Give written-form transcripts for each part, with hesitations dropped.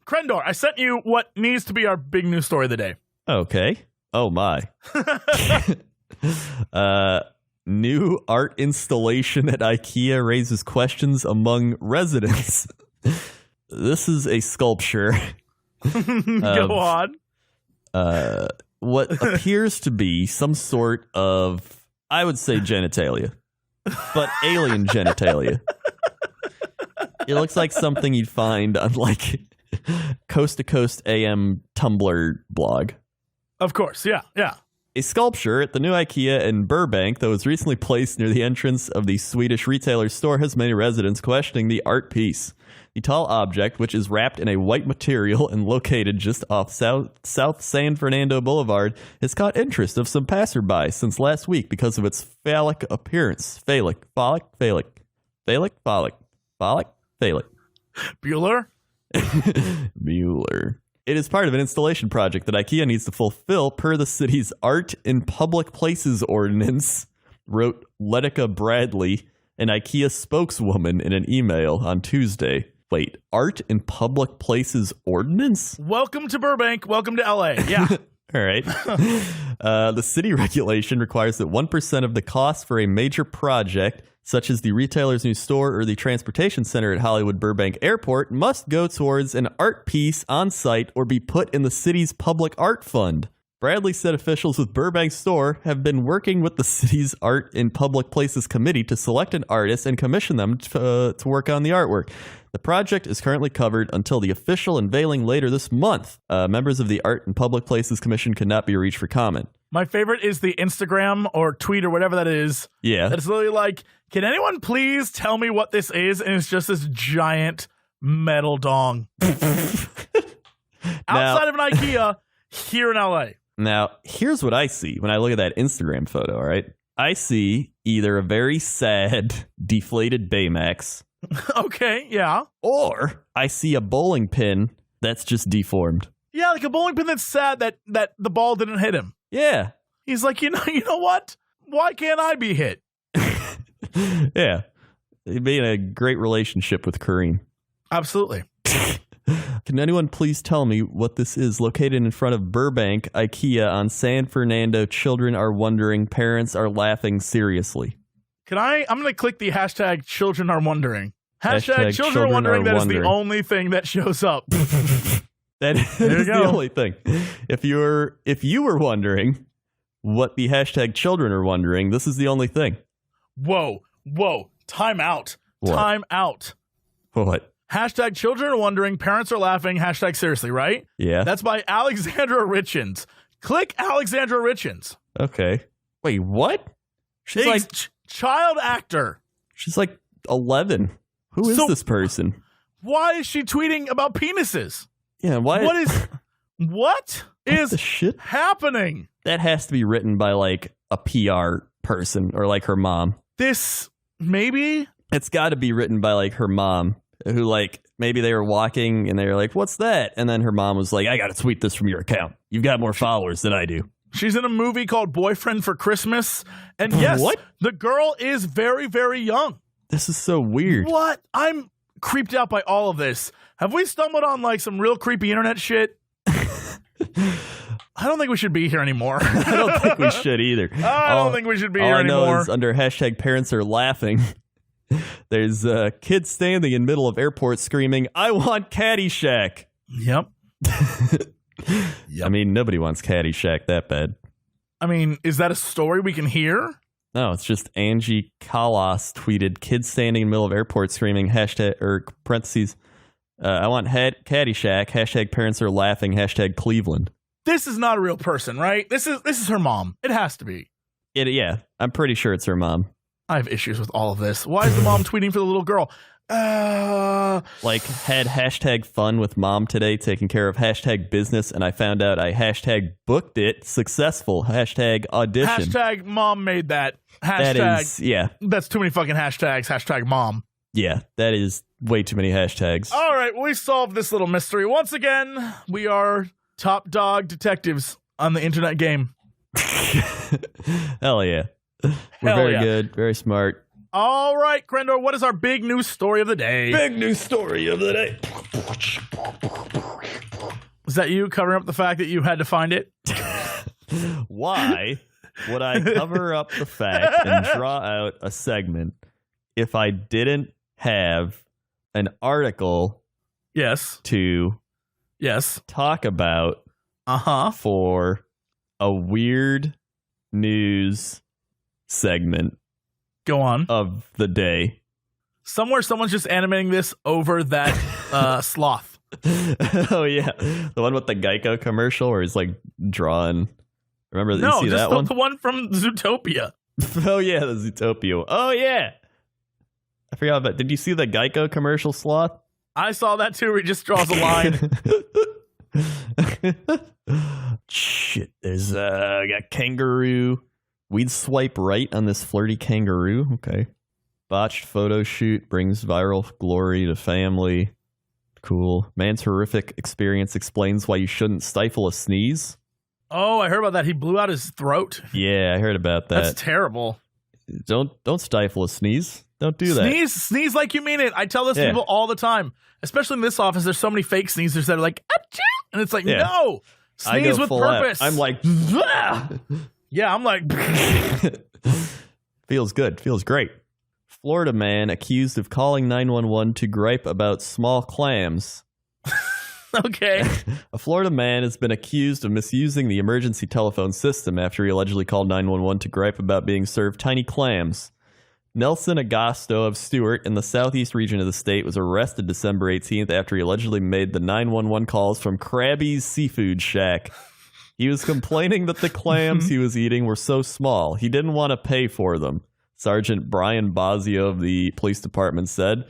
Crendor, I sent you what needs to be our big news story of the day. Okay. Oh, my. New art installation at IKEA raises questions among residents. This is a sculpture. Go on. What appears to be some sort of, I would say, genitalia, but alien genitalia. It looks like something you'd find on like Coast to Coast AM Tumblr blog. Of course, yeah. A sculpture at the new IKEA in Burbank that was recently placed near the entrance of the Swedish retailer's store has many residents questioning the art piece. The tall object, which is wrapped in a white material and located just off South San Fernando Boulevard, has caught interest of some passerby since last week because of its phallic appearance. Phallic. Bueller? Mueller. It is part of an installation project that IKEA needs to fulfill per the city's Art in Public Places Ordinance, wrote Letica Bradley, an IKEA spokeswoman, in an email on Tuesday. Wait, Art in Public Places Ordinance? Welcome to Burbank. Welcome to LA. Yeah. All right. The city regulation requires that 1% of the cost for a major project, such as the retailer's new store or the transportation center at Hollywood Burbank Airport, must go towards an art piece on site or be put in the city's public art fund. Bradley said officials with Burbank's store have been working with the city's Art in Public Places Committee to select an artist and commission them to work on the artwork. The project is currently covered until the official unveiling later this month. Members of the Art in Public Places Commission could not be reached for comment. My favorite is the Instagram or tweet or whatever that is. Yeah. It's literally like, can anyone please tell me what this is? And it's just this giant metal dong. Outside of an IKEA here in LA. Now, here's what I see when I look at that Instagram photo, all right? I see either a very sad, deflated Baymax. Okay, yeah. Or I see a bowling pin that's just deformed. Yeah, like a bowling pin that's sad that the ball didn't hit him. Yeah. He's like, you know what? Why can't I be hit? Yeah. He'd be in a great relationship with Kareem. Absolutely. Can anyone please tell me what this is? Located in front of Burbank IKEA on San Fernando. Children are wondering. Parents are laughing seriously. I'm going to click the hashtag children are wondering. Hashtag children are wondering. That is the only thing that shows up. That is the only thing. If you were wondering what the hashtag children are wondering, this is the only thing. Whoa. Time out. What? Time out. What? Hashtag children are wondering, parents are laughing, hashtag seriously, right? Yeah. That's by Alexandra Richins. Click Alexandra Richins. Okay. Wait, what? She's like child actor. She's like 11. Who is this person? Why is she tweeting about penises? Yeah, why? What is the shit happening? That has to be written by like a PR person or like her mom. Maybe? It's got to be written by like her mom, who like maybe they were walking and they were like, "What's that?" And then her mom was like, "I got to tweet this from your account. You've got more followers than I do." She's in a movie called Boyfriend for Christmas. And yes, what? The girl is very, very young. This is so weird. What? I'm creeped out by all of this. Have we stumbled on like some real creepy internet shit? I don't think we should be here anymore. I don't think we should either. I don't think we should be here anymore. All I know is under hashtag parents are laughing, there's kids standing in middle of airport screaming, "I want Caddyshack." Yep. I mean, nobody wants Caddyshack that bad. I mean, is that a story we can hear? No, it's just Angie Kalas tweeted, "Kids standing in the middle of airport screaming hashtag or parentheses, I want Caddyshack, hashtag parents are laughing, hashtag Cleveland." This is not a real person, right? This is her mom. It has to be. Yeah, I'm pretty sure it's her mom. I have issues with all of this. Why is the mom tweeting for the little girl? Like, had hashtag fun with mom today, taking care of hashtag business, and I found out I hashtag booked it, successful, hashtag audition. Hashtag mom made that. Hashtag, that is, yeah. That's too many fucking hashtags. Hashtag mom. Yeah, that is way too many hashtags. All right, we solved this little mystery. Once again, we are top dog detectives on the internet game. Hell yeah. We're very good, very smart. All right, Crendor, what is our big news story of the day? Big news story of the day. Was that you covering up the fact that you had to find it? Why would I cover up the fact and draw out a segment if I didn't have an article to talk about for a weird news segment? Go on. Of the day. Somewhere someone's just animating this over that sloth. Oh, yeah. The one with the Geico commercial where he's like drawing. Remember that? No, you see just that one? The one from Zootopia. Oh, yeah, the Zootopia. Oh, yeah. I forgot about. Did you see the Geico commercial, Sloth? I saw that too, where he just draws a line. Shit, there's I got kangaroo. We'd swipe right on this flirty kangaroo. Okay. Botched photo shoot brings viral glory to family. Cool. Man's horrific experience explains why you shouldn't stifle a sneeze. Oh, I heard about that. He blew out his throat. Yeah, I heard about that. That's terrible. Don't stifle a sneeze. Don't do that. Sneeze like you mean it. I tell this to people all the time, especially in this office. There's so many fake sneezers that are like, achoo! And it's like, no, sneeze with purpose. I'm like, yeah, I'm like, feels good. Feels great. Florida man accused of calling 911 to gripe about small clams. Okay. A Florida man has been accused of misusing the emergency telephone system after he allegedly called 911 to gripe about being served tiny clams. Nelson Agosto of Stewart in the southeast region of the state was arrested December 18th after he allegedly made the 911 calls from Krabby's Seafood Shack. He was complaining that the clams he was eating were so small, he didn't want to pay for them. Sergeant Brian Bozio of the police department said,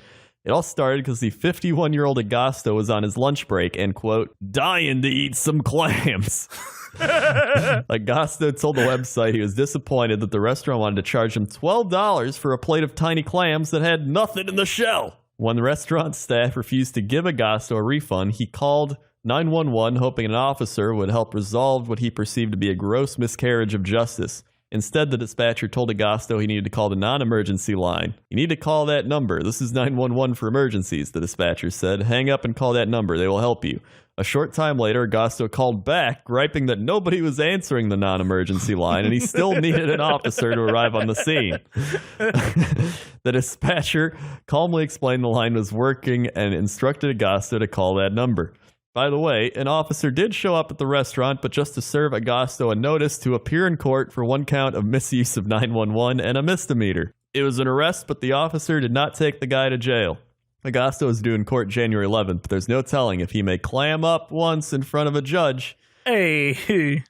it all started because the 51-year-old Agosto was on his lunch break and, quote, dying to eat some clams. Agosto told the website he was disappointed that the restaurant wanted to charge him $12 for a plate of tiny clams that had nothing in the shell. When the restaurant staff refused to give Agosto a refund, he called 911 hoping an officer would help resolve what he perceived to be a gross miscarriage of justice. Instead, the dispatcher told Agosto he needed to call the non-emergency line. You need to call that number. This is 911 for emergencies, the dispatcher said. Hang up and call that number. They will help you. A short time later, Agosto called back, griping that nobody was answering the non-emergency line, and he still needed an officer to arrive on the scene. The dispatcher calmly explained the line was working and instructed Agosto to call that number. By the way, an officer did show up at the restaurant, but just to serve Agosto a notice to appear in court for one count of misuse of 911 and a misdemeanor. It was an arrest, but the officer did not take the guy to jail. Agosto is due in court January 11th, but there's no telling if he may clam up once in front of a judge. Hey.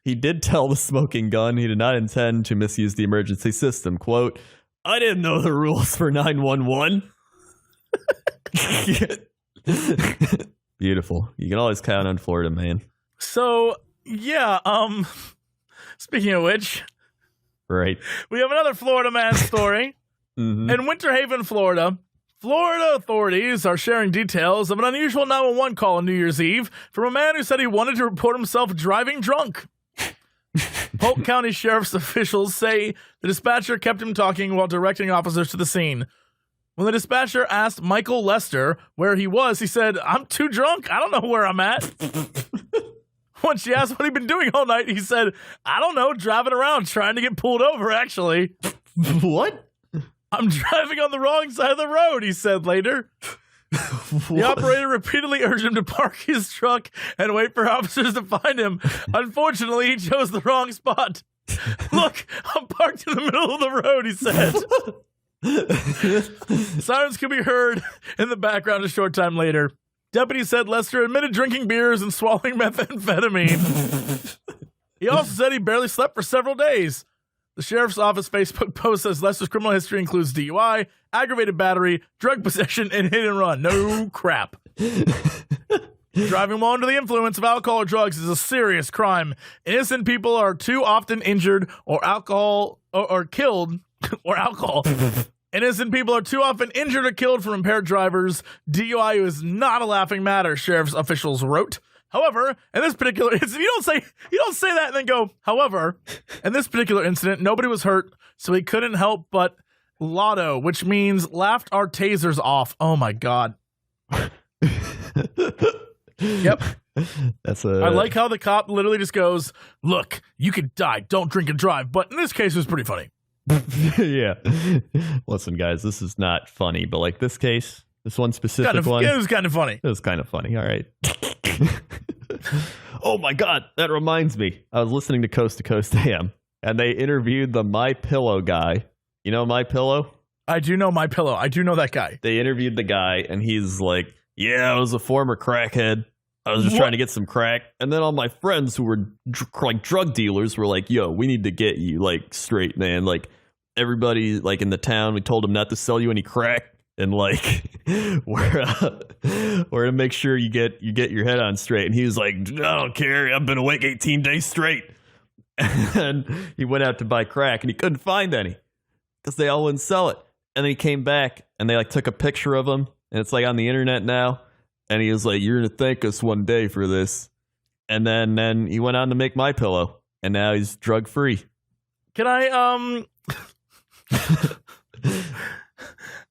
He did tell the smoking gun he did not intend to misuse the emergency system. Quote, I didn't know the rules for 911. Beautiful. You can always count on Florida, man. So, yeah, speaking of which, right, we have another Florida man story. In Winter Haven, Florida authorities are sharing details of an unusual 911 call on New Year's Eve from a man who said he wanted to report himself driving drunk. Polk County Sheriff's officials say the dispatcher kept him talking while directing officers to the scene. When the dispatcher asked Michael Lester where he was, he said, I'm too drunk. I don't know where I'm at. When she asked what he'd been doing all night, he said, I don't know, driving around, trying to get pulled over, actually. What? I'm driving on the wrong side of the road, he said later. The operator repeatedly urged him to park his truck and wait for officers to find him. Unfortunately, he chose the wrong spot. Look, I'm parked in the middle of the road, he said. Sirens could be heard in the background a short time later. Deputies said Lester admitted drinking beers and swallowing methamphetamine. He also said he barely slept for several days. The sheriff's office Facebook post says Lester's criminal history includes DUI, aggravated battery, drug possession, and hit and run. No crap. Driving while under the influence of alcohol or drugs is a serious crime. Innocent people are too often injured or killed or alcohol. Innocent people are too often injured or killed from impaired drivers. DUI is not a laughing matter, sheriff's officials wrote. However, in this particular incident, you don't say that and then go, however, in this particular incident, nobody was hurt, so he couldn't help but lotto, which means laughed our tasers off. Oh my God. Yep. I I like how the cop literally just goes, look, you could die. Don't drink and drive. But in this case, it was pretty funny. Yeah. Listen, guys, this is not funny, but like this case, this one specific one. It was kind of funny. It was kind of funny. All right. Oh my God. That reminds me. I was listening to Coast AM and they interviewed the My Pillow guy. You know My Pillow? I do know My Pillow. I do know that guy. They interviewed the guy and he's like, yeah, I was a former crackhead. I was just trying to get some crack. And then all my friends who were like drug dealers were like, yo, we need to get you like straight, man. Like everybody like in the town, we told them not to sell you any crack. And like, we're to make sure you get your head on straight. And he was like, I don't care. I've been awake 18 days straight. And he went out to buy crack and he couldn't find any because they all wouldn't sell it. And then he came back and they like took a picture of him and it's like on the internet now. And he was like, you're going to thank us one day for this. And then he went on to make My Pillow and now he's drug free. Can I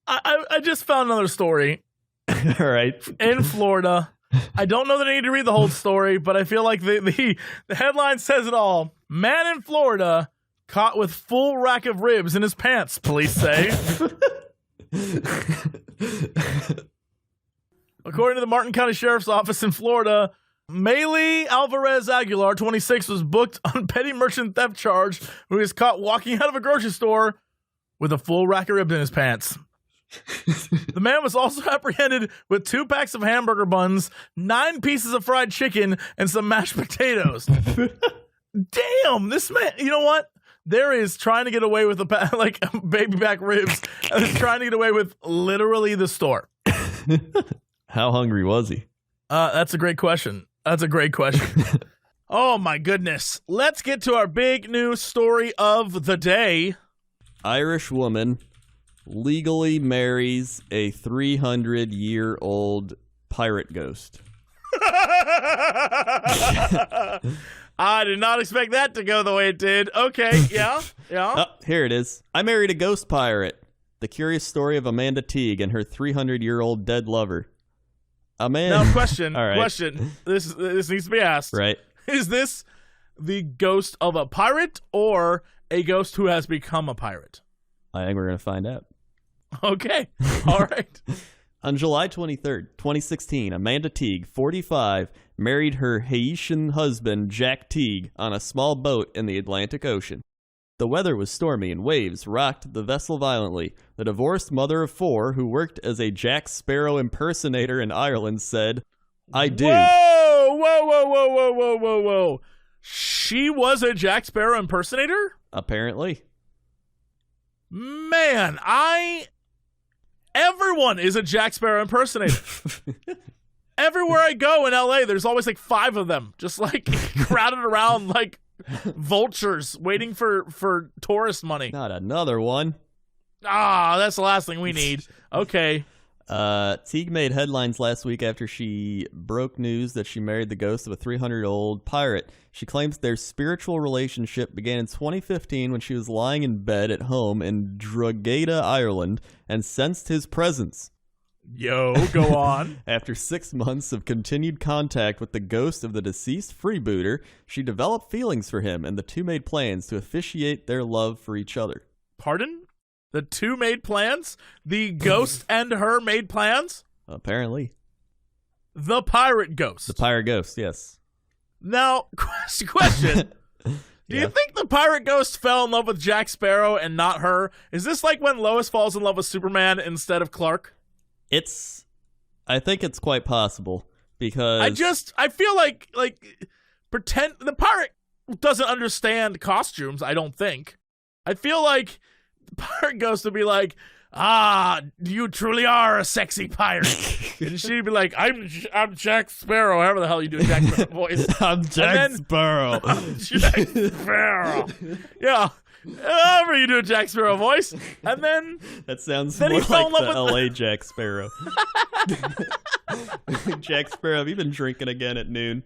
I just found another story. All right. In Florida. I don't know that I need to read the whole story, but I feel like the headline says it all. Man in Florida caught with full rack of ribs in his pants, police say. According to the Martin County Sheriff's Office in Florida, Maylee Alvarez Aguilar, 26, was booked on petty merchant theft charge when he was caught walking out of a grocery store with a full rack of ribs in his pants. The man was also apprehended with 2 packs of hamburger buns, 9 pieces of fried chicken, and some mashed potatoes. Damn, this man, you know what? There is trying to get away with like baby back ribs and is trying to get away with literally the store. How hungry was he? That's a great question. Oh my goodness. Let's get to our big news story of the day. Irish woman legally marries a 300-year-old pirate ghost. I did not expect that to go the way it did. Okay, yeah. Oh, here it is. I married a ghost pirate. The curious story of Amanda Teague and her 300-year-old dead lover. Now, question. All right. Question. This needs to be asked. Right. Is this the ghost of a pirate or a ghost who has become a pirate? I think we're going to find out. Okay. All right. On July 23rd, 2016, Amanda Teague, 45, married her Haitian husband, Jack Teague, on a small boat in the Atlantic Ocean. The weather was stormy and waves rocked the vessel violently. The divorced mother of 4, who worked as a Jack Sparrow impersonator in Ireland, said, I do. Whoa. She was a Jack Sparrow impersonator? Apparently. Man, everyone is a Jack Sparrow impersonator. Everywhere I go in LA, there's always like 5 of them, just like crowded around like vultures waiting for tourist money. Not another one. That's the last thing we need. Okay. Teague made headlines last week after she broke news that she married the ghost of a 300-year-old pirate. She claims their spiritual relationship began in 2015 when she was lying in bed at home in Drogheda, Ireland, and sensed his presence. Yo, go on. After 6 months of continued contact with the ghost of the deceased freebooter, she developed feelings for him, and the 2 made plans to officiate their love for each other. Pardon? The 2 made plans? The ghost and her made plans? Apparently. The pirate ghost. The pirate ghost, yes. Now, question. Do you think the pirate ghost fell in love with Jack Sparrow and not her? Is this like when Lois falls in love with Superman instead of Clark? I think it's quite possible because I feel like pretend the pirate doesn't understand costumes. I don't think. I feel like the pirate ghost would be like, you truly are a sexy pirate. And she'd be like, I'm Jack Sparrow. However the hell you do a Jack Sparrow voice. I'm Jack Sparrow. I'm Jack Sparrow. Yeah. However you do a Jack Sparrow voice. And then that sounds then more he fell like in love the with LA Jack Sparrow. Jack Sparrow, have you been drinking again at noon?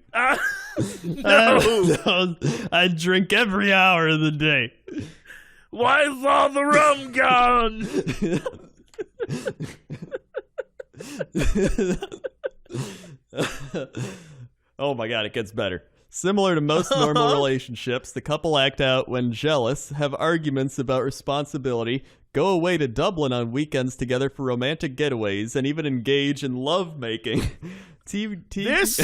No. I drink every hour of the day. Why is all the rum gone? Oh my god, it gets better. Similar to most normal relationships, the couple act out when jealous, have arguments about responsibility, go away to Dublin on weekends together for romantic getaways, and even engage in lovemaking. This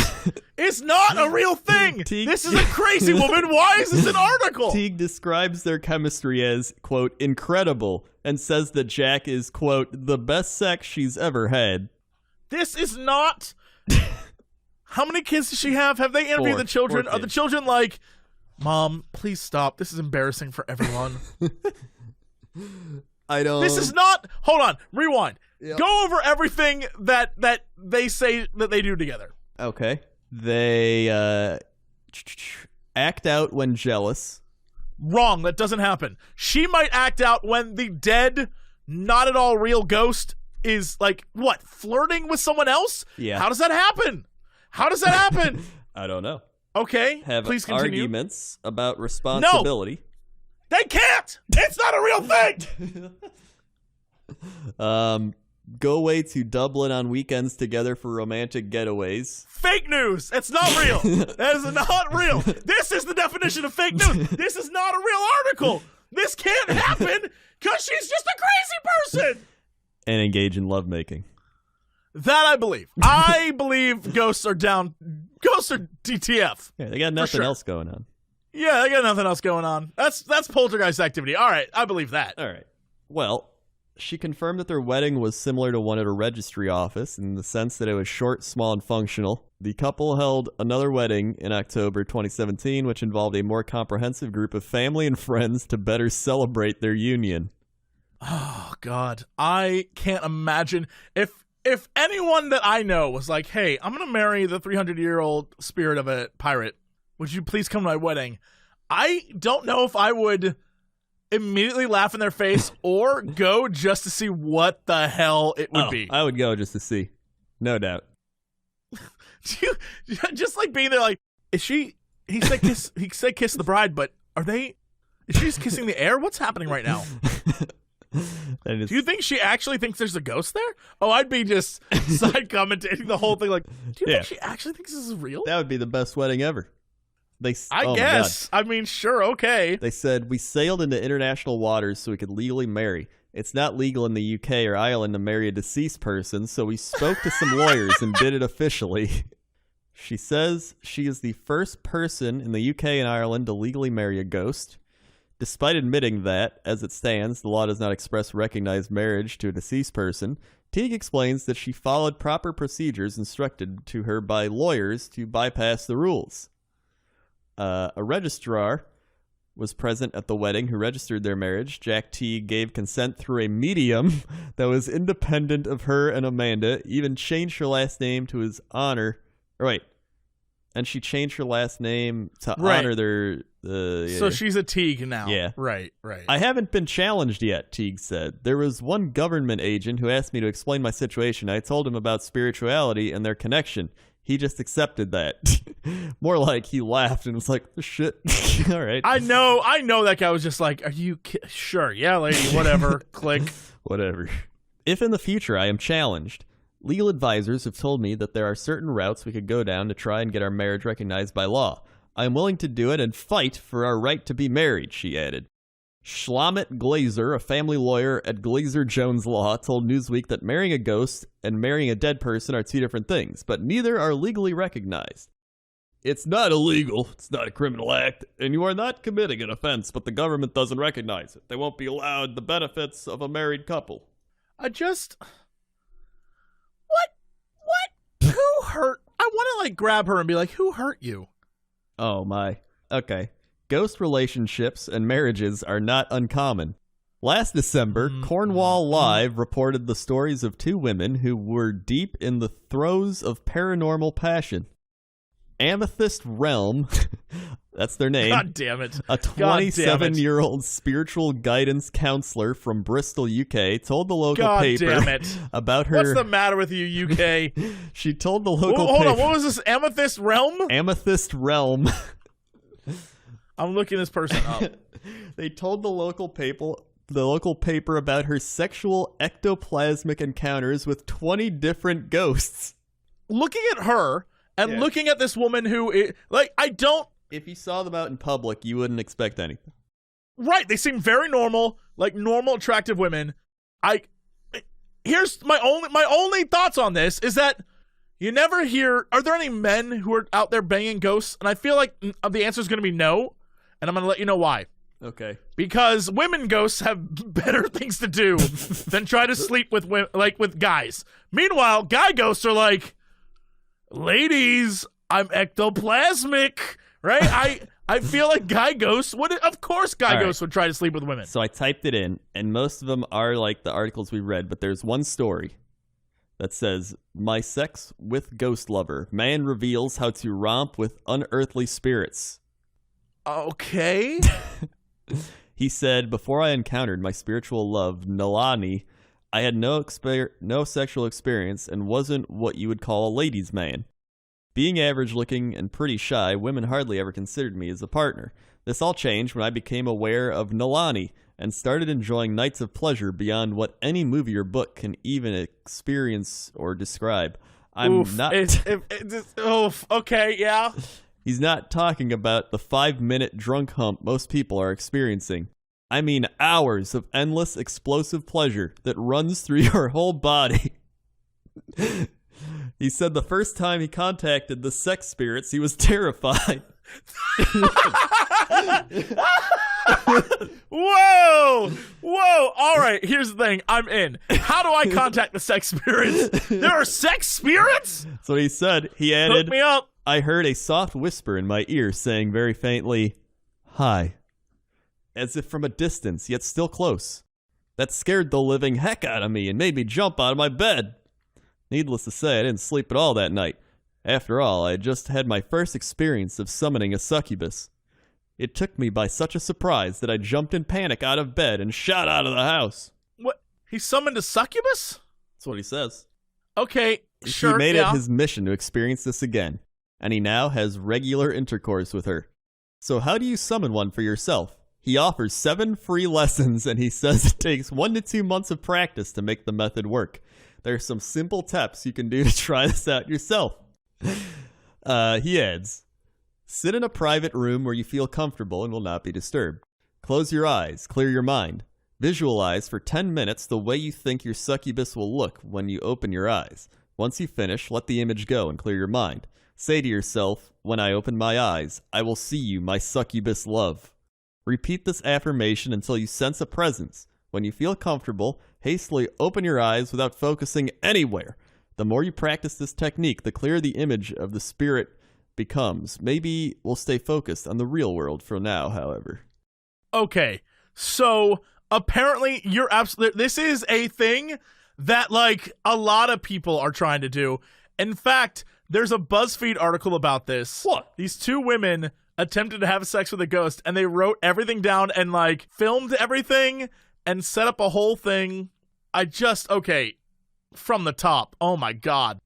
is not a real thing. This is a crazy woman. Why is this an article? Teague describes their chemistry as, quote, incredible, and says that Jack is, quote, the best sex she's ever had. This is not... How many kids does she have? Have they interviewed the children? Are the children like, Mom, please stop. This is embarrassing for everyone. I don't... This is not... Hold on. Rewind. Yep. Go over everything that they say that they do together. Okay. They act out when jealous. Wrong. That doesn't happen. She might act out when the dead, not at all real ghost is like, what, flirting with someone else? Yeah. How does that happen? How does that happen? I don't know. Okay. Have please continue. Arguments about responsibility. No. They can't. It's not a real thing. Go away to Dublin on weekends together for romantic getaways. Fake news. It's not real. That is not real. This is the definition of fake news. This is not a real article. This can't happen because she's just a crazy person. And engage in lovemaking. That I believe. I believe ghosts are down. Ghosts are DTF. Yeah, they got nothing else going on. Yeah, they got nothing else going on. That's poltergeist activity. All right, I believe that. All right. Well, she confirmed that their wedding was similar to one at a registry office in the sense that it was short, small, and functional. The couple held another wedding in October 2017, which involved a more comprehensive group of family and friends to better celebrate their union. Oh, God. I can't imagine if anyone that I know was like, hey, I'm going to marry the 300-year-old spirit of a pirate, would you please come to my wedding? I don't know if I would immediately laugh in their face or go just to see what the hell it would be. I would go just to see. No doubt. Just like being there like, is she, he said kiss the bride, but is she just kissing the air? What's happening right now? Do you think she actually thinks there's a ghost there? Oh, I'd be just side commentating the whole thing like, do you think she actually thinks this is real? That would be the best wedding ever. I guess. I mean, sure, okay. They said, we sailed into international waters so we could legally marry. It's not legal in the UK or Ireland to marry a deceased person, so we spoke to some lawyers and did it officially. She says she is the first person in the UK and Ireland to legally marry a ghost. Despite admitting that, as it stands, the law does not express recognized marriage to a deceased person, Teague explains that she followed proper procedures instructed to her by lawyers to bypass the rules. A registrar was present at the wedding who registered their marriage. Jack Teague gave consent through a medium that was independent of her and Amanda, even changed her last name to his honor. And she changed her last name to honor their... So she's a Teague now. Yeah. Right. I haven't been challenged yet, Teague said. There was one government agent who asked me to explain my situation. I told him about spirituality and their connection. He just accepted that. More like he laughed and was like, shit. All right. I know that guy was just like, are you sure? Yeah, lady, whatever. Click. Whatever. If in the future I am challenged, legal advisors have told me that there are certain routes we could go down to try and get our marriage recognized by law. I am willing to do it and fight for our right to be married, she added. Shlomit Glazer, a family lawyer at Glazer Jones Law, told Newsweek that marrying a ghost and marrying a dead person are two different things, but neither are legally recognized. It's not illegal, it's not a criminal act, and you are not committing an offense, but the government doesn't recognize it. They won't be allowed the benefits of a married couple. What? Who hurt? I want to grab her and be like, who hurt you? Oh my. Okay. Ghost relationships and marriages are not uncommon. Last December, Cornwall Live reported the stories of two women who were deep in the throes of paranormal passion. Amethyst Realm, that's their name. God damn it. A 27-year-old spiritual guidance counselor from Bristol, UK, told the local paper about her... What's the matter with you, UK? She told the local paper... Hold on, what was this? Amethyst Realm? Amethyst Realm. I'm looking this person up. They told the local paper about her sexual ectoplasmic encounters with 20 different ghosts. looking at her and Yeah. looking at this woman who, I don't. If you saw them out in public, you wouldn't expect anything. Right, they seem very normal, like normal, attractive women. Here's my only thoughts on this is that you never hear. Are there any men who are out there banging ghosts? And I feel like the answer is going to be no, and I'm going to let you know why. Okay. Because women ghosts have better things to do than try to sleep with with guys. Meanwhile, guy ghosts are like, ladies, I'm ectoplasmic, right? I feel like guy ghosts would, of course, ghosts would try to sleep with women. So I typed it in, and most of them are like the articles we read, but there's one story that says, "My sex with ghost lover. Man reveals how to romp with unearthly spirits." Okay. He said, "Before I encountered my spiritual love, Nalani, I had no sexual experience and wasn't what you would call a ladies' man. Being average-looking and pretty shy, women hardly ever considered me as a partner. This all changed when I became aware of Nalani and started enjoying nights of pleasure beyond what any movie or book can even experience or describe." Okay, yeah. He's not talking about the 5-minute drunk hump most people are experiencing. I mean hours of endless explosive pleasure that runs through your whole body. He said the first time he contacted the sex spirits, he was terrified. Whoa! All right, here's the thing. I'm in. How do I contact the sex spirits? There are sex spirits? So he said, he added, Hook me up. "I heard a soft whisper in my ear saying very faintly, 'Hi,' as if from a distance, yet still close. That scared the living heck out of me and made me jump out of my bed. Needless to say, I didn't sleep at all that night. After all, I had just had my first experience of summoning a succubus. It took me by such a surprise that I jumped in panic out of bed and shot out of the house." What? He summoned a succubus? That's what he says. Okay, sure. He made it his mission to experience this again, and he now has regular intercourse with her. So how do you summon one for yourself? He offers 7 free lessons, and he says it takes 1 to 2 months of practice to make the method work. There are some simple tips you can do to try this out yourself. He adds, "Sit in a private room where you feel comfortable and will not be disturbed. Close your eyes, clear your mind. Visualize for 10 minutes the way you think your succubus will look when you open your eyes. Once you finish, let the image go and clear your mind. Say to yourself, 'When I open my eyes, I will see you, my succubus love.' Repeat this affirmation until you sense a presence. When you feel comfortable, hastily open your eyes without focusing anywhere. The more you practice this technique, the clearer the image of the spirit becomes. Maybe we'll stay focused on the real world for now, however." Okay, so apparently you're absolutely. This is a thing that a lot of people are trying to do. In fact, there's a BuzzFeed article about this. What? These 2 women attempted to have sex with a ghost, and they wrote everything down and filmed everything and set up a whole thing. From the top. Oh my god.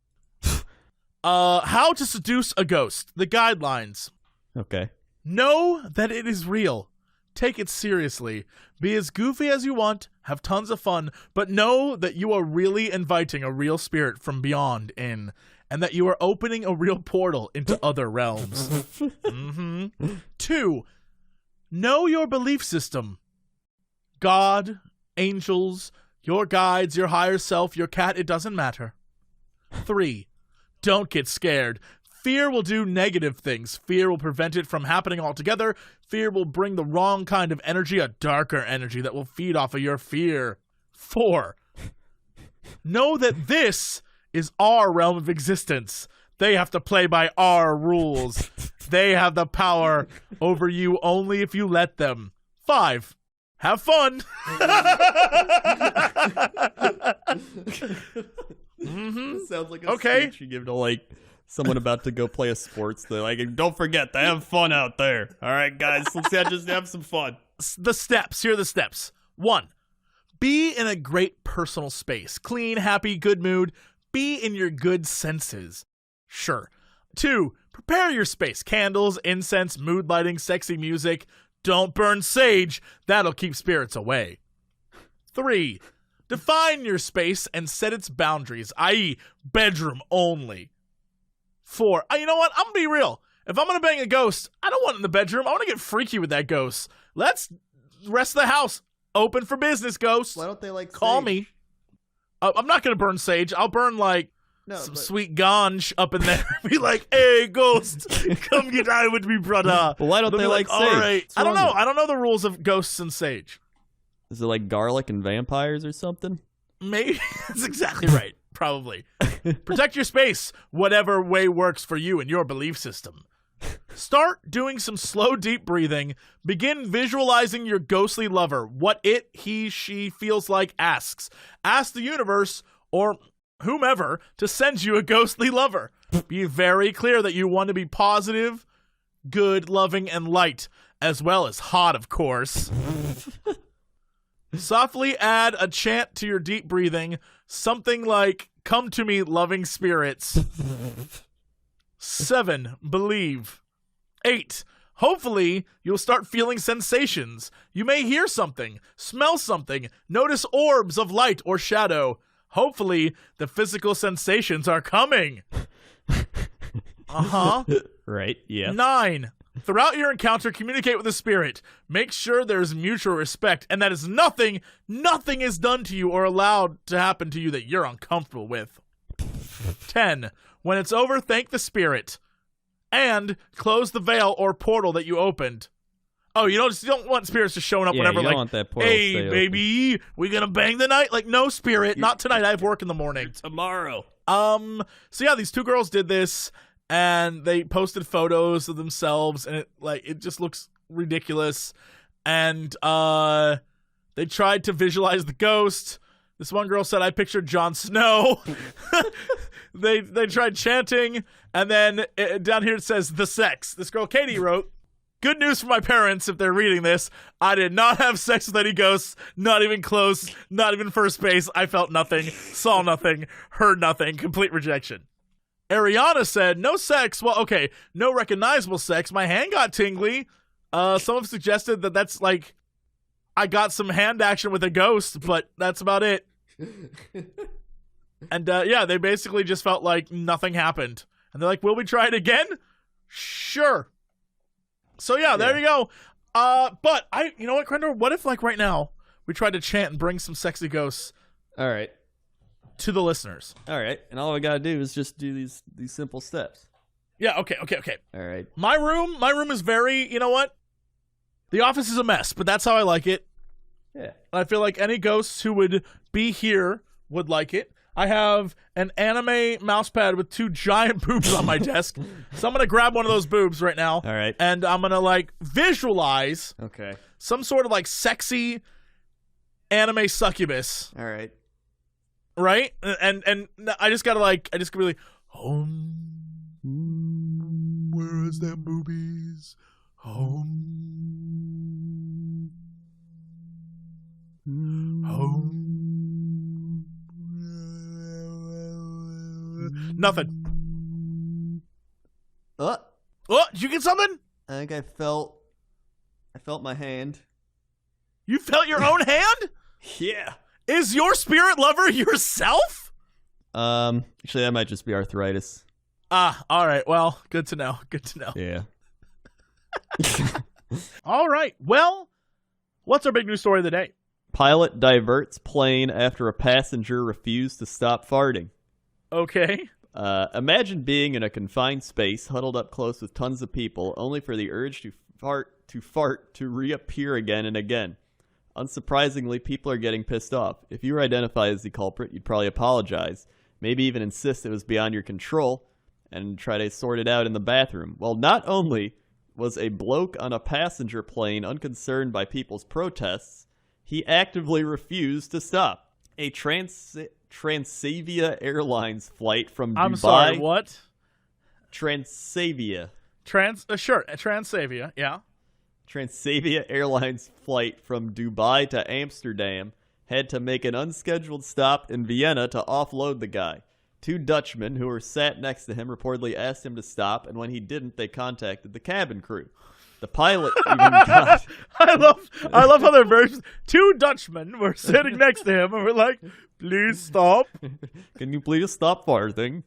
How to seduce a ghost. The guidelines. Okay. Know that it is real. Take it seriously. Be as goofy as you want. Have tons of fun. But know that you are really inviting a real spirit from beyond in. And that you are opening a real portal into other realms. 2. Know your belief system. God, angels, your guides, your higher self, your cat, it doesn't matter. 3. Don't get scared. Fear will do negative things. Fear will prevent it from happening altogether. Fear will bring the wrong kind of energy, a darker energy that will feed off of your fear. 4. Know that this is our realm of existence. They have to play by our rules. They have the power over you only if you let them. 5. Have fun. This sounds like a speech you give to someone about to go play a sports thing. Don't forget to have fun out there. All right, guys, let's just have some fun. The steps. Here are the steps. 1. Be in a great personal space. Clean, happy, good mood. Be in your good senses. Sure. 2. Prepare your space. Candles, incense, mood lighting, sexy music. Don't burn sage. That'll keep spirits away. 3. Define your space and set its boundaries, i.e., bedroom only. 4. You know what? I'm going to be real. If I'm going to bang a ghost, I don't want it in the bedroom. I want to get freaky with that ghost. Let's rest of the house open for business, ghost. Why don't they like Call sage? me. I'm not going to burn sage. I'll burn like some sweet ganj up in there. Be like, hey, ghost, come get high with me, brother. But why don't They'll they be like sage? All right. What's I don't wrong know. with it? I don't know the rules of ghosts and sage. Is it like garlic and vampires or something? Maybe. That's exactly right. Probably. Protect your space, whatever way works for you and your belief system. Start doing some slow, deep breathing. Begin visualizing your ghostly lover. What it, he, she feels like asks. Ask the universe or whomever to send you a ghostly lover. Be very clear that you want to be positive, good, loving, and light, as well as hot, of course. Softly add a chant to your deep breathing. Something like, come to me, loving spirits. 7, believe. 8, hopefully you'll start feeling sensations. You may hear something, smell something, notice orbs of light or shadow. Hopefully the physical sensations are coming. Right, yeah. 9, throughout your encounter, communicate with the spirit. Make sure there's mutual respect and that is nothing is done to you or allowed to happen to you that you're uncomfortable with. 10, when it's over, thank the spirit and close the veil or portal that you opened. Oh, you don't want spirits just showing up whenever, you don't like, want that portal to hey, stay baby, we gonna bang the night? Like, no, spirit, not tonight. I have work in the morning. Tomorrow. So yeah, these 2 girls did this, and they posted photos of themselves, and it just looks ridiculous. And they tried to visualize the ghost. This one girl said, I pictured Jon Snow. They tried chanting, and then down here it says, the sex. This girl, Katie, wrote, good news for my parents if they're reading this. I did not have sex with any ghosts, not even close, not even first base. I felt nothing, saw nothing, heard nothing, complete rejection. Ariana said, no sex. Well, okay, no recognizable sex. My hand got tingly. Some have suggested that that's like, I got some hand action with a ghost, but that's about it. And yeah, they basically just felt like nothing happened. And they're like, will we try it again? Sure. So yeah, there you go. But you know what, Crendor? What if like right now we tried to chant and bring some sexy ghosts All right. to the listeners? All right. And all we got to do is just do these simple steps. Yeah, okay. All right. My room is very, you know what? The office is a mess, but that's how I like it. Yeah. I feel like any ghosts who would be here would like it. I have an anime mouse pad with 2 giant boobs on my desk. So I'm going to grab one of those boobs right now. All right. And I'm going to like visualize some sort of like sexy anime succubus. All right. Right? And I just got to like, really, where is them boobies? Home. Nothing. Oh, Did you get something? I think I felt my hand. You felt your own hand? Yeah. Is your spirit lover yourself? Actually, that might just be arthritis. All right. Well, good to know. Yeah. All right. Well, what's our big news story of the day? Pilot diverts plane after a passenger refused to stop farting. Okay. Imagine being in a confined space, huddled up close with tons of people, only for the urge to fart to reappear again and again. Unsurprisingly, people are getting pissed off. If you were identified as the culprit, you'd probably apologize, maybe even insist it was beyond your control, and try to sort it out in the bathroom. Well, not only was a bloke on a passenger plane unconcerned by people's protests, he actively refused to stop. A Transavia Airlines flight from Dubai. I'm sorry, what? Transavia. Transavia, yeah. Transavia Airlines flight from Dubai to Amsterdam had to make an unscheduled stop in Vienna to offload the guy. 2 Dutchmen who were sat next to him reportedly asked him to stop, and when he didn't, they contacted the cabin crew. The pilot even got... I love how they're very... 2 Dutchmen were sitting next to him and were like, please stop. Can you please stop farting?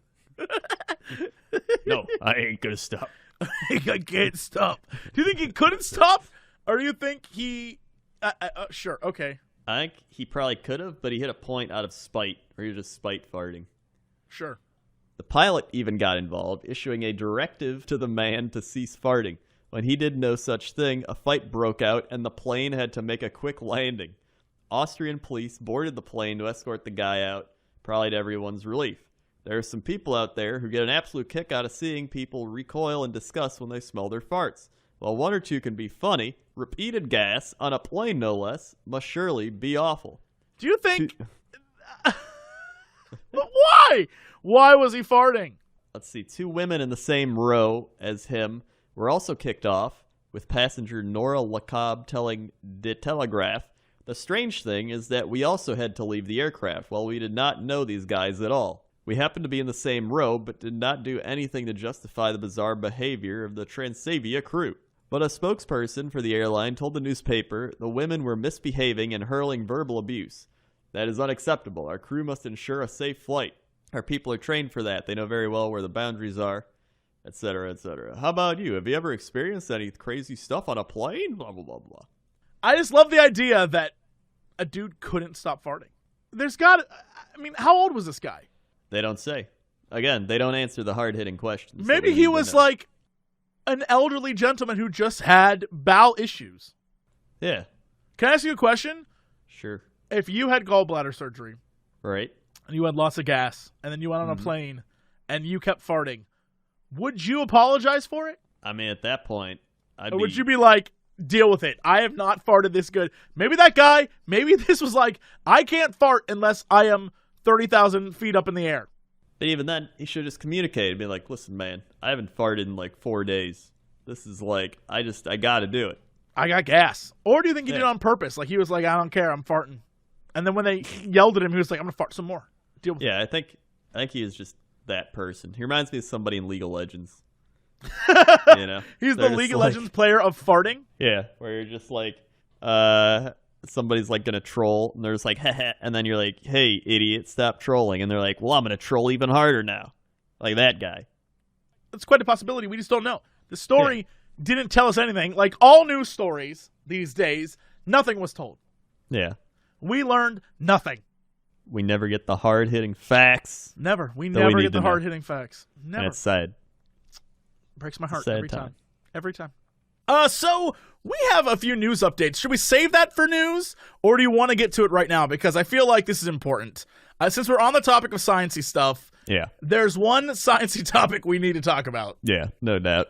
No, I ain't gonna stop. I can't stop. Do you think he couldn't stop? Or do you think he... sure, okay. I think he probably could have, but he hit a point out of spite, or he was just spite farting. Sure. The pilot even got involved, issuing a directive to the man to cease farting. When he did no such thing, a fight broke out, and the plane had to make a quick landing. Austrian police boarded the plane to escort the guy out, probably to everyone's relief. There are some people out there who get an absolute kick out of seeing people recoil in disgust when they smell their farts. While one or two can be funny, repeated gas, on a plane no less, must surely be awful. Do you think... But why? Why was he farting? Let's see, 2 women in the same row as him were also kicked off, with passenger Nora Lacob telling De Telegraph, "The strange thing is that we also had to leave the aircraft while we did not know these guys at all. We happened to be in the same row, but did not do anything to justify the bizarre behavior of the Transavia crew." But a spokesperson for the airline told the newspaper the women were misbehaving and hurling verbal abuse. "That is unacceptable. Our crew must ensure a safe flight. Our people are trained for that. They know very well where the boundaries are, etc., etc." How about you? Have you ever experienced any crazy stuff on a plane? Blah, blah, blah, blah. I just love the idea that a dude couldn't stop farting. How old was this guy? They don't say. Again, they don't answer the hard-hitting questions. Maybe he was like an elderly gentleman who just had bowel issues. Yeah. Can I ask you a question? Sure. If you had gallbladder surgery, right, and you had lots of gas, and then you went on a plane, and you kept farting, would you apologize for it? I mean, at that point, would you be like, deal with it? I have not farted this good. Maybe that guy, maybe this was like, I can't fart unless I am 30,000 feet up in the air. But even then, he should just communicate and be like, "Listen, man, I haven't farted in like 4 days. This is like, I got to do it. I got gas." Or do you think he did it on purpose? Like he was like, "I don't care, I'm farting." And then when they yelled at him, he was like, "I'm going to fart some more." Deal with it. I think he is just that person. He reminds me of somebody in League of Legends. He's the League of Legends player of farting. Yeah, where you're just like, somebody's like gonna troll, and they're just like, "Heh," and then you're like, "Hey, idiot, stop trolling," and they're like, "Well, I'm gonna troll even harder now," like that guy. That's quite a possibility. We just don't know. The story didn't tell us anything. Like all news stories these days, nothing was told. Yeah, we learned nothing. We never get the hard-hitting facts. Never. We never get the hard-hitting facts. Never. That's sad. Breaks my heart sad every time. time. Every time. So we have a few news updates. Should we save that for news, or do you want to get to it right now? Because I feel like this is important. Since we're on the topic of sciencey stuff, there's one sciencey topic we need to talk about. Yeah, no doubt.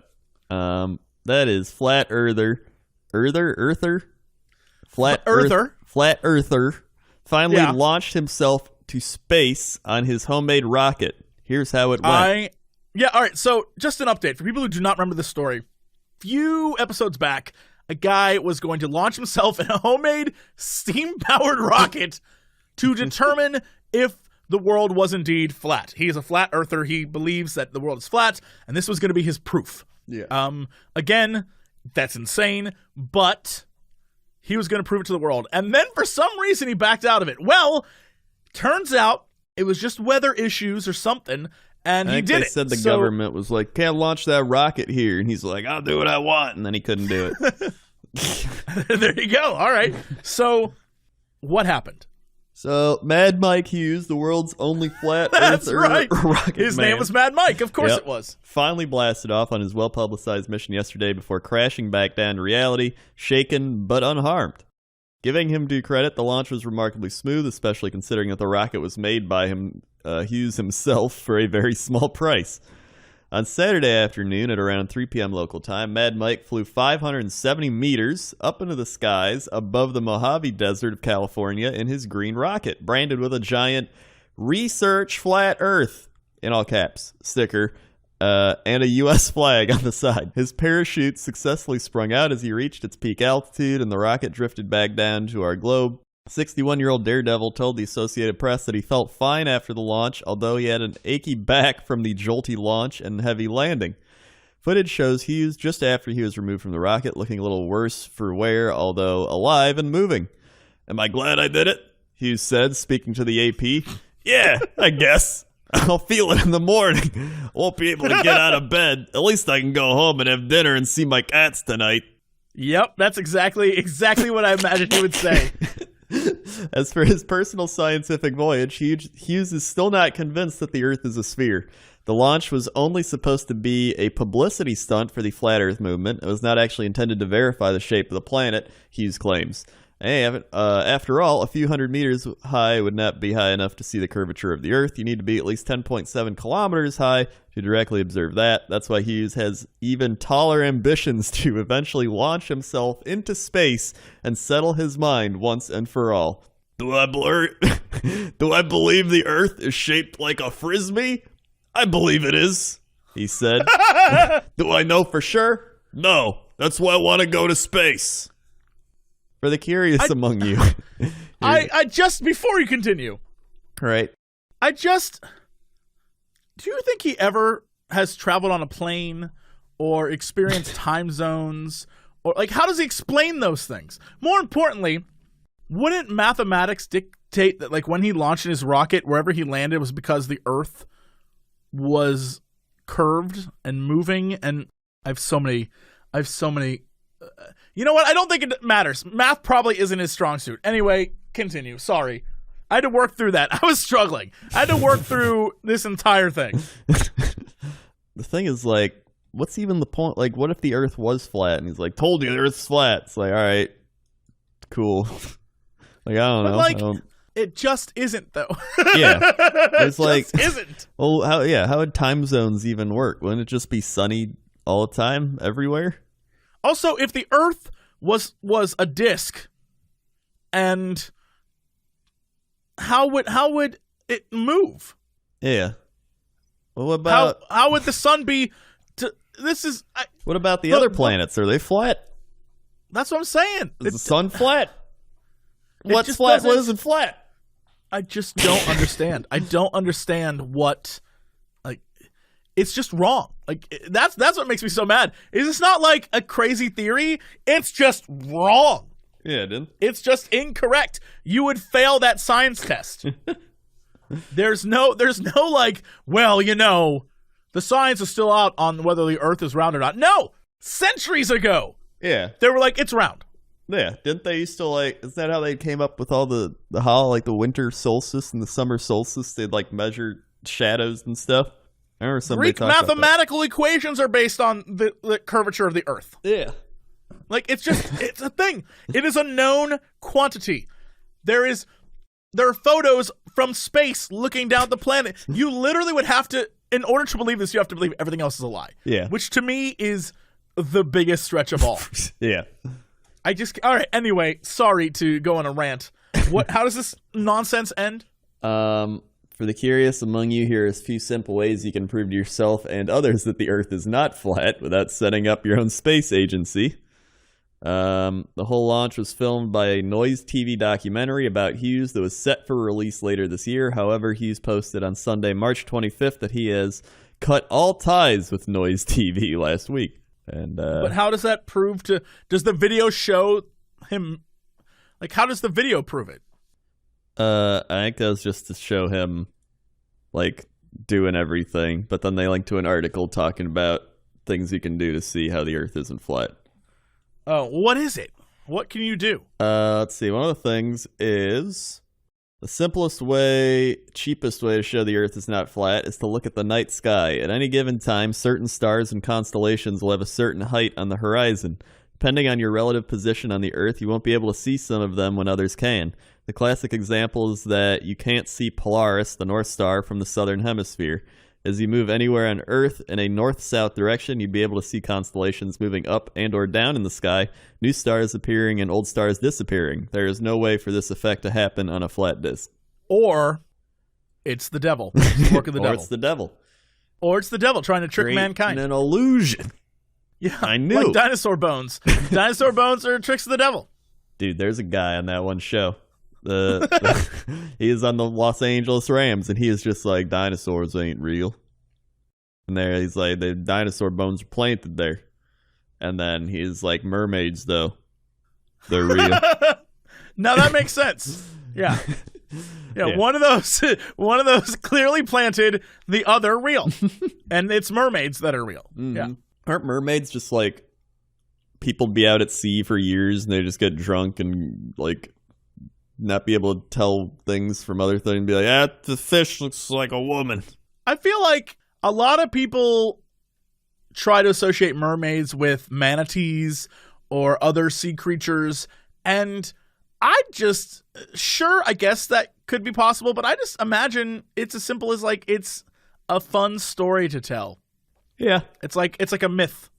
That is Flat Earther. Flat Earther finally launched himself to space on his homemade rocket. Here's how it went. All right. So just an update for people who do not remember this story. Few episodes back, a guy was going to launch himself in a homemade steam-powered rocket to determine if the world was indeed flat. He is a flat earther. He believes that the world is flat, and this was going to be his proof. Yeah. Again, that's insane, but he was going to prove it to the world. And then for some reason, he backed out of it. Well, turns out it was just weather issues or something. And he did it. They said the government was like, "Can't launch that rocket here." And he's like, "I'll do what I want." And then he couldn't do it. There you go. All right. So what happened? So Mad Mike Hughes, the world's only flat That's earther right. rocket His man, name was Mad Mike. Of course it was. Finally blasted off on his well-publicized mission yesterday before crashing back down to reality, shaken but unharmed. Giving him due credit, the launch was remarkably smooth, especially considering that the rocket was made by Hughes himself for a very small price. On Saturday afternoon at around 3 p.m. local time, Mad Mike flew 570 meters up into the skies above the Mojave Desert of California in his green rocket, branded with a giant "Research Flat Earth" in all caps sticker and a U.S. flag on the side. His parachute successfully sprung out as he reached its peak altitude, and the rocket drifted back down to our globe. 61-year-old Daredevil told the Associated Press that he felt fine after the launch, although he had an achy back from the jolty launch and heavy landing. Footage shows Hughes just after he was removed from the rocket, looking a little worse for wear, although alive and moving. "Am I glad I did it?" Hughes said, speaking to the AP. "Yeah, I guess." I'll feel it in the morning. I won't be able to get out of bed. At least I can go home and have dinner and see my cats tonight. Yep, that's exactly what I imagined he would say. As for his personal scientific voyage, Hughes is still not convinced that the Earth is a sphere. The launch was only supposed to be a publicity stunt for the Flat Earth movement. It was not actually intended to verify the shape of the planet, Hughes claims. After all, a few hundred meters high would not be high enough to see the curvature of the Earth. You need to be at least 10.7 kilometers high to directly observe that. That's why Hughes has even taller ambitions to eventually launch himself into space and settle his mind once and for all. Do I believe the Earth is shaped like a frisbee? I believe it is, he said. Do I know for sure? No. That's why I want to go to space. For the curious among you. I just, before you continue. Right. Do you think he ever has traveled on a plane or experienced time zones? Or, like, how does he explain those things? More importantly, wouldn't mathematics dictate that, like, when he launched his rocket, wherever he landed was because the Earth was curved and moving? And I have so many you know what? I don't think it matters. Math probably isn't his strong suit. Anyway, continue. Sorry. I had to work through that. I was struggling. I had to work through this entire thing. The thing is, like, what's even the point? Like, what if the Earth was flat? And he's like, told you the Earth's flat. It's like, all right, cool. Like, I don't know. Like, it just isn't, though. Yeah. It's like, isn't. Well, how would time zones even work? Wouldn't it just be sunny all the time, everywhere? Also, if the Earth was a disk, and how would it move? Yeah. Well, what about how would the sun be? What about the other planets? Are they flat? That's what I'm saying. Is the sun flat? What's flat? What isn't flat? I just don't understand. I don't understand what. It's just wrong. Like, that's what makes me so mad. It's not like a crazy theory. It's just wrong. Yeah, dude. It's just incorrect. You would fail that science test. There's no like, well, you know, the science is still out on whether the Earth is round or not. No, centuries ago. Yeah, they were like, it's round. Yeah, didn't they used to, like, isn't that how they came up with all the like the winter solstice and the summer solstice? They'd like measure shadows and stuff. I remember somebody Greek mathematical equations are based on the curvature of the Earth. Yeah. Like, it's a thing. It is a known quantity. There are photos from space looking down at the planet. You literally would have to, in order to believe this, you have to believe everything else is a lie. Yeah. Which to me is the biggest stretch of all. Yeah. All right, anyway, sorry to go on a rant. How does this nonsense end? For the curious among you, here are a few simple ways you can prove to yourself and others that the Earth is not flat without setting up your own space agency. The whole launch was filmed by a Noise TV documentary about Hughes that was set for release later this year. However, Hughes posted on Sunday, March 25th, that he has cut all ties with Noise TV last week. And but how does that prove to? Does the video show him? Like, how does the video prove it? I think that was just to show him, like, doing everything. But then they linked to an article talking about things you can do to see how the Earth isn't flat. Oh, what is it? What can you do? Let's see. One of the things is the simplest way, cheapest way to show the Earth is not flat is to look at the night sky. At any given time, certain stars and constellations will have a certain height on the horizon. Depending on your relative position on the Earth, you won't be able to see some of them when others can. The classic example is that you can't see Polaris, the North Star, from the southern hemisphere. As you move anywhere on Earth in a north-south direction, you'd be able to see constellations moving up and or down in the sky, new stars appearing and old stars disappearing. There is no way for this effect to happen on a flat disk. Or it's the devil. It's the work of the devil. Or it's the devil. Or it's the devil trying to trick mankind. An illusion. Yeah, I knew. Like dinosaur bones. Dinosaur bones are tricks of the devil. Dude, there's a guy on that one show. He is on the Los Angeles Rams, and he is just like, dinosaurs ain't real. And there he's like, the dinosaur bones are planted there. And then he's like, mermaids though, they're real. Now that makes sense. Yeah. Yeah, one of those clearly planted, the other real. And it's mermaids that are real. Mm-hmm. Yeah. Aren't mermaids just like people be out at sea for years and they just get drunk and like not be able to tell things from other things and be like, the fish looks like a woman. I feel like a lot of people try to associate mermaids with manatees or other sea creatures, and I guess that could be possible, but I just imagine it's as simple as like it's a fun story to tell. Yeah. It's like a myth,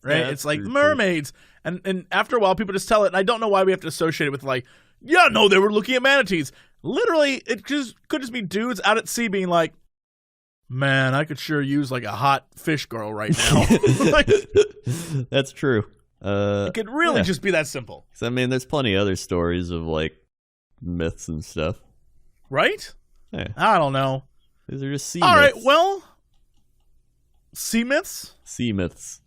right? Yeah, it's like true, mermaids. And after a while people just tell it, and I don't know why we have to associate it with like, yeah, no, they were looking at manatees. Literally, it could just be dudes out at sea being like, man, I could sure use like a hot fish girl right now. Like, that's true. It could really just be that simple. I mean, there's plenty of other stories of like myths and stuff. Right? Yeah. I don't know. These are just sea All myths. right, well, sea myths? Sea myths.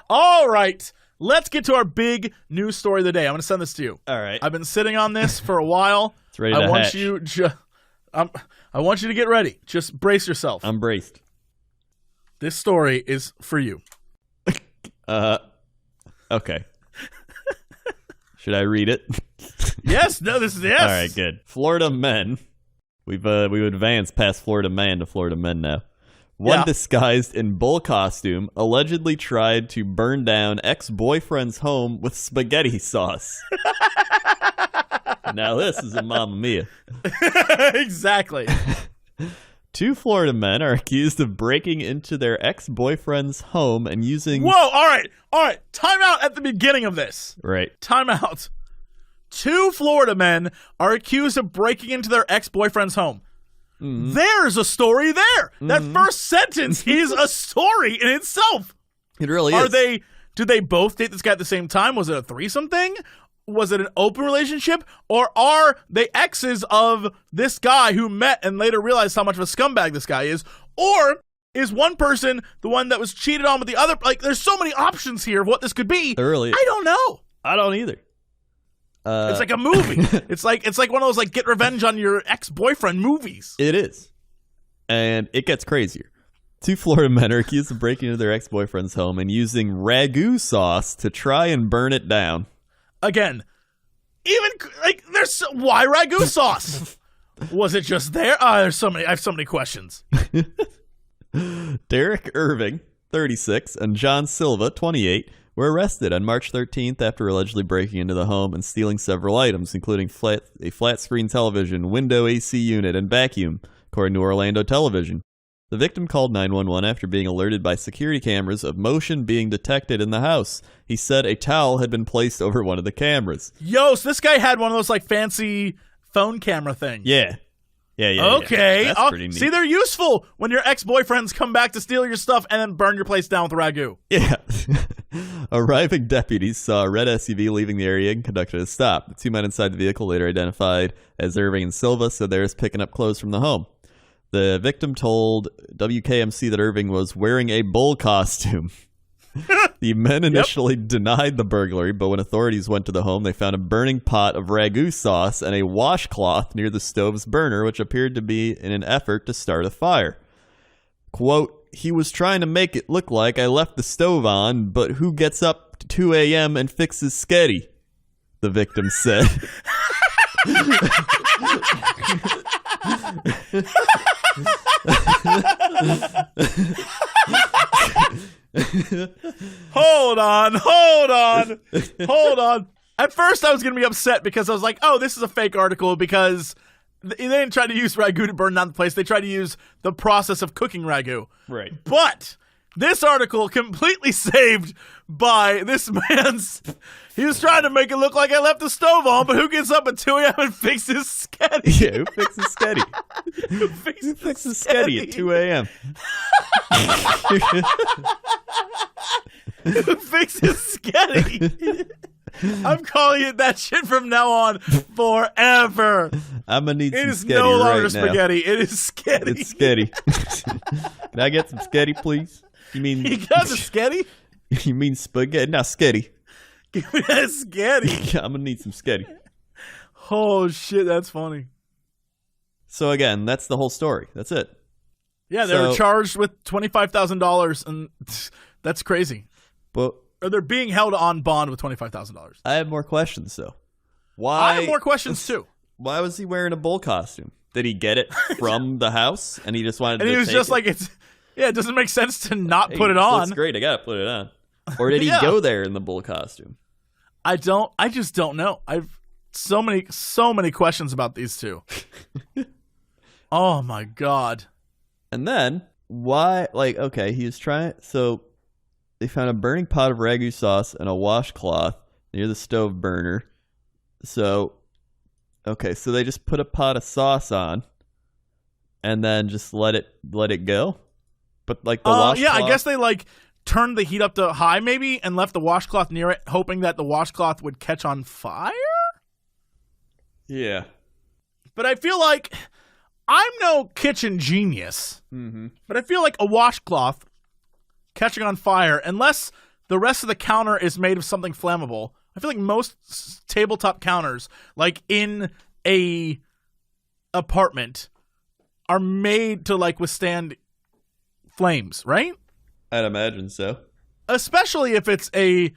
All right. Let's get to our big news story of the day. I'm going to send this to you. All right. I've been sitting on this for a while. It's ready to hatch. I want you to get ready. Just brace yourself. I'm braced. This story is for you. Okay. Should I read it? Yes. No, this is yes. All right, good. Florida men. We've advanced past Florida man to Florida men now. One disguised in bull costume allegedly tried to burn down ex-boyfriend's home with spaghetti sauce. Now this is a mamma mia. Exactly. 2 Florida men are accused of breaking into their ex-boyfriend's home and using... Whoa, all right. Time out at the beginning of this. Right. Time out. 2 Florida men are accused of breaking into their ex-boyfriend's home. Mm-hmm. There's a story there. Mm-hmm. That first sentence is a story in itself. It really is. Do they both date this guy at the same time? Was it a threesome thing? Was it an open relationship? Or are they exes of this guy who met and later realized how much of a scumbag this guy is? Or is one person the one that was cheated on with the other? Like, there's so many options here of what this could be. I don't know. I don't either. It's like a movie. it's like one of those like get revenge on your ex-boyfriend movies. It is. And it gets crazier. 2 Florida men are accused of breaking into their ex-boyfriend's home and using ragu sauce to try and burn it down. Again, even like why ragu sauce? Was it just there? I have so many questions. Derek Irving, 36, and John Silva, 28, were arrested on March 13th after allegedly breaking into the home and stealing several items, including a flat-screen television, window AC unit, and vacuum, according to Orlando Television. The victim called 911 after being alerted by security cameras of motion being detected in the house. He said a towel had been placed over one of the cameras. Yo, so this guy had one of those like fancy phone camera things. Yeah. Okay. Yeah. That's pretty neat. See, they're useful when your ex-boyfriends come back to steal your stuff and then burn your place down with ragu. Yeah. Arriving deputies saw a red SUV leaving the area and conducted a stop. The 2 men inside the vehicle, later identified as Irving and Silva, said they were picking up clothes from the home. The victim told WKMC that Irving was wearing a bull costume. The men initially denied the burglary, but when authorities went to the home, they found a burning pot of ragu sauce and a washcloth near the stove's burner, which appeared to be in an effort to start a fire. Quote, he was trying to make it look like I left the stove on, but who gets up to 2 a.m. and fixes sketty? The victim said. Hold on. At first I was going to be upset because I was like, oh, this is a fake article because they didn't try to use ragu to burn down the place. They tried to use the process of cooking ragu. Right. But this article completely saved by this man's... He was trying to make it look like I left the stove on, but who gets up at 2 a.m. and fixes sketty? Yeah, who fixes sketty? Who fixes sketty at 2 a.m.? Who fixes sketty? I'm calling it that shit from now on forever. I'm going to need some sketty right now. It is no longer spaghetti. It is sketty. It's sketty. Can I get some sketty, please? You got the sketty? You mean spaghetti? Not sketty. Give me that sketty. I'm going to need some sketty. Oh, shit. That's funny. So again, that's the whole story. That's it. Yeah, they were charged with $25,000, and that's crazy. But or they're being held on bond with $25,000. I have more questions, though. Why? I have more questions too. Why was he wearing a bull costume? Did he get it from the house, and he just wanted? And to he was take just it? like, it doesn't make sense to not put it on. That's great. I gotta put it on. Or did he Yeah. go there in the bull costume? I just don't know. I've so many questions about these two. Oh my god. And then why? Like, okay, he was trying. So they found a burning pot of ragu sauce and a washcloth near the stove burner. So, okay, so they just put a pot of sauce on, and then just let it go. But like the washcloth. Yeah, I guess they like turned the heat up to high maybe and left the washcloth near it, hoping that the washcloth would catch on fire. Yeah. But I feel like I'm no kitchen genius. Mm-hmm. But I feel like a washcloth catching on fire, unless the rest of the counter is made of something flammable. I feel like most tabletop counters, like in a apartment, are made to like withstand flames, right? I'd imagine so. Especially if it's a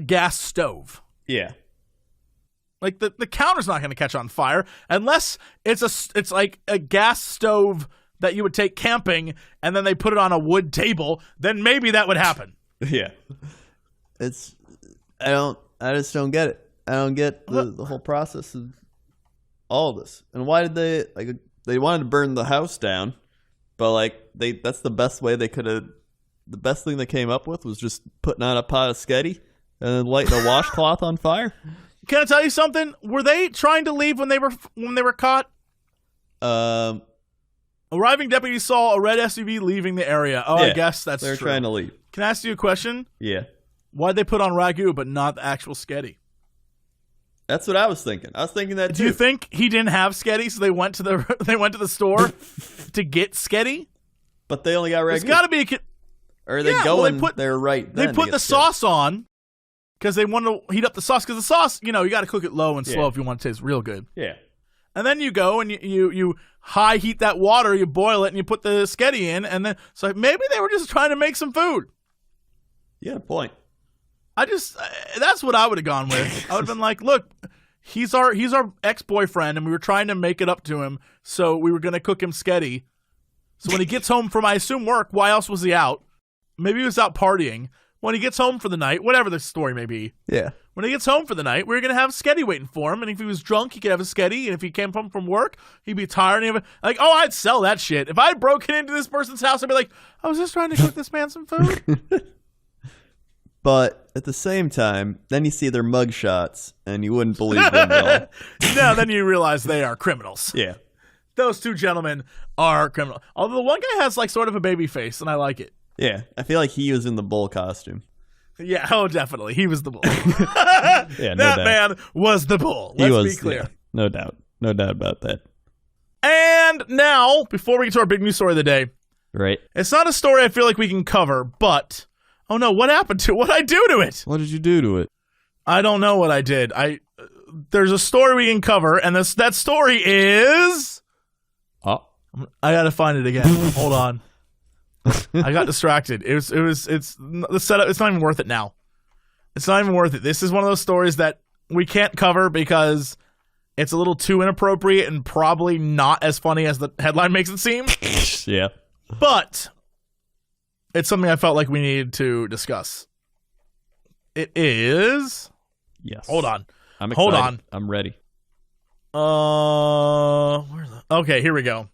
gas stove. Yeah. Like the counter's not going to catch on fire unless it's like a gas stove that you would take camping and then they put it on a wood table. Then maybe that would happen. Yeah. I just don't get it. I don't get the whole process of all of this. And why did they wanted to burn the house down, but like that's the best way they could have. The best thing they came up with was just putting on a pot of sketty and then lighting a washcloth on fire. Can I tell you something? Were they trying to leave when they were caught? Arriving deputies saw a red SUV leaving the area. Oh, yeah, I guess that's true. They're trying to leave. Can I ask you a question? Yeah. Why'd they put on ragu but not the actual sketty? That's what I was thinking. I was thinking that too. Do you think he didn't have sketty, so they went to the store to get sketty? But they only got ragu. It's got to be or are they going there right then? They put the sauce on because they wanted to heat up the sauce. Because the sauce, you got to cook it low and slow if you want it to taste real good. Yeah. And then you go and you high heat that water, you boil it, and you put the sketty in. And then, so maybe they were just trying to make some food. Yeah, point. That's what I would have gone with. I would have been like, look, he's our ex-boyfriend, and we were trying to make it up to him, so we were going to cook him sketty. So when he gets home from, I assume, work, why else was he out? Maybe he was out partying. When he gets home for the night, whatever the story may be. Yeah. When he gets home for the night, we're going to have sketty waiting for him. And if he was drunk, he could have a sketty. And if he came home from work, he'd be tired. And I'd sell that shit. If I had broken into this person's house, I'd be like, I was just trying to cook this man some food. But at the same time, then you see their mugshots, and you wouldn't believe them at all. No, then you realize they are criminals. Yeah. Those two gentlemen are criminals. Although the one guy has like sort of a baby face, and I like it. Yeah, I feel like he was in the bull costume. Yeah, oh, definitely. He was the bull. Yeah, that man was the bull. Let's be clear. Yeah, no doubt. No doubt about that. And now, before we get to our big news story of the day. Right. It's not a story I feel like we can cover, but... Oh no, what happened to it? What'd I do to it? What did you do to it? I don't know what I did. There's a story we can cover, and that story is... Oh. I gotta find it again. Hold on. I got distracted. It's the setup. It's not even worth it now. It's not even worth it. This is one of those stories that we can't cover because it's a little too inappropriate and probably not as funny as the headline makes it seem. Yeah. But it's something I felt like we needed to discuss. It is. Yes. Hold on. I'm excited. Hold on. I'm ready. Okay, here we go.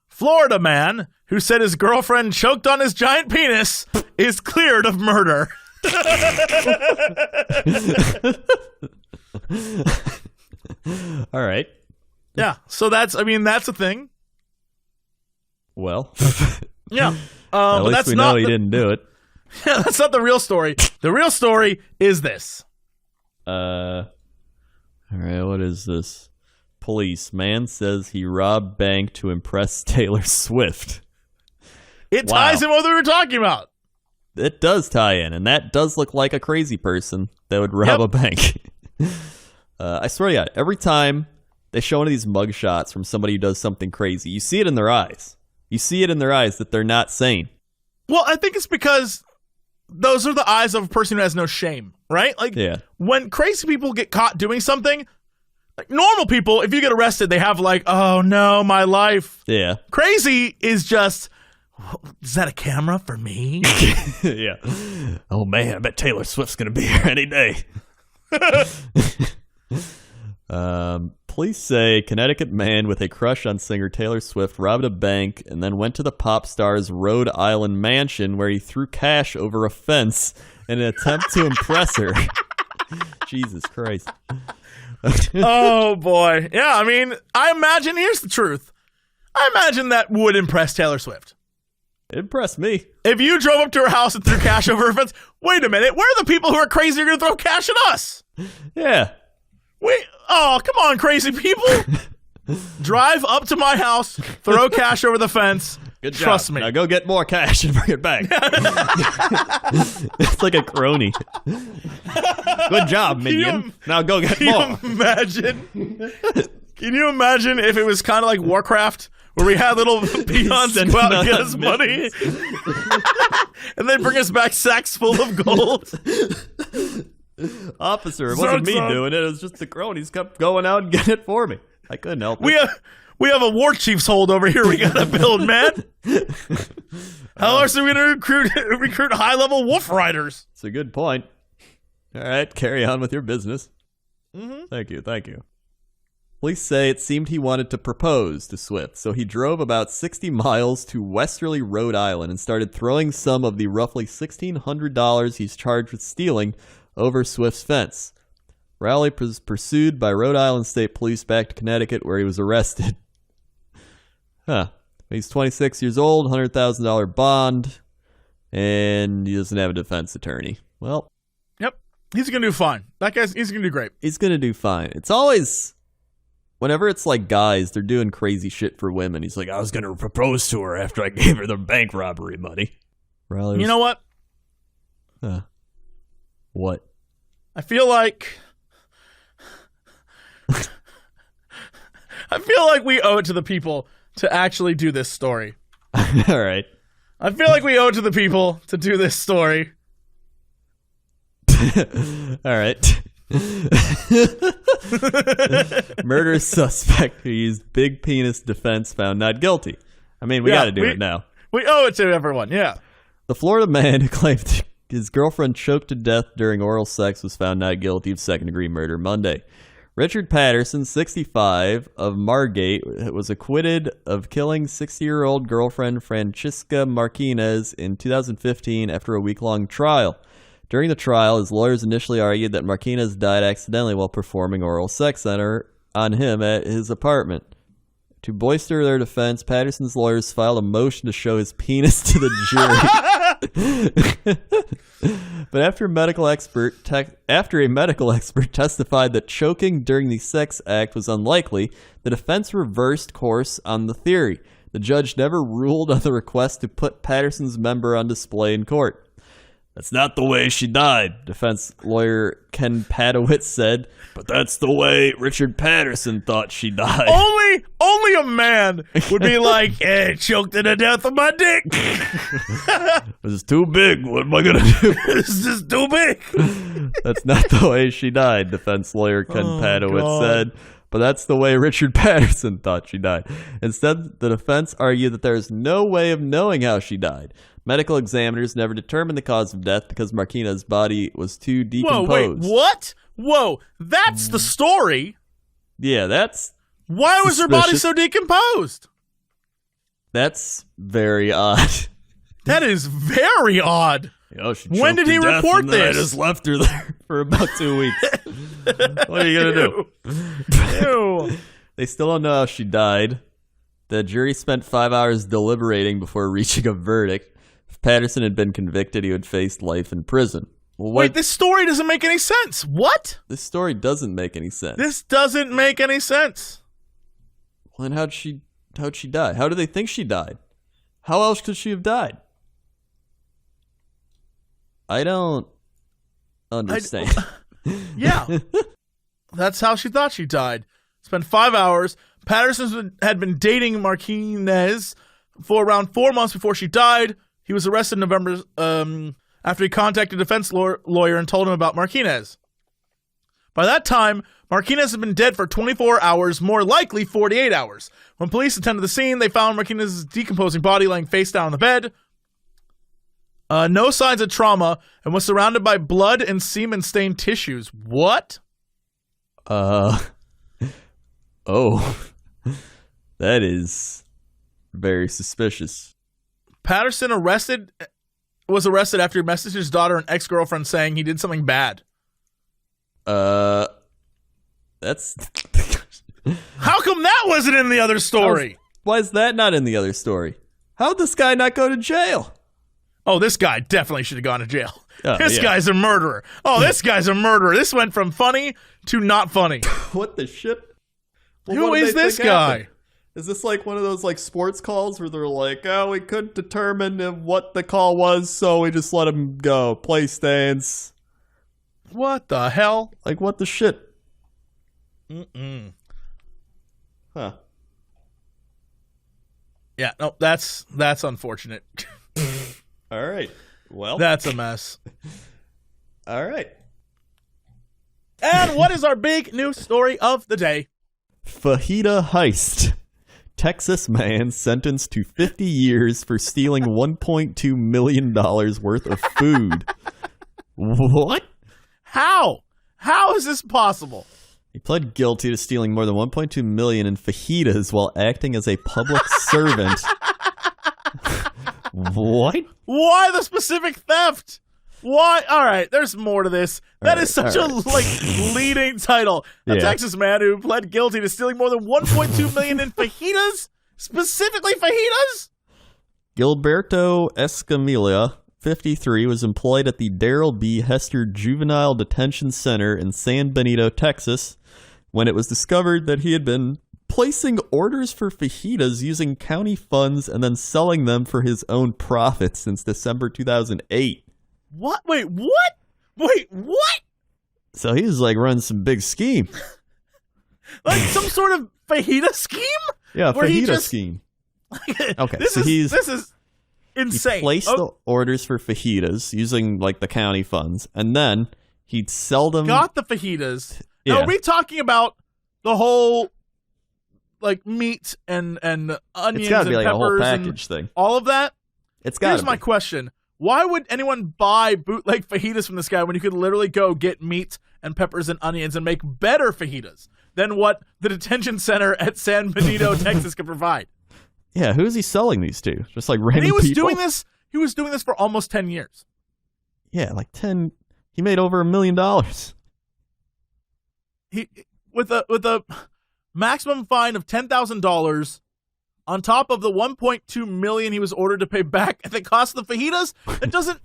Florida man who said his girlfriend choked on his giant penis is cleared of murder. All right. Yeah, so that's a thing. Well. Yeah. At least that's we know he didn't do it. Yeah, that's not the real story. The real story is this. All right, what is this? Police man says he robbed bank to impress Taylor Swift. It ties in with what we were talking about. It does tie in, and that does look like a crazy person that would rob a bank. I swear to God, every time they show one of these mugshots from somebody who does something crazy. You see it in their eyes. You see it in their eyes that they're not sane. Well, I think it's because those are the eyes of a person who has no shame, right? Like, when crazy people get caught doing something, like normal people, if you get arrested, they have like, oh no, my life. Yeah. Crazy is just, is that a camera for me? Yeah. Oh man, I bet Taylor Swift's gonna be here any day. Police say Connecticut man with a crush on singer Taylor Swift robbed a bank and then went to the pop star's Rhode Island mansion where he threw cash over a fence in an attempt to impress her. Jesus Christ. Oh boy. Yeah, I mean, I imagine, here's the truth. I imagine that would impress Taylor Swift. It impressed me. If you drove up to her house and threw cash over her fence, wait a minute, where are the people who are crazy who are going to throw cash at us? Yeah. Oh, come on, crazy people. Drive up to my house, throw cash over the fence. Good job. Trust me. Now go get more cash and bring it back. It's like a crony. Good job, minion. Now go get more. Can you imagine if it was kind of like Warcraft, where we had little peons go out and get us money, and they bring us back sacks full of gold? Officer, it wasn't me doing it. It was just the cronies kept going out and getting it for me. I couldn't help it. We have a war chief's hold over here we gotta build, man. How else are we gonna recruit high-level wolf riders? It's a good point. All right, carry on with your business. Mm-hmm. Thank you. Police say it seemed he wanted to propose to Swift, so he drove about 60 miles to Westerly, Rhode Island, and started throwing some of the roughly $1,600 he's charged with stealing over Swift's fence. Rowley was pursued by Rhode Island State Police back to Connecticut, where he was arrested. He's 26 years old, $100,000 bond, and he doesn't have a defense attorney. Well, yep, he's gonna do fine. He's gonna do great. He's gonna do fine. It's always, whenever it's like guys, they're doing crazy shit for women. He's like, I was gonna propose to her after I gave her the bank robbery money. You know what? What? I feel like we owe it to the people to actually do this story. All right. I feel like we owe it to the people to do this story. All right. Murder suspect who used big penis defense found not guilty. I mean, we got to do it now. We owe it to everyone, yeah. The Florida man who claimed his girlfriend choked to death during oral sex was found not guilty of second-degree murder Monday. Richard Patterson, 65, of Margate, was acquitted of killing 60-year-old girlfriend Francisca Martinez in 2015 after a week-long trial. During the trial, his lawyers initially argued that Martinez died accidentally while performing oral sex on him at his apartment. To bolster their defense, Patterson's lawyers filed a motion to show his penis to the jury. But after a medical expert testified that choking during the sex act was unlikely, the defense reversed course on the theory. The judge never ruled on the request to put Patterson's member on display in court. That's not the way she died, defense lawyer Ken Padowitz said, but that's the way Richard Patterson thought she died. Only a man would be like, hey, choked to the death of my dick. This is too big. What am I going to do? This is just too big. That's not the way she died, defense lawyer Ken Padowitz said. But that's the way Richard Patterson thought she died. Instead, the defense argued that there is no way of knowing how she died. Medical examiners never determined the cause of death because Martinez's body was too decomposed. Whoa, wait, what? Whoa, that's the story? Yeah, that's Why was her body so decomposed? That's very odd. That is very odd. When did he report this? I just left her there for about 2 weeks. What are you going to do? Ew. They still don't know how she died. The jury spent 5 hours deliberating before reaching a verdict. If Patterson had been convicted, he would face life in prison. Well, wait, this story doesn't make any sense. What? This story doesn't make any sense. This doesn't make any sense. Well, then how'd she die? How do they think she died? How else could she have died? I don't understand. Yeah. That's how she thought she died. spent 5 hours. Patterson had been dating Martinez for around 4 months before she died. He was arrested in November after he contacted a defense lawyer and told him about Martinez. By that time, Martinez had been dead for 24 hours, more likely 48 hours. When police attended the scene, they found Martinez's decomposing body laying face down on the bed. No signs of trauma, and was surrounded by blood and semen-stained tissues. What? Oh. That is very suspicious. Patterson was arrested after he messaged his daughter and ex-girlfriend saying he did something bad. That's... How come that wasn't in the other story? Why is that not in the other story? How'd this guy not go to jail? Oh, this guy definitely should have gone to jail. This yeah. guy's a murderer. Oh, this guy's a murderer. This went from funny to not funny. What the shit? Well, Who is this guy? Happened? Is this like one of those like sports calls where they're like, oh, we couldn't determine what the call was, so we just let him go. Play stands. What the hell? Like, what the shit? Mm-mm. Huh. Yeah, no, that's unfortunate. All right. Well. That's a mess. All right. And what is our big news story of the day? Fajita heist. Texas man sentenced to 50 years for stealing $1.2 million worth of food. What? How? How is this possible? He pled guilty to stealing more than $1.2 million in fajitas while acting as a public servant. What? Why the specific theft? Why? All right, there's more to this. That is such a leading title. A Texas man who pled guilty to stealing more than $1.2 million in fajitas? Specifically fajitas? Gilberto Escamilla, 53, was employed at the Darrell B. Hester Juvenile Detention Center in San Benito, Texas, when it was discovered that he had been placing orders for fajitas using county funds and then selling them for his own profit since December 2008. What? Wait, what? Wait, what? So he was like running some big scheme. Like some sort of fajita scheme? Yeah, fajita scheme. Okay, this is insane. He placed the orders for fajitas using like the county funds, and then he'd sell them. Got the fajitas. Yeah. Now, are we talking about the whole like meat and onions it's gotta be and like a whole peppers package and thing. all of that? It's got. Here's my question. Why would anyone buy bootleg fajitas from this guy when you could literally go get meat and peppers and onions and make better fajitas than what the detention center at San Benito, Texas could provide? Yeah, who is he selling these to? Just like random people? He was doing this for almost 10 years. Yeah, like 10. He made over $1 million. He with a maximum fine of $10,000 on top of the $1.2 million he was ordered to pay back at the cost of the fajitas. It doesn't.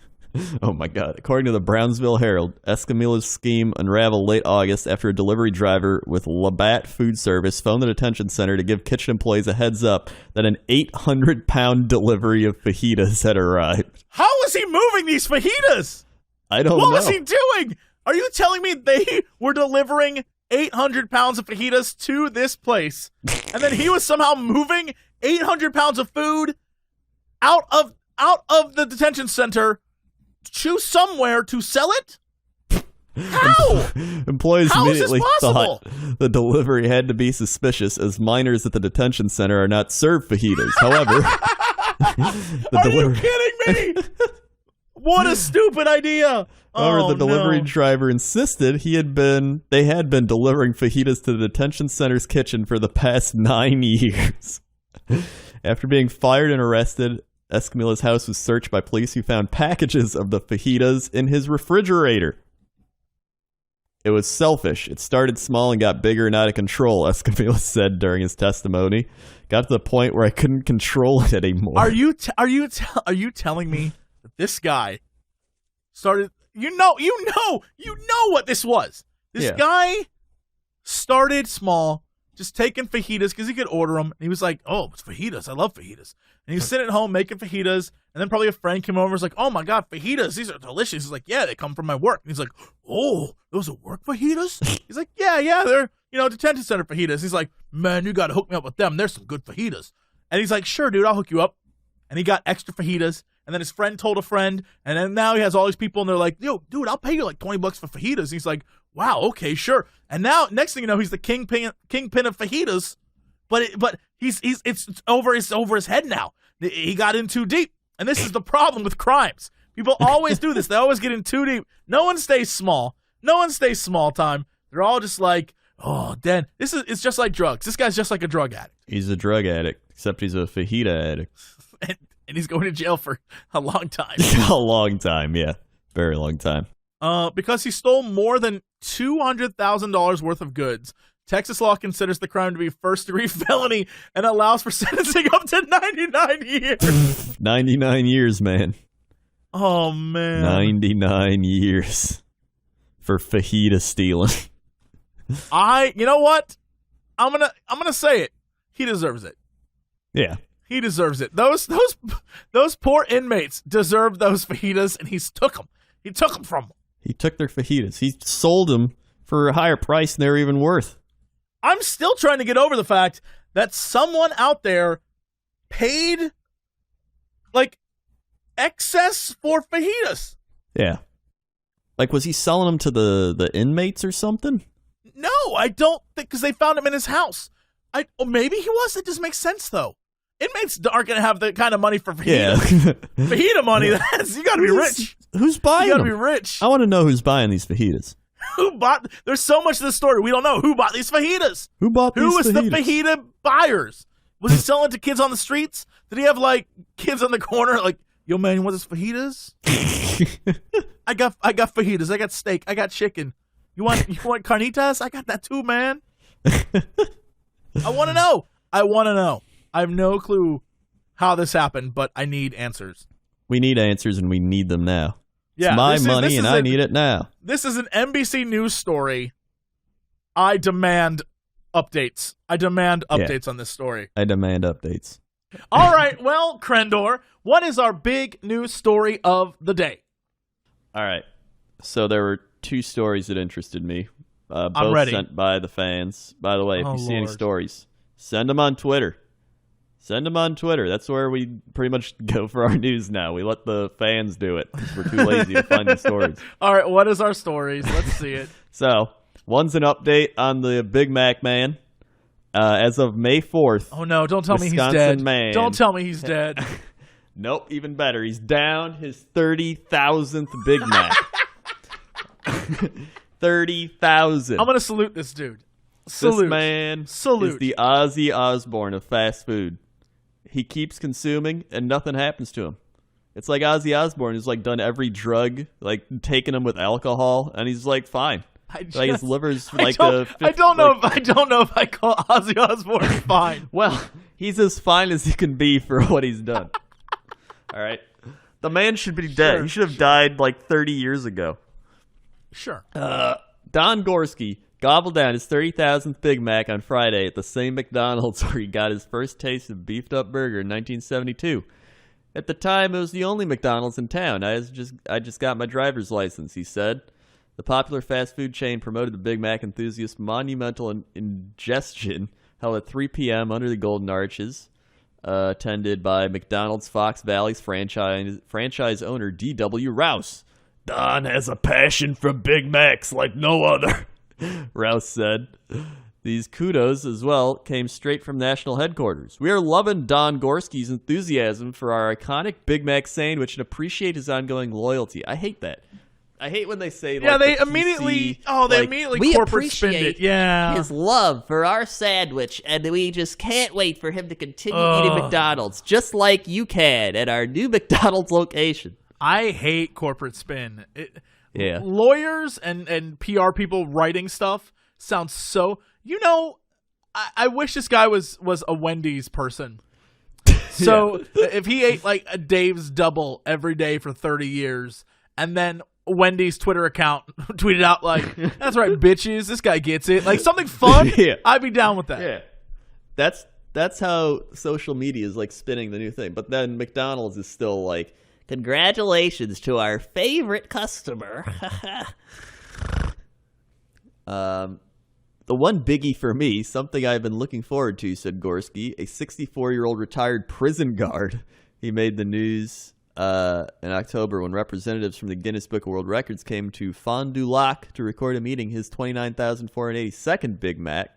Oh my God! According to the Brownsville Herald, Escamilla's scheme unraveled late August after a delivery driver with Labatt Food Service phoned the detention center to give kitchen employees a heads up that an 800-pound delivery of fajitas had arrived. How was he moving these fajitas? I don't know. What was he doing? Are you telling me they were delivering 800 pounds of fajitas to this place, and then he was somehow moving 800 pounds of food out of the detention center to somewhere to sell it? How? Employees How immediately is this possible? thought the delivery had to be suspicious, as minors at the detention center are not served fajitas. However, you kidding me? What a stupid idea! However, the delivery driver insisted they had been delivering fajitas to the detention center's kitchen for the past 9 years. After being fired and arrested, Escamilla's house was searched by police who found packages of the fajitas in his refrigerator. It was selfish. It started small and got bigger and out of control, Escamilla said during his testimony. Got to the point where I couldn't control it anymore. Are you telling me that this guy started? You know what this was. This guy started small, just taking fajitas because he could order them. And he was like, "Oh, it's fajitas. I love fajitas." And he was sitting at home making fajitas. And then probably a friend came over and was like, "Oh my God, fajitas. These are delicious." He's like, "Yeah, they come from my work." And he's like, "Oh, those are work fajitas?" He's like, "Yeah, detention center fajitas. He's like, man, you got to hook me up with them. There's some good fajitas. And he's like, sure, dude, I'll hook you up. And he got extra fajitas. And then his friend told a friend. And then now he has all these people, and they're like, yo, dude, I'll pay you like $20 for fajitas. And he's like, wow, okay, sure. And now, next thing you know, he's the kingpin of fajitas. But it's over his head now. He got in too deep. And this is the problem with crimes. People always do this. They always get in too deep. No one stays small. No one stays small time. They're all just like, oh, Dan, it's just like drugs. This guy's just like a drug addict. He's a drug addict, except he's a fajita addict. and he's going to jail for a long time. A long time, yeah. Very long time. Because he stole more than $200,000 worth of goods. Texas law considers the crime to be first-degree felony and allows for sentencing up to 99 years. 99 years, man. Oh, man. 99 years for fajita stealing. You know what? I'm gonna say it. He deserves it. Yeah. He deserves it. Those poor inmates deserve those fajitas, and he took them. He took them from them. He took their fajitas. He sold them for a higher price than they were even worth. I'm still trying to get over the fact that someone out there paid like excess for fajitas. Yeah. Like, was he selling them to the inmates or something? No, I don't think, because they found him in his house. Maybe he was. It just makes sense, though. Inmates aren't going to have the kind of money for fajitas. Yeah. Fajita money, you got to be rich. Who's buying them? You got to be rich. I want to know who's buying these fajitas. There's so much to the story. We don't know who bought these fajitas. Who bought these fajitas? Who was the fajita buyers? Was he selling to kids on the streets? Did he have, like, kids on the corner, like, yo, man, you want this fajitas? I got fajitas. I got steak. I got chicken. You want carnitas? I got that too, man. I want to know. I have no clue how this happened, but I need answers. We need answers, and we need them now. Yeah, it's my money, and I need it now. This is an NBC News story. I demand updates. On this story. I demand updates. All right, well, Crendor, what is our big news story of the day? All right. So there were two stories that interested me. I'm both ready. Sent by the fans. By the way, if you see any Lord. stories, send them on Twitter. That's where we pretty much go for our news now. We let the fans do it because we're too lazy to find the stories. All right, what is our stories? Let's see it. So, one's an update on the Big Mac man. As of May 4th. Oh, no, don't tell me he's dead. Man, don't tell me he's dead. Nope, even better. He's down his 30,000th Big Mac. 30,000. I'm going to salute this dude. This man is the Ozzy Osbourne of fast food. He keeps consuming, and nothing happens to him. It's like Ozzy Osbourne who's like done every drug, like taking him with alcohol, and he's like fine. Like his liver's like the. I don't know if I call Ozzy Osbourne fine. Well, he's as fine as he can be for what he's done. All right, the man should be dead. Sure. He should have died like 30 years ago. Sure. Don Gorski gobbled down his 30,000th Big Mac on Friday at the same McDonald's where he got his first taste of beefed up burger in 1972. At the time, it was the only McDonald's in town. I just got my driver's license, he said. The popular fast food chain promoted the Big Mac enthusiast's monumental ingestion held at 3 p.m. under the Golden Arches, attended by McDonald's Fox Valley's franchise owner D.W. Rouse. Don has a passion for Big Macs like no other, Rouse said. These kudos, as well, came straight from national headquarters. We are loving Don Gorski's enthusiasm for our iconic Big Mac sandwich and appreciate his ongoing loyalty. I hate that. I hate when they say, like, they the immediately, PC, we corporate spin it. appreciate Yeah. his love for our sandwich, and we just can't wait for him to continue eating McDonald's, just like you can at our new McDonald's location. I hate corporate spin. Yeah. Lawyers and PR people writing stuff sounds so. I wish this guy was a Wendy's person. So if he ate like a Dave's Double every day for 30 years, and then Wendy's Twitter account tweeted out like, "That's right, bitches. This guy gets it." Like something fun. Yeah. I'd be down with that. Yeah. That's how social media is like spinning the new thing. But then McDonald's is still like, Congratulations to our favorite customer. The one biggie for me, something I've been looking forward to, said Gorski, a 64-year-old retired prison guard. He made the news in October when representatives from the Guinness Book of World Records came to Fond du Lac to record him eating his 29,482nd Big Mac.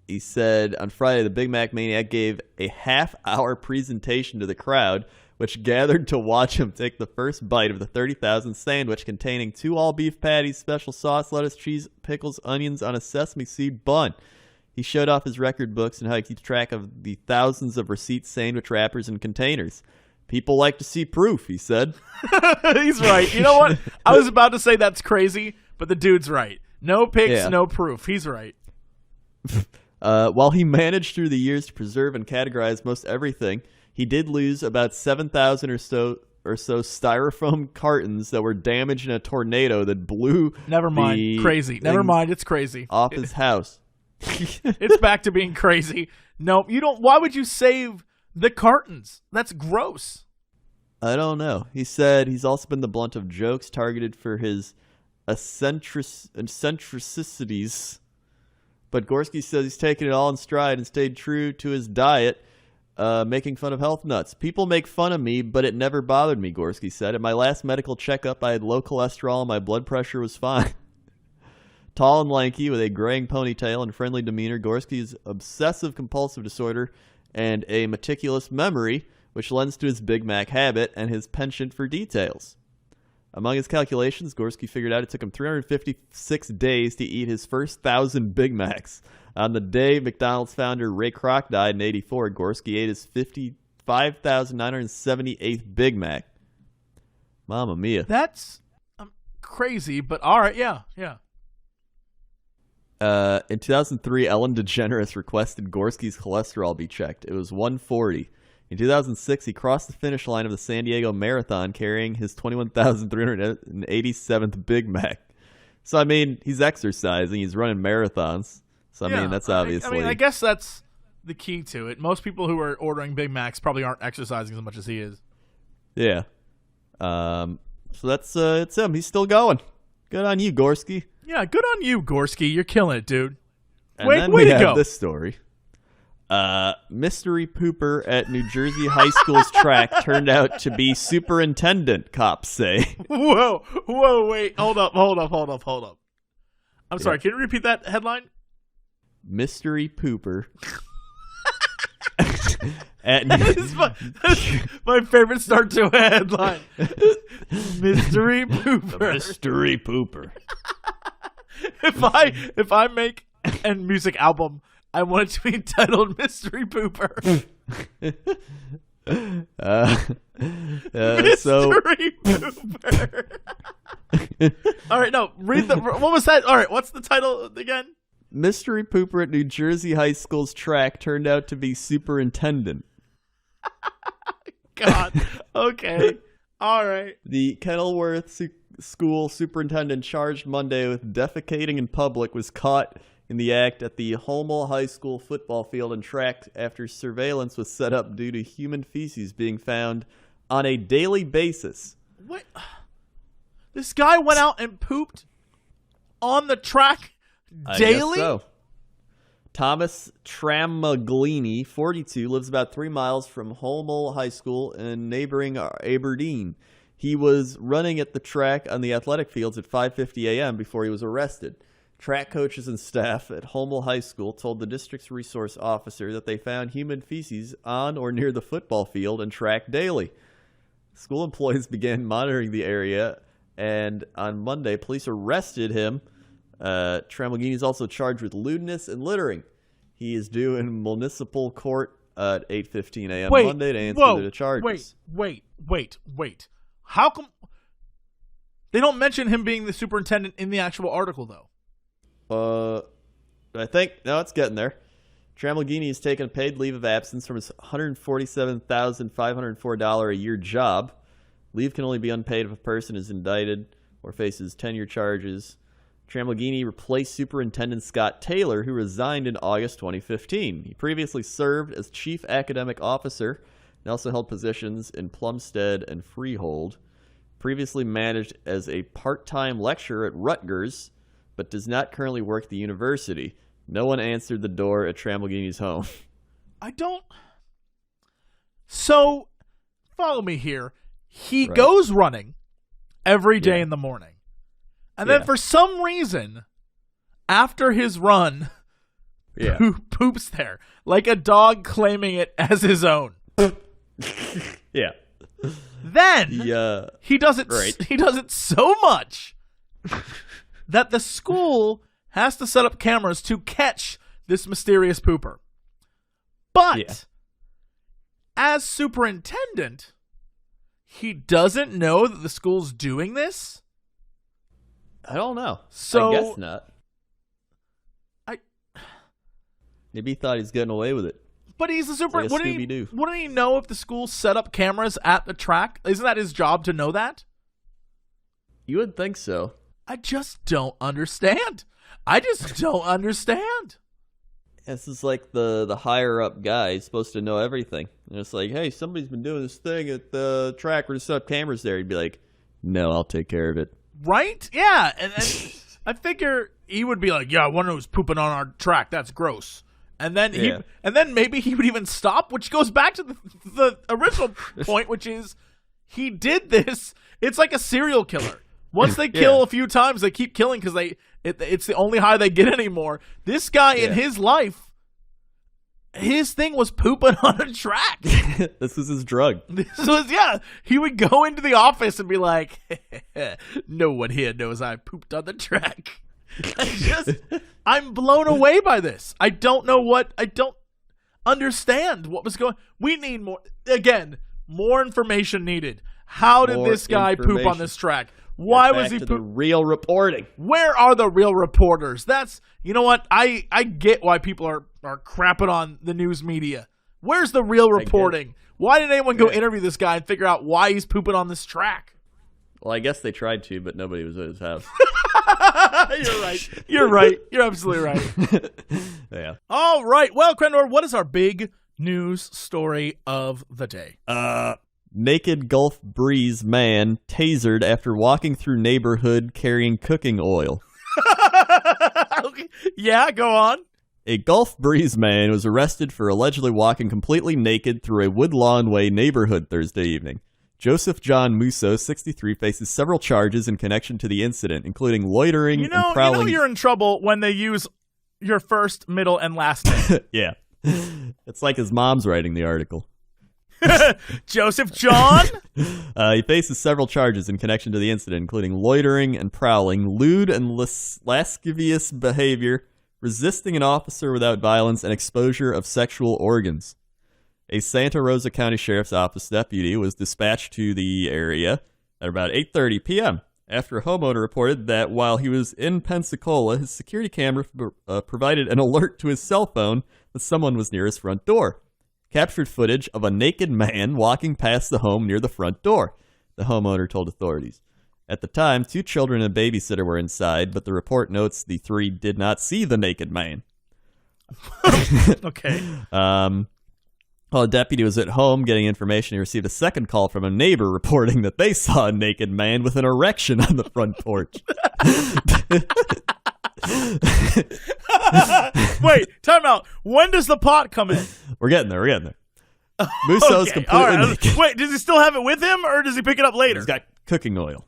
He said on Friday the Big Mac Maniac gave a half-hour presentation to the crowd, which gathered to watch him take the first bite of the 30,000 sandwich containing 2 all-beef patties, special sauce, lettuce, cheese, pickles, onions on a sesame seed bun. He showed off his record books and how he keeps track of the thousands of receipts, sandwich wrappers, and containers. People like to see proof, he said. He's right. You know what? I was about to say that's crazy, but the dude's right. No pics, no proof. He's right. While he managed through the years to preserve and categorize most everything, he did lose about 7,000 or so styrofoam cartons that were damaged in a tornado that blew. Never mind. Crazy. Never mind. It's crazy. Off his house. It's back to being crazy. No, you don't. Why would you save the cartons? That's gross. I don't know. He said he's also been the blunt of jokes targeted for his eccentricities. But Gorski says he's taken it all in stride and stayed true to his diet, making fun of health nuts. People make fun of me, but it never bothered me, Gorski said. At my last medical checkup, I had low cholesterol and my blood pressure was fine. Tall and lanky with a graying ponytail and friendly demeanor, Gorski's obsessive-compulsive disorder and a meticulous memory, which lends to his Big Mac habit and his penchant for details. Among his calculations, Gorski figured out it took him 356 days to eat his first 1,000 Big Macs. On the day McDonald's founder Ray Kroc died in 1984, Gorski ate his 55,978th Big Mac. Mamma mia. That's crazy, but all right, yeah. In 2003, Ellen DeGeneres requested Gorski's cholesterol be checked. It was 140. In 2006, he crossed the finish line of the San Diego Marathon carrying his 21,387th Big Mac. So, I mean, he's exercising. He's running marathons. So, I mean, that's obviously... I guess that's the key to it. Most people who are ordering Big Macs probably aren't exercising as much as he is. Yeah. So, that's it's him. He's still going. Good on you, Gorski. Yeah, good on you, Gorski. You're killing it, dude. And then we have this story. Mystery pooper at New Jersey high school's track turned out to be superintendent, cops say. Whoa, wait, hold up. I'm sorry, can you repeat that headline? Mystery pooper. That's my favorite start to a headline. Mystery pooper. Mystery pooper. If I make a music album, I want it to be entitled Mystery Pooper. Mystery Pooper. All right, no, read the. What was that? All right, what's the title again? Mystery pooper at New Jersey high school's track turned out to be superintendent. God. Okay. All right. The Kenilworth school superintendent charged Monday with defecating in public was caught in the act at the Holmel High School football field and tracked after surveillance was set up due to human feces being found on a daily basis. What? This guy went out and pooped on the track daily? I guess so. Thomas Tramaglini, 42, lives about 3 miles from Holmel High School in neighboring Aberdeen. He was running at the track on the athletic fields at 5:50 a.m. before he was arrested. Track coaches and staff at Holmel High School told the district's resource officer that they found human feces on or near the football field and track daily. School employees began monitoring the area, and on Monday, police arrested him. Tramaglini is also charged with lewdness and littering. He is due in municipal court at 8:15 a.m. Monday to answer the charges. Wait. How come they don't mention him being the superintendent in the actual article, though? I think, no, it's getting there. Tramaglini has taken a paid leave of absence from his $147,504 a year job. Leave can only be unpaid if a person is indicted or faces tenure charges. Tramaglini replaced Superintendent Scott Taylor, who resigned in August 2015. He previously served as Chief Academic Officer and also held positions in Plumstead and Freehold. Previously managed as a part-time lecturer at Rutgers but does not currently work at the university. No one answered the door at Tramborghini's home. I don't. So, follow me here. He Right. goes running every day Yeah. in the morning. And then Yeah. for some reason, after his run, Yeah. poops there. Like a dog claiming it as his own. Yeah. Then he does it. Right. He does it so much that the school has to set up cameras to catch this mysterious pooper. But Yeah. as superintendent, he doesn't know that the school's doing this. I don't know. So- I guess not. I- Maybe he thought he was getting away with it. But he's a super. like a Scooby-Doo. Wouldn't he know if the school set up cameras at the track? Isn't that his job to know that? You would think so. I just don't understand. I just don't understand. This is like the higher up guy. He's supposed to know everything. And it's like, hey, somebody's been doing this thing at the track. We're going to set up cameras there. He'd be like, no, I'll take care of it. Right? Yeah. And I figure he would be like, yeah, I wonder who's pooping on our track. That's gross. And then then maybe he would even stop, which goes back to the original point, which is he did this. It's like a serial killer. Once they kill a few times, they keep killing because it's the only high they get anymore. This guy in his life, his thing was pooping on a track. This was his drug. This was, he would go into the office and be like, no one here knows I pooped on the track. I'm blown away by this. I don't understand what was going. We need more information needed. How did More this guy poop on information. this track? Why Back was he to the poop? real reporting? Where are the real reporters? That's, you know what? I get why people are crapping on the news media. Where's the real reporting? Why didn't anyone go interview this guy and figure out why he's pooping on this track? Well, I guess they tried to, but nobody was at his house. You're right. You're right. You're absolutely right. Yeah. All right. Well, Crendor, what is our big news story of the day? Naked Gulf Breeze man tasered after walking through neighborhood carrying cooking oil. Okay. Yeah, go on. A Gulf Breeze man was arrested for allegedly walking completely naked through a Woodlawn Way neighborhood Thursday evening. Joseph John Musso, 63, faces several charges in connection to the incident, including loitering and prowling. You're in trouble when they use your first, middle, and last name. Yeah. It's like his mom's writing the article. Joseph John? He faces several charges in connection to the incident, including loitering and prowling, lewd and lascivious behavior, resisting an officer without violence, and exposure of sexual organs. A Santa Rosa County Sheriff's Office deputy was dispatched to the area at about 8:30 p.m. after a homeowner reported that while he was in Pensacola, his security camera provided an alert to his cell phone that someone was near his front door. Captured footage of a naked man walking past the home near the front door, the homeowner told authorities. At the time, 2 children and a babysitter were inside, but the report notes the 3 did not see the naked man. Okay. While a deputy was at home getting information, he received a second call from a neighbor reporting that they saw a naked man with an erection on the front porch. Wait, time out. When does the pot come in? We're getting there. Musso's Okay, completely all right. naked. Wait, does he still have it with him, or does he pick it up later? He's got cooking oil.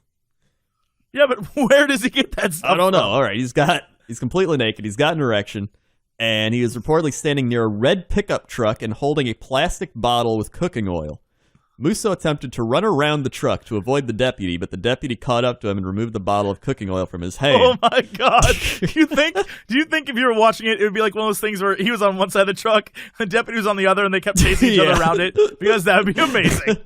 Yeah, but where does he get that stuff? I don't know. from? All right, he's completely naked. He's got an erection, and he was reportedly standing near a red pickup truck and holding a plastic bottle with cooking oil. Musso attempted to run around the truck to avoid the deputy, but the deputy caught up to him and removed the bottle of cooking oil from his hand. Oh my God! Do you think if you were watching it, it would be like one of those things where he was on one side of the truck, the deputy was on the other, and they kept chasing each other around it? Because that would be amazing.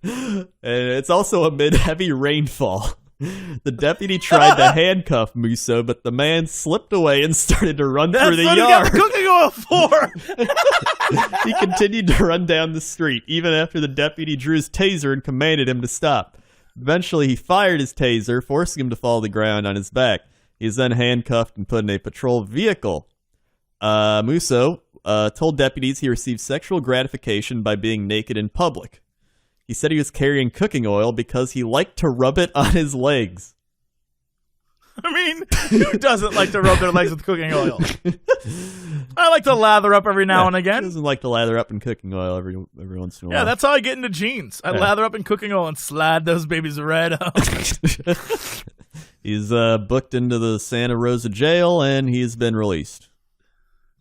And it's also amid heavy rainfall. The deputy tried to handcuff Musso, but the man slipped away and started to run through the That's yard. what he got the cooking oil for. He continued to run down the street, even after the deputy drew his taser and commanded him to stop. Eventually, he fired his taser, forcing him to fall to the ground on his back. He was then handcuffed and put in a patrol vehicle. Musso told deputies he received sexual gratification by being naked in public. He said he was carrying cooking oil because he liked to rub it on his legs. I mean, who doesn't like to rub their legs with cooking oil? I like to lather up every now and He again. doesn't like to lather up in cooking oil every once in a while. Yeah, that's how I get into jeans. I lather up in cooking oil and slide those babies right up. He's booked into the Santa Rosa jail, and he's been released.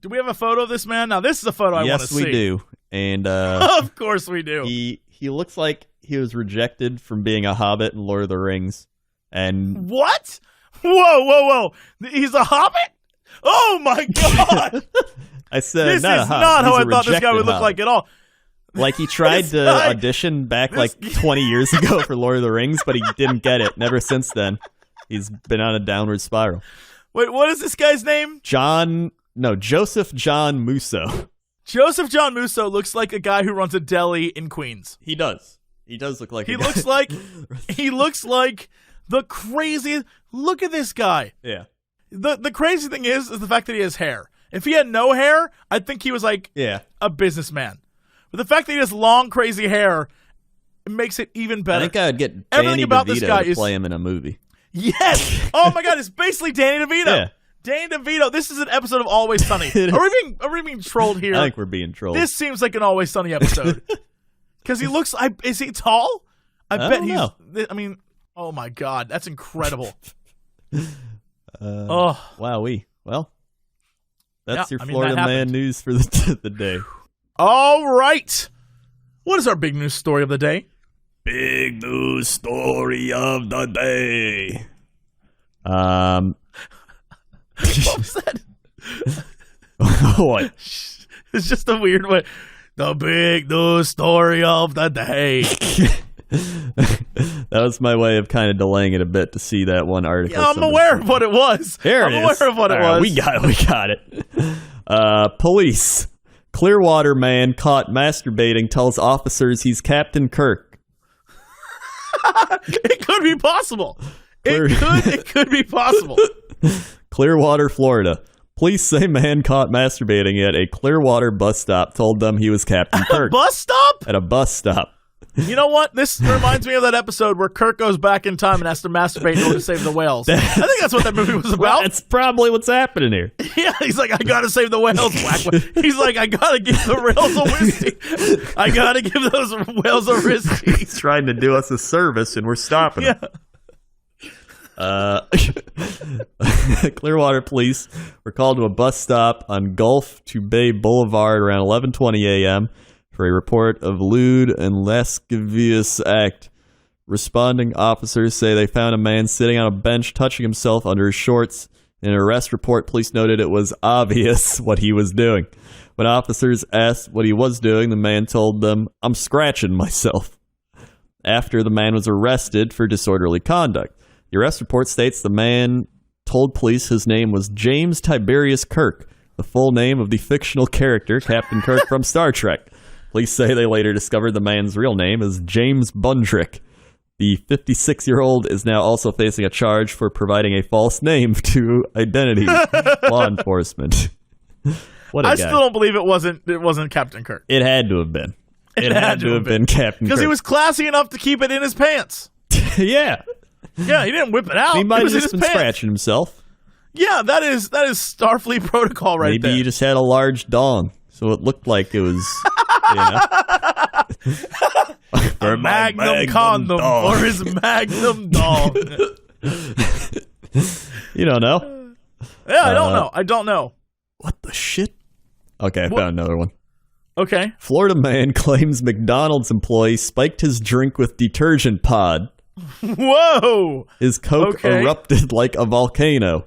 Do we have a photo of this man? Now, this is a photo I want to see. Yes, we do. And Of course we do. he looks like he was rejected from being a hobbit in Lord of the Rings. And What? Whoa. He's a hobbit? Oh, my God. I said, This not a is hobbit. not how He's I a thought this guy would rejected look hobbit. like at all. Like he tried This to guy- audition back this like guy- 20 years ago for Lord of the Rings, but he didn't get it. And ever since then, he's been on a downward spiral. Wait, what is this guy's name? Joseph John Musso. Joseph John Musso looks like a guy who runs a deli in Queens. He does. He does look like He a guy. looks like the crazy. Look at this guy. Yeah. The crazy thing is the fact that he has hair. If he had no hair, I'd think he was like Yeah. a businessman. But the fact that he has long, crazy hair makes it even I better. think I would get Everything Danny about this DeVito guy to is- play him in a movie. Yes. Oh my God, it's basically Danny DeVito. Yeah. Danny DeVito. This is an episode of Always Sunny. It Are we being trolled here? I think we're being trolled. This seems like an Always Sunny episode. Because he looks. Is he tall? I bet don't he's. know. I mean, oh my God, that's incredible. Oh, Wowee. Well, that's Yeah, your I mean, Florida that man happened. news for the day. all right. What is our big news story of the day? Big news story of the day. What was that? What? It's just a weird way. The big news story of the day. That was my way of kind of delaying it a bit to see that one article. Yeah, I'm aware of what it was. There I'm it is. aware of what it All right, was. we got it. Police. Clearwater man caught masturbating tells officers he's Captain Kirk. It could be possible. Clear- It could be possible. Clearwater, Florida. Police say man caught masturbating at a Clearwater bus stop told them he was Captain Kirk. Bus stop? At a bus stop. You know what? This reminds me of that episode where Kirk goes back in time and has to masturbate in order to save the whales. I think that's what that movie was about. That's probably what's happening here. Yeah, he's like, I gotta save the whales. He's like, I gotta give the whales a whiskey. I gotta give those whales a whiskey. He's trying to do us a service, and we're stopping him. Yeah. Clearwater police were called to a bus stop on Gulf to Bay Boulevard around 11:20 a.m. for a report of lewd and lascivious act. Responding officers say they found a man sitting on a bench touching himself under his shorts. In an arrest report, police noted it was obvious what he was doing. When officers asked what he was doing, the man told them, "I'm scratching myself." After the man was arrested for disorderly conduct. The arrest report states the man told police his name was James Tiberius Kirk, the full name of the fictional character Captain Kirk from Star Trek. Police say they later discovered the man's real name is James Bundrick. The 56-year-old is now also facing a charge for providing a false name to identity law enforcement. What a I guy. still don't believe it wasn't Captain Kirk. It had to have been. It had to have been Captain Kirk. Because he was classy enough to keep it in his pants. Yeah. Yeah, he didn't whip it out. He might it have was in just his been pants. scratching himself. Yeah, that is Starfleet protocol right Maybe there. he just had a large dong, so it looked like it was, for a magnum condom dong. or his magnum dong. You don't know. Yeah, I don't know. What the shit? Okay, I found another one. Okay. Florida man claims McDonald's employee spiked his drink with detergent pod. Whoa. His Coke Okay. erupted like a volcano.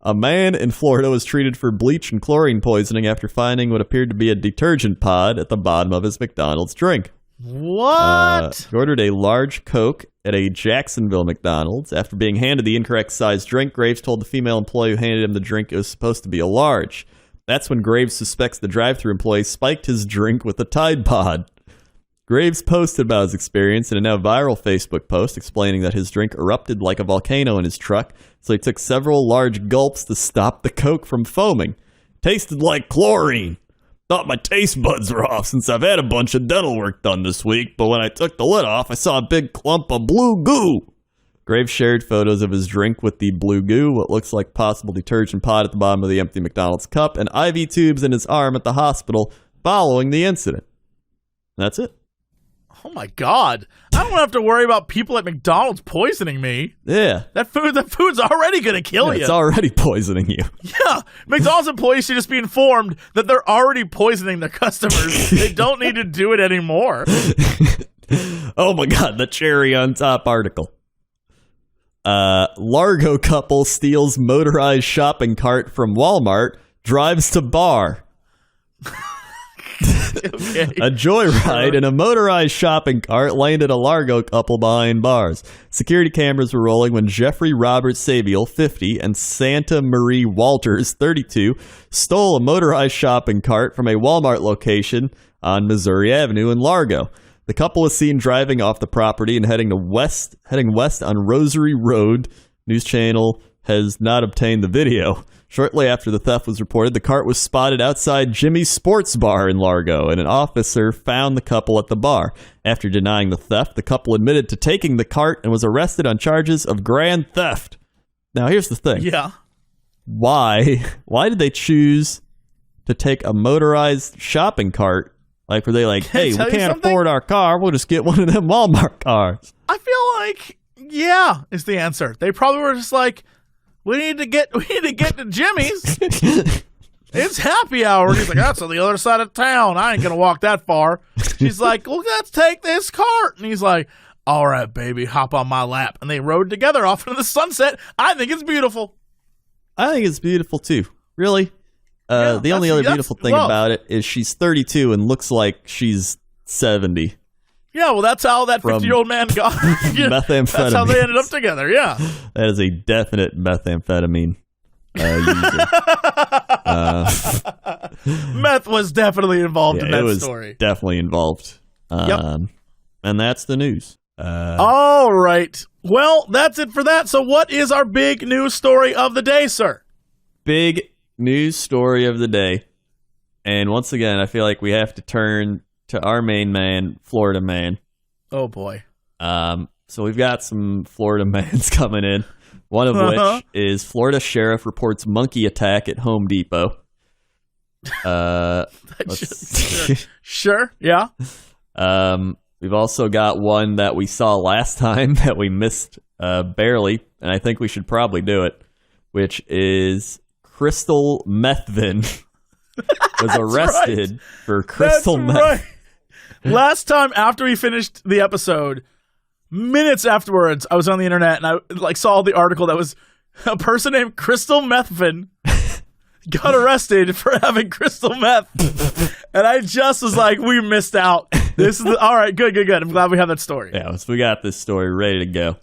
A man in Florida was treated for bleach and chlorine poisoning after finding what appeared to be a detergent pod at the bottom of his McDonald's drink. What? He ordered a large Coke at a Jacksonville McDonald's. After being handed the incorrect size drink, Graves told the female employee who handed him the drink it was supposed to be a large. That's when Graves suspects the drive-thru employee spiked his drink with a Tide Pod. Graves posted about his experience in a now viral Facebook post explaining that his drink erupted like a volcano in his truck, so he took several large gulps to stop the Coke from foaming. Tasted like chlorine. Thought my taste buds were off since I've had a bunch of dental work done this week, but when I took the lid off, I saw a big clump of blue goo. Graves shared photos of his drink with the blue goo, what looks like possible detergent pot at the bottom of the empty McDonald's cup, and IV tubes in his arm at the hospital following the incident. That's it. Oh my God. I don't have to worry about people at McDonald's poisoning me. Yeah. That food's already going to kill you. It's already poisoning you. Yeah. McDonald's employees should just be informed that they're already poisoning their customers. They don't need to do it anymore. Oh my God, the cherry on top article. Largo couple steals motorized shopping cart from Walmart, drives to bar. Okay. A joyride in a motorized shopping cart landed a Largo couple behind bars. Security cameras were rolling when Jeffrey Robert Sabiel, 50, and Santa Marie Walters, 32, stole a motorized shopping cart from a Walmart location on Missouri Avenue in Largo. The couple was seen driving off the property and heading west on Rosary Road. News Channel has not obtained the video. Shortly after the theft was reported, the cart was spotted outside Jimmy's Sports Bar in Largo, and an officer found the couple at the bar. After denying the theft, the couple admitted to taking the cart and was arrested on charges of grand theft. Now, here's the thing. Yeah. Why did they choose to take a motorized shopping cart? Like, were they like, hey, we can't afford our car, we'll just get one of them Walmart cars? I feel like, yeah, is the answer. They probably were just like, we need to get to Jimmy's. It's happy hour. And he's like, that's on the other side of town. I ain't gonna walk that far. She's like, well, let's take this cart. And he's like, all right, baby, hop on my lap. And they rode together off into the sunset. I think it's beautiful. I think it's beautiful too. Really? The only other beautiful thing about it is she's 32 and looks like she's 70. Yeah, well, that's how that 50-year-old man got. Methamphetamine. That's how they ended up together, yeah. That is a definite methamphetamine user. Meth was definitely involved in that story. It was definitely involved. And that's the news. All right. Well, that's it for that. So what is our big news story of the day, sir? Big news story of the day. And once again, I feel like we have to turn to our main man, Florida man. Oh, boy. So we've got some Florida mans coming in. One of which is Florida sheriff reports monkey attack at Home Depot. Sure, yeah. We've also got one that we saw last time that we missed barely, and I think we should probably do it, which is Crystal Methvin was arrested for crystal meth. Right. Last time after we finished the episode, minutes afterwards, I was on the internet and I saw the article that was a person named Crystal Methvin got arrested for having crystal meth. And I just was like, we missed out. This is all right, good. I'm glad we have that story. Yeah, so we got this story ready to go.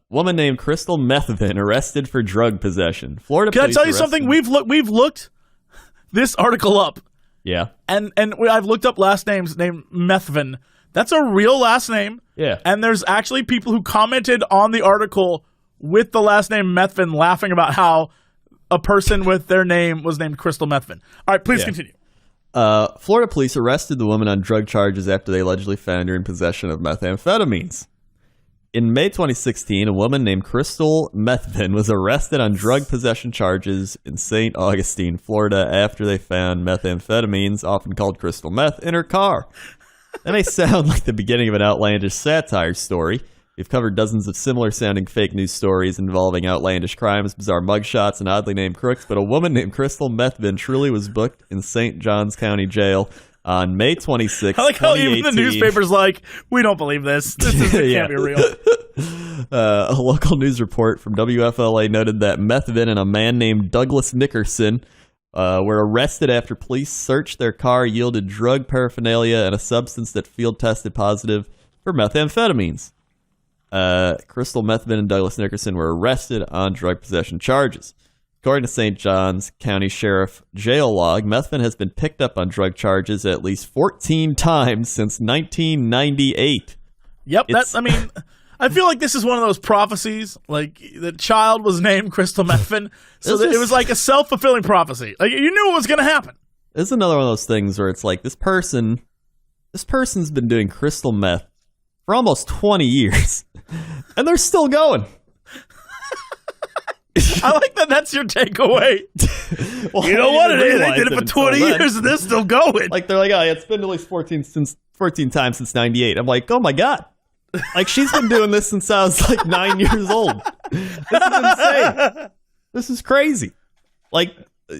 Woman named Crystal Methvin arrested for drug possession. Florida. Can I tell you something? We've looked this article up. Yeah. And I've looked up last names named Methvin. That's a real last name. Yeah. And there's actually people who commented on the article with the last name Methvin laughing about how a person with their name was named Crystal Methvin. All right, please continue. Florida police arrested the woman on drug charges after they allegedly found her in possession of methamphetamines. In May 2016, a woman named Crystal Methvin was arrested on drug possession charges in St. Augustine, Florida, after they found methamphetamines, often called crystal meth, in her car. That may sound like the beginning of an outlandish satire story. We've covered dozens of similar-sounding fake news stories involving outlandish crimes, bizarre mugshots, and oddly named crooks, but a woman named Crystal Methvin truly was booked in St. Johns County Jail on May 26, I like how even the newspaper's like, we don't believe this. This can't be real. A local news report from WFLA noted that Methvin and a man named Douglas Nickerson were arrested after police searched their car, yielded drug paraphernalia, and a substance that field tested positive for methamphetamines. Crystal Methvin and Douglas Nickerson were arrested on drug possession charges. According to St. Johns County Sheriff jail log, Methvin has been picked up on drug charges at least 14 times since 1998. Yep, I feel like this is one of those prophecies, like the child was named Crystal Methvin, so that it was like a self-fulfilling prophecy. Like you knew it was going to happen. This is another one of those things where it's like this person's been doing crystal meth for almost 20 years. And they're still going. I like that. That's your takeaway. Well, You know I what? didn't They realize did it for until 20 then. years and they're still going. Like, they're like, oh, yeah, it's been at least 14 times since 98. I'm like, oh my God. Like, she's been doing this since I was like 9 years old. This is insane. This is crazy. Like,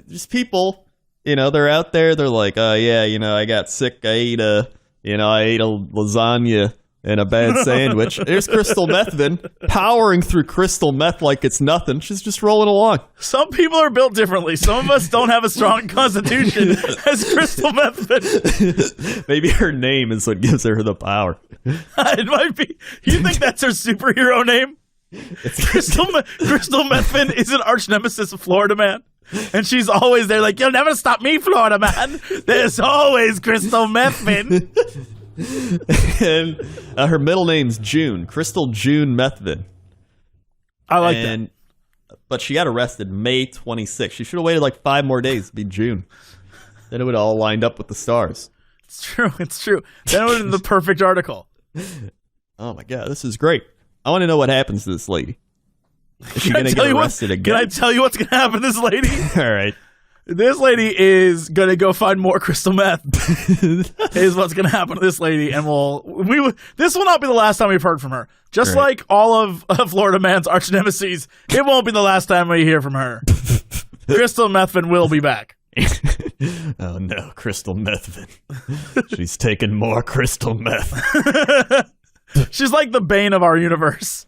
just people, they're out there. They're like, oh yeah, I got sick. I ate a lasagna and a bad sandwich. There's Crystal Methvin powering through crystal meth like it's nothing. She's just rolling along. Some people are built differently. Some of us don't have a strong constitution as Crystal Methvin. Maybe her name is what gives her the power. It might be. You think that's her superhero name? Crystal Methvin is an arch nemesis of Florida Man. And she's always there like, you'll never stop me, Florida Man. There's always Crystal Methvin. And her middle name's June. Crystal June Methvin. I like that. But she got arrested May 26th. She should have waited like 5 more days to be June. Then it would have all lined up with the stars. It's true. Then it would have been the perfect article. Oh my God, this is great. I want to know what happens to this lady. Is she going to get arrested again? Can I tell you what's going to happen to this lady? All right. This lady is going to go find more crystal meth. Is what's going to happen to this lady. And this will not be the last time we've heard from her. Just Right. like all of Florida Man's arch nemesis, it won't be the last time we hear from her. Crystal Methvin will be back. Oh no, Crystal Methvin. She's taking more crystal meth. She's like the bane of our universe.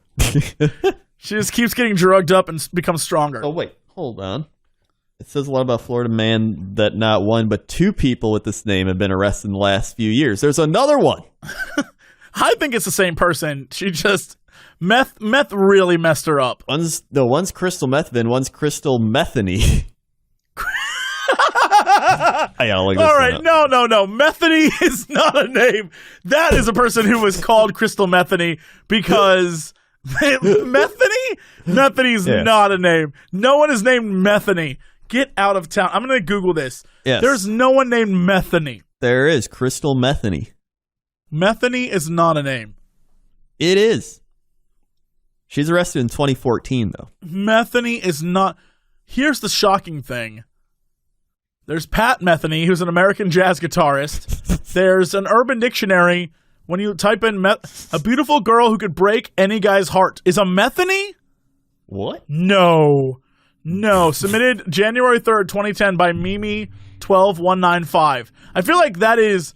She just keeps getting drugged up and becomes stronger. Oh wait, hold on. It says a lot about Florida Man that not one but 2 people with this name have been arrested in the last few years. There's another one. I think it's the same person. She just meth really messed her up. One's Crystal Methvin, one's Crystal Methany. I gotta look this All one right, up. no. Methany is not a name. That is a person who was called Crystal Methany because Methany's Yes. not a name. No one is named Methany. Get out of town. I'm going to Google this. Yes. There's no one named Methany. There is Crystal Methany. Methany is not a name. It is. She's arrested in 2014, though. Methany is not. Here's the shocking thing. There's Pat Metheny, who's an American jazz guitarist. There's an Urban Dictionary. When you type in a beautiful girl who could break any guy's heart. Is a Metheny? What? No. Submitted January 3rd, 2010 by Mimi12195. I feel like that is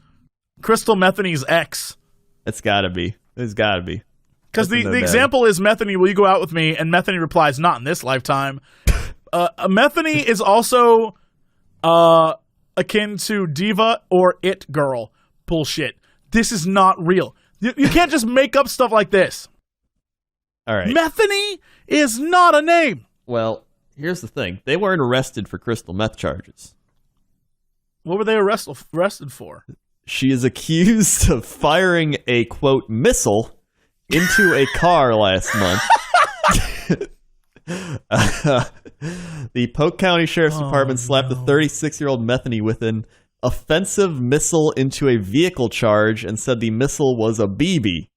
Crystal Methany's ex. It's gotta be. It's gotta be. Because That's the no doubt. example is Metheny, will you go out with me? And Metheny replies, not in this lifetime. Metheny is also akin to diva or it girl. Bullshit. This is not real. You can't just make up stuff like this. All right. Metheny is not a name. Well, here's the thing. They weren't arrested for crystal meth charges. What were they arrested for? She is accused of firing a, quote, missile into a car last month. The Polk County Sheriff's Department slapped a 36-year-old Metheny with an offensive missile into a vehicle charge and said the missile was a BB.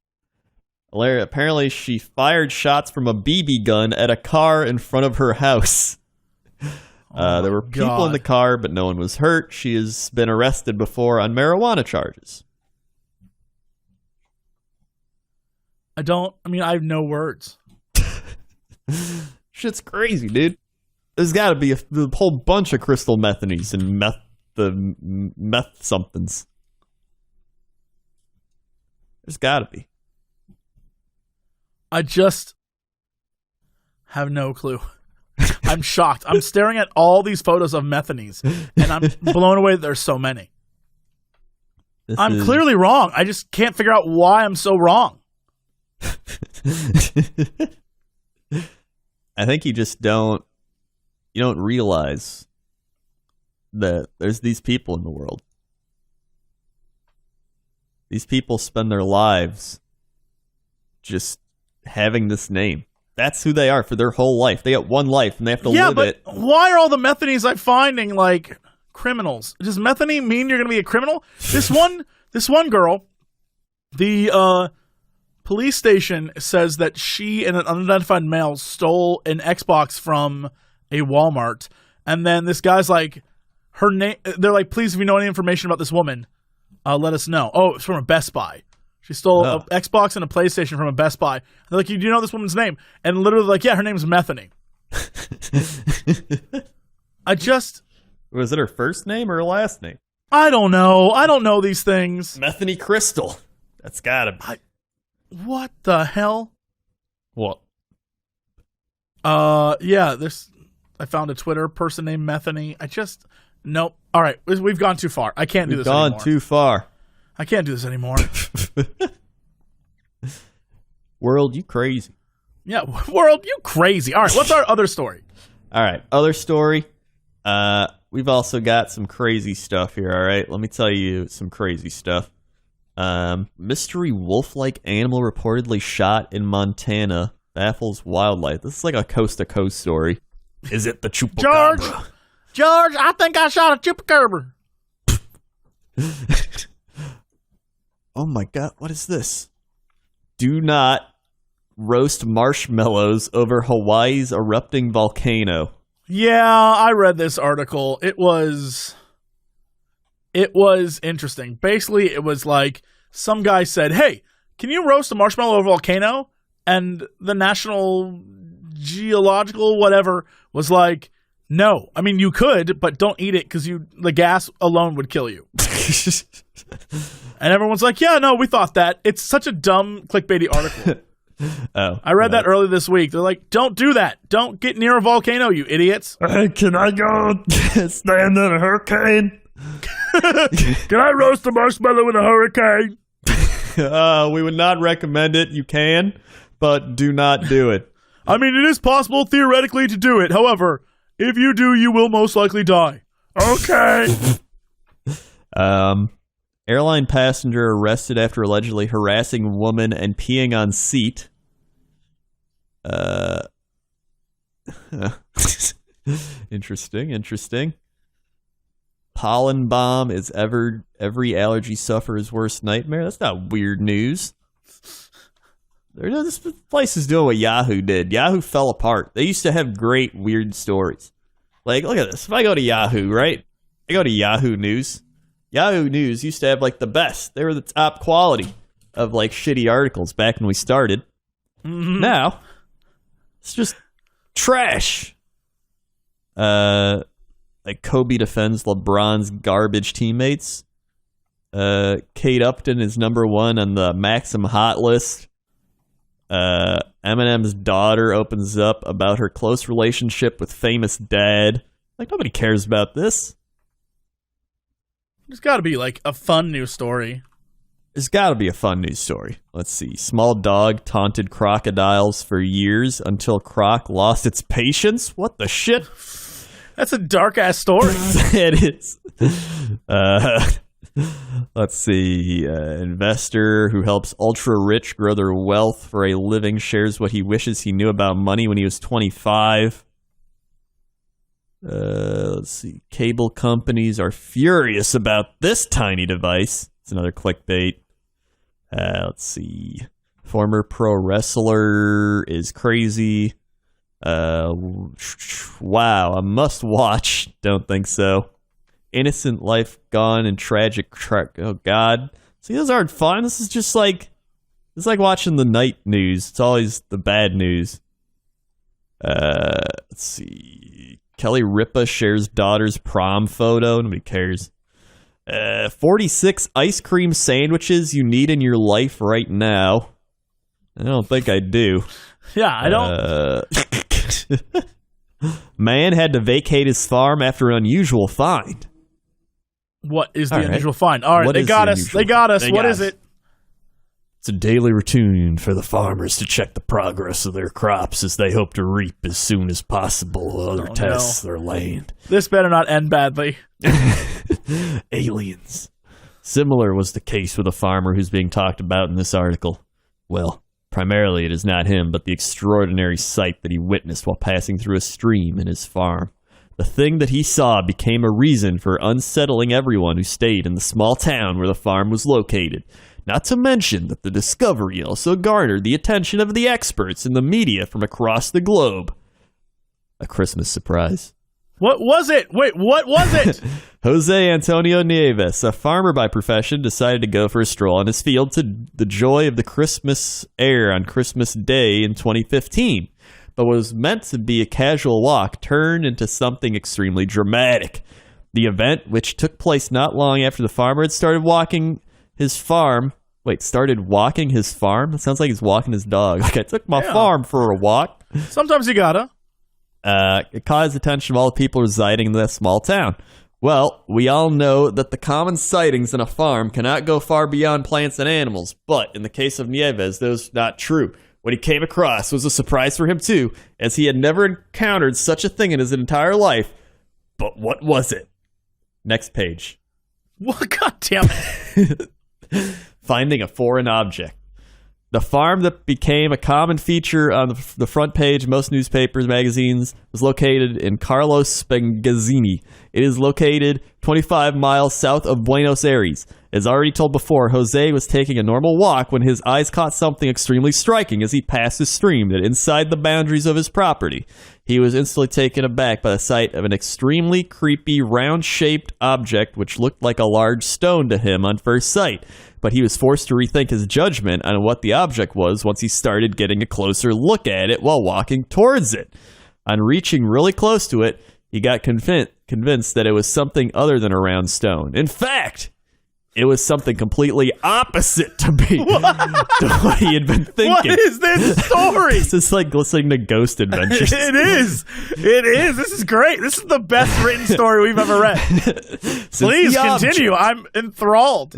Apparently, she fired shots from a BB gun at a car in front of her house. There were people in the car, but no one was hurt. She has been arrested before on marijuana charges. I have no words. Shit's crazy, dude. There's got to be a whole bunch of crystal methanies and meth somethings. There's got to be. I just have no clue. I'm shocked. I'm staring at all these photos of Methanies, and I'm blown away that there's so many. I'm clearly wrong. I just can't figure out why I'm so wrong. I think you just don't realize that there's these people in the world. These people spend their lives just having this name. That's who they are for their whole life. They got one life and they have to live it. Why are all the Methanies I'm finding like criminals? Does Methany mean you're going to be a criminal? This one girl, the police station says that she and an unidentified male stole an Xbox from a Walmart. And then this guy's like, her name. They're like, please, if you know any information about this woman, let us know. Oh, it's from a Best Buy. She stole an Xbox and a PlayStation from a Best Buy. They're like, do you know this woman's name? And literally like, yeah, her name's Methany. Was it her first name or her last name? I don't know. I don't know these things. Methany Crystal. That's gotta be. What the hell? What? Yeah, I found a Twitter person named Methany. Nope. All right, we've gone too far. I can't do this anymore. We've gone too far. I can't do this anymore. World, you crazy. Yeah, world, you crazy. All right, what's our other story? All right, other story. We've also got some crazy stuff here, all right? Let me tell you some crazy stuff. Mystery wolf-like animal reportedly shot in Montana baffles wildlife. This is like a coast-to-coast story. Is it the chupacabra? George, I think I shot a chupacabra. Oh my God, what is this? Do not roast marshmallows over Hawaii's erupting volcano. Yeah, I read this article. It was interesting. Basically, it was like some guy said, hey, can you roast a marshmallow over a volcano? And the National Geological whatever was like, no. I mean, you could, but don't eat it because the gas alone would kill you. And everyone's like, yeah, no, we thought that. It's such a dumb clickbaity article. I read that early this week. They're like, don't do that. Don't get near a volcano, you idiots. Hey, can I go stand in a hurricane? Can I roast a marshmallow in a hurricane? We would not recommend it. You can, but do not do it. I mean, it is possible theoretically to do it. However, if you do, you will most likely die. Okay. Airline passenger arrested after allegedly harassing woman and peeing on seat. Interesting. Pollen bomb is every allergy sufferer's worst nightmare. That's not weird news. This place is doing what Yahoo did. Yahoo fell apart. They used to have great weird stories. Like, look at this. If I go to Yahoo, right? I go to Yahoo News. Yahoo News used to have like the best. They were the top quality of like shitty articles back when we started. Mm-hmm. Now, it's just trash. Like Kobe defends LeBron's garbage teammates. Kate Upton is number one on the Maxim hot list. Eminem's daughter opens up about her close relationship with famous dad. Like, nobody cares about this. There's got to be like a fun news story. There's got to be a fun news story. Let's see. Small dog taunted crocodiles for years until Croc lost its patience. What the shit? That's a dark ass story. It is. Let's see. Investor who helps ultra rich grow their wealth for a living shares what he wishes he knew about money when he was 25. Let's see. Cable companies are furious about this tiny device. It's another clickbait. Let's see. Former pro wrestler is crazy. Wow, a must watch. Don't think so. Innocent life gone in tragic oh God. See, those aren't fun. This is just like, it's like watching the night news. It's always the bad news. Let's see. Kelly Ripa shares daughter's prom photo. Nobody cares. 46 ice cream sandwiches you need in your life right now. I don't think I do. Yeah, I don't. Man had to vacate his farm after an unusual find. What is the unusual find? All right, they got us. What is it? It's a daily routine for the farmers to check the progress of their crops as they hope to reap as soon as possible other tests their land. This better not end badly. Aliens. Similar was the case with a farmer who's being talked about in this article. Well, primarily it is not him, but the extraordinary sight that he witnessed while passing through a stream in his farm. The thing that he saw became a reason for unsettling everyone who stayed in the small town where the farm was located. Not to mention that the discovery also garnered the attention of the experts in the media from across the globe. A Christmas surprise. What was it? Wait, what was it? Jose Antonio Nieves, a farmer by profession, decided to go for a stroll in his field to the joy of the Christmas air on Christmas Day in 2015. But what was meant to be a casual walk turned into something extremely dramatic. The event, which took place not long after the farmer had started walking his farm. Wait, started walking his farm? It sounds like he's walking his dog. Like, I took my farm for a walk. Sometimes you gotta. It caused attention of all the people residing in that small town. Well, we all know that the common sightings in a farm cannot go far beyond plants and animals, but in the case of Nieves, that was not true. What he came across was a surprise for him too, as he had never encountered such a thing in his entire life. But what was it? Next page. What? God damn it. Finding a foreign object. The farm that became a common feature on the front page of most newspapers, magazines, was located in Carlos Spengazzini. It is located 25 miles south of Buenos Aires. As already told before, Jose was taking a normal walk when his eyes caught something extremely striking as he passed a stream that inside the boundaries of his property. He was instantly taken aback by the sight of an extremely creepy, round-shaped object which looked like a large stone to him on first sight. But he was forced to rethink his judgment on what the object was once he started getting a closer look at it while walking towards it. On reaching really close to it, he got convinced that it was something other than a round stone. In fact, it was something completely opposite to what he had been thinking. What is this story? This is like listening to Ghost Adventures. It is. It is. This is great. This is the best written story we've ever read. Please continue. I'm enthralled.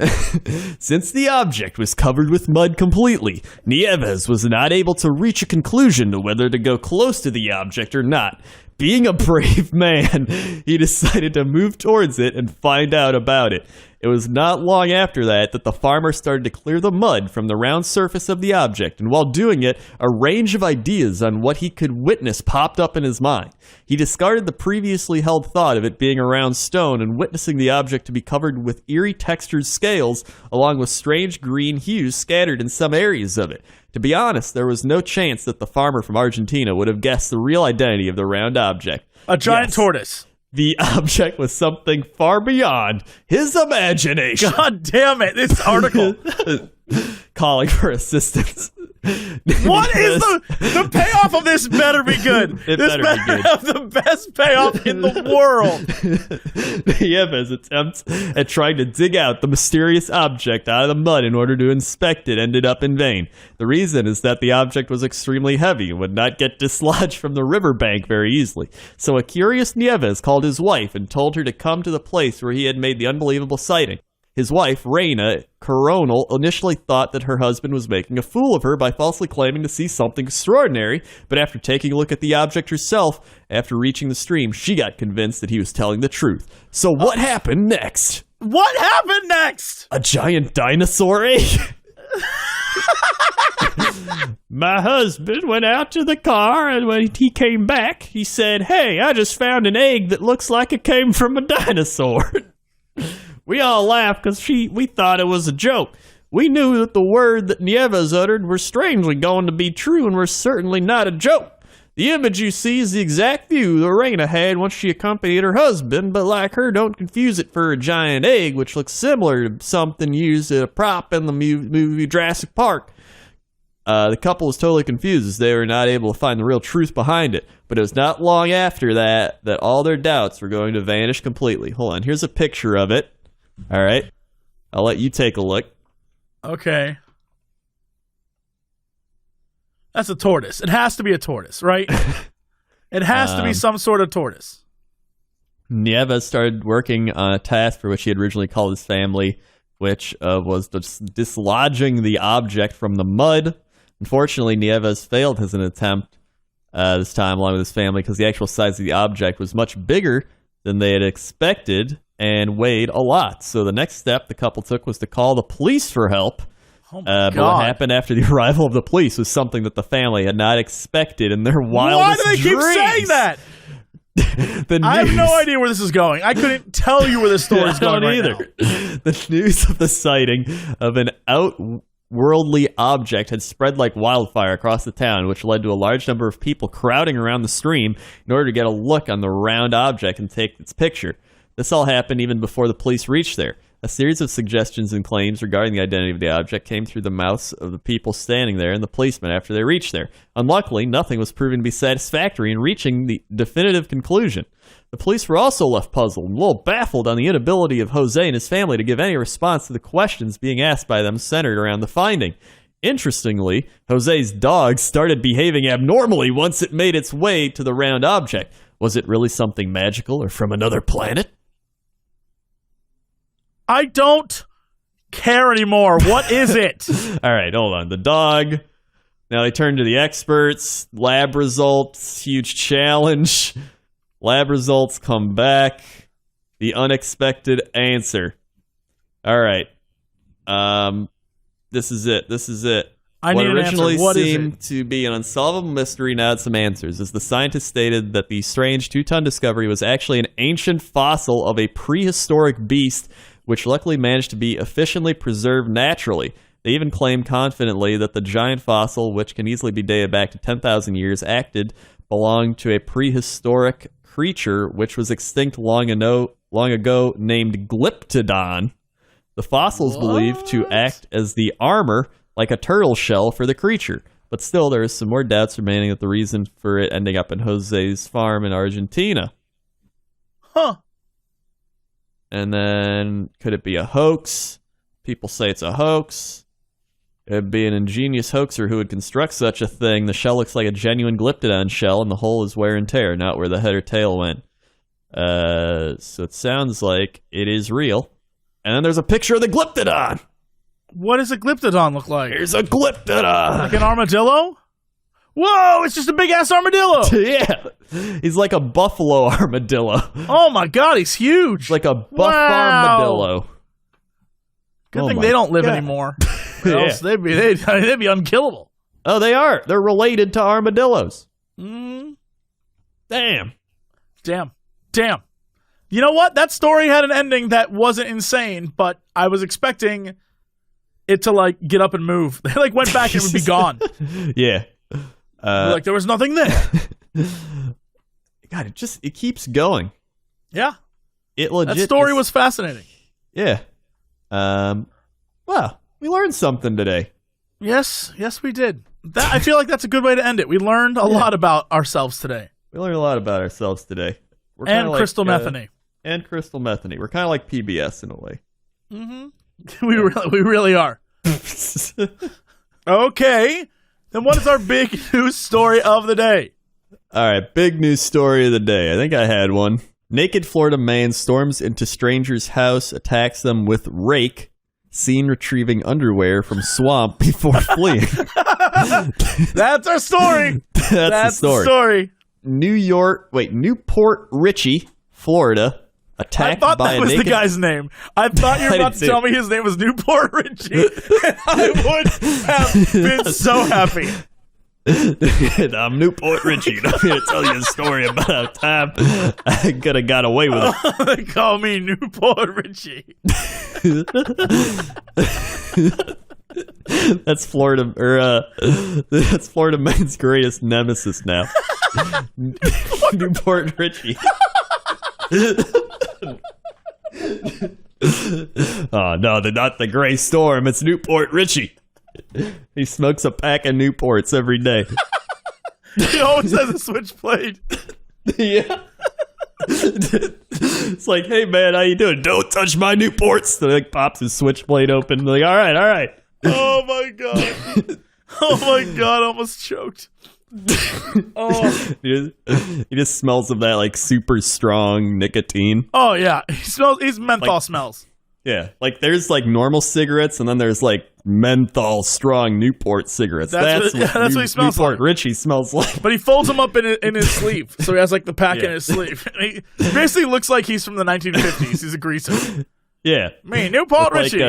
Since the object was covered with mud completely, Nieves was not able to reach a conclusion to whether to go close to the object or not. Being a brave man, he decided to move towards it and find out about it. It was not long after that the farmer started to clear the mud from the round surface of the object, and while doing it, a range of ideas on what he could witness popped up in his mind. He discarded the previously held thought of it being a round stone and witnessing the object to be covered with eerie textured scales along with strange green hues scattered in some areas of it. To be honest, there was no chance that the farmer from Argentina would have guessed the real identity of the round object. A giant tortoise. The object was something far beyond his imagination. God damn it, this article. Calling for assistance. What is the payoff of this better be good. It this better have the best payoff in the world. Nieves' attempts at trying to dig out the mysterious object out of the mud in order to inspect it ended up in vain. The reason is that the object was extremely heavy and would not get dislodged from the riverbank very easily. So a curious Nieves called his wife and told her to come to the place where he had made the unbelievable sighting. His wife, Reina Coronel, initially thought that her husband was making a fool of her by falsely claiming to see something extraordinary, but after taking a look at the object herself, after reaching the stream, she got convinced that he was telling the truth. So what happened next? What happened next? A giant dinosaur egg? My husband went out to the car, and when he came back, he said, "Hey, I just found an egg that looks like it came from a dinosaur." We all laughed because we thought it was a joke. We knew that the word that Nieves uttered were strangely going to be true and were certainly not a joke. The image you see is the exact view that Reina had once she accompanied her husband, but like her, don't confuse it for a giant egg, which looks similar to something used as a prop in the movie Jurassic Park. The couple was totally confused as they were not able to find the real truth behind it, but it was not long after that all their doubts were going to vanish completely. Hold on, here's a picture of it. All right, I'll let you take a look. Okay. That's a tortoise. It has to be a tortoise, right? It has to be some sort of tortoise. Nieves started working on a task for which he had originally called his family, which was dislodging the object from the mud. Unfortunately, Nieves failed as an attempt this time along with his family because the actual size of the object was much bigger than they had expected and weighed a lot. So the next step the couple took was to call the police for help. Oh my God. But what happened after the arrival of the police was something that the family had not expected in their wildest dreams. Why do they keep saying that? The I have no news- idea where this is going. I couldn't tell you where this story is I going don't right either. now. The news of the sighting of an outworldly object had spread like wildfire across the town, which led to a large number of people crowding around the stream in order to get a look on the round object and take its picture. This all happened even before the police reached there. A series of suggestions and claims regarding the identity of the object came through the mouths of the people standing there and the policemen after they reached there. Unluckily, nothing was proven to be satisfactory in reaching the definitive conclusion. The police were also left puzzled and a little baffled on the inability of Jose and his family to give any response to the questions being asked by them centered around the finding. Interestingly, Jose's dog started behaving abnormally once it made its way to the round object. Was it really something magical or from another planet? I don't care anymore. What is it? All right, hold on. The dog. Now they turn to the experts. Lab results. Huge challenge. Lab results come back. The unexpected answer. All right. This is it. I What need an originally answer. What is seemed it? to be an unsolvable mystery now had some answers, as the scientists stated that the strange 2-ton discovery was actually an ancient fossil of a prehistoric beast, which luckily managed to be efficiently preserved naturally. They even claim confidently that the giant fossil, which can easily be dated back to 10,000 years, belonged to a prehistoric creature which was extinct long ago named Glyptodon. The fossil is believed to act as the armor, like a turtle shell, for the creature. But still, there is some more doubts remaining at the reason for it ending up in Jose's farm in Argentina. Huh. And then, could it be a hoax? People say it's a hoax. It'd be an ingenious hoaxer who would construct such a thing. The shell looks like a genuine Glyptodon shell, and the hole is wear and tear, not where the head or tail went. So it sounds like it is real. And then there's a picture of the Glyptodon. What does a Glyptodon look like? Here's a Glyptodon. Like an armadillo? Whoa, it's just a big-ass armadillo. Yeah. He's like a buffalo armadillo. Oh, my God, he's huge. Like a buff Wow. armadillo. Good Oh thing my they don't live God. anymore. Yeah. Or else they'd be unkillable. Oh, they are. They're related to armadillos. Mm. Damn. Damn. You know what? That story had an ending that wasn't insane, but I was expecting it to, like, get up and move. They, like, went back and it would be gone. Yeah. Like, there was nothing there. God, it keeps going. Yeah. It legit. That story is- was fascinating. Yeah. Well, we learned something today. Yes, we did. I feel like that's a good way to end it. We learned a lot about ourselves today. We learned a lot about ourselves today. We're And kinda like, crystal methane. And crystal methane. We're kind of like PBS in a way. Mm-hmm. We really are. Okay. Then what is our big news story of the day? All right, big news story of the day. I think I had one. Naked Florida man storms into stranger's house, attacks them with rake, seen retrieving underwear from swamp before fleeing. That's our story. That's the story. Newport Richey, Florida, I attacked thought by that a was the naked... guy's name. I thought you were I about did to too. tell me his name was Newport Richie. And I would have been so happy. I'm Newport Richie, and I'm here to tell you a story about a time I could have got away with it. They call me Newport Richie. That's Florida, that's Florida man's greatest nemesis now. Newport Richie. Oh no, they're not the Gray Storm. It's Newport Richie. He smokes a pack of Newports every day. He always has a switchblade. Yeah. It's like, hey man, how you doing? Don't touch my Newports. So he like pops his switchblade open. They're like, all right. Oh my god. Oh my god, I almost choked. Oh. He just smells of that like super strong nicotine. Oh yeah. He's menthol smells. Yeah, like there's like normal cigarettes, and then there's like menthol strong Newport cigarettes. That's what he smells Newport like. Richie smells like. But he folds them up in his sleeve. So he has like the pack in his sleeve. And he basically looks like he's from the 1950s. He's a greaser. Yeah, Me, Newport like Richie.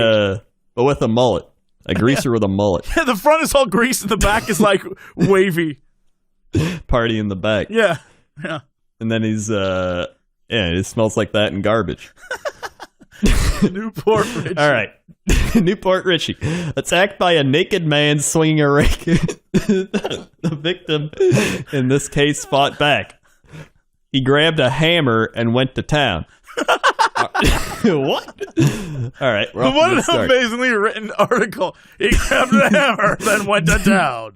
but with a mullet, a greaser with a mullet. Yeah, the front is all greased and the back is like wavy. Party in the back. Yeah. And then he's, it smells like that in garbage. Newport Richie. All right. Newport Richie. Attacked by a naked man swinging a rake. The victim, in this case, fought back. He grabbed a hammer and went to town. What? All right. What an amazingly written article. He grabbed a hammer, then went to town.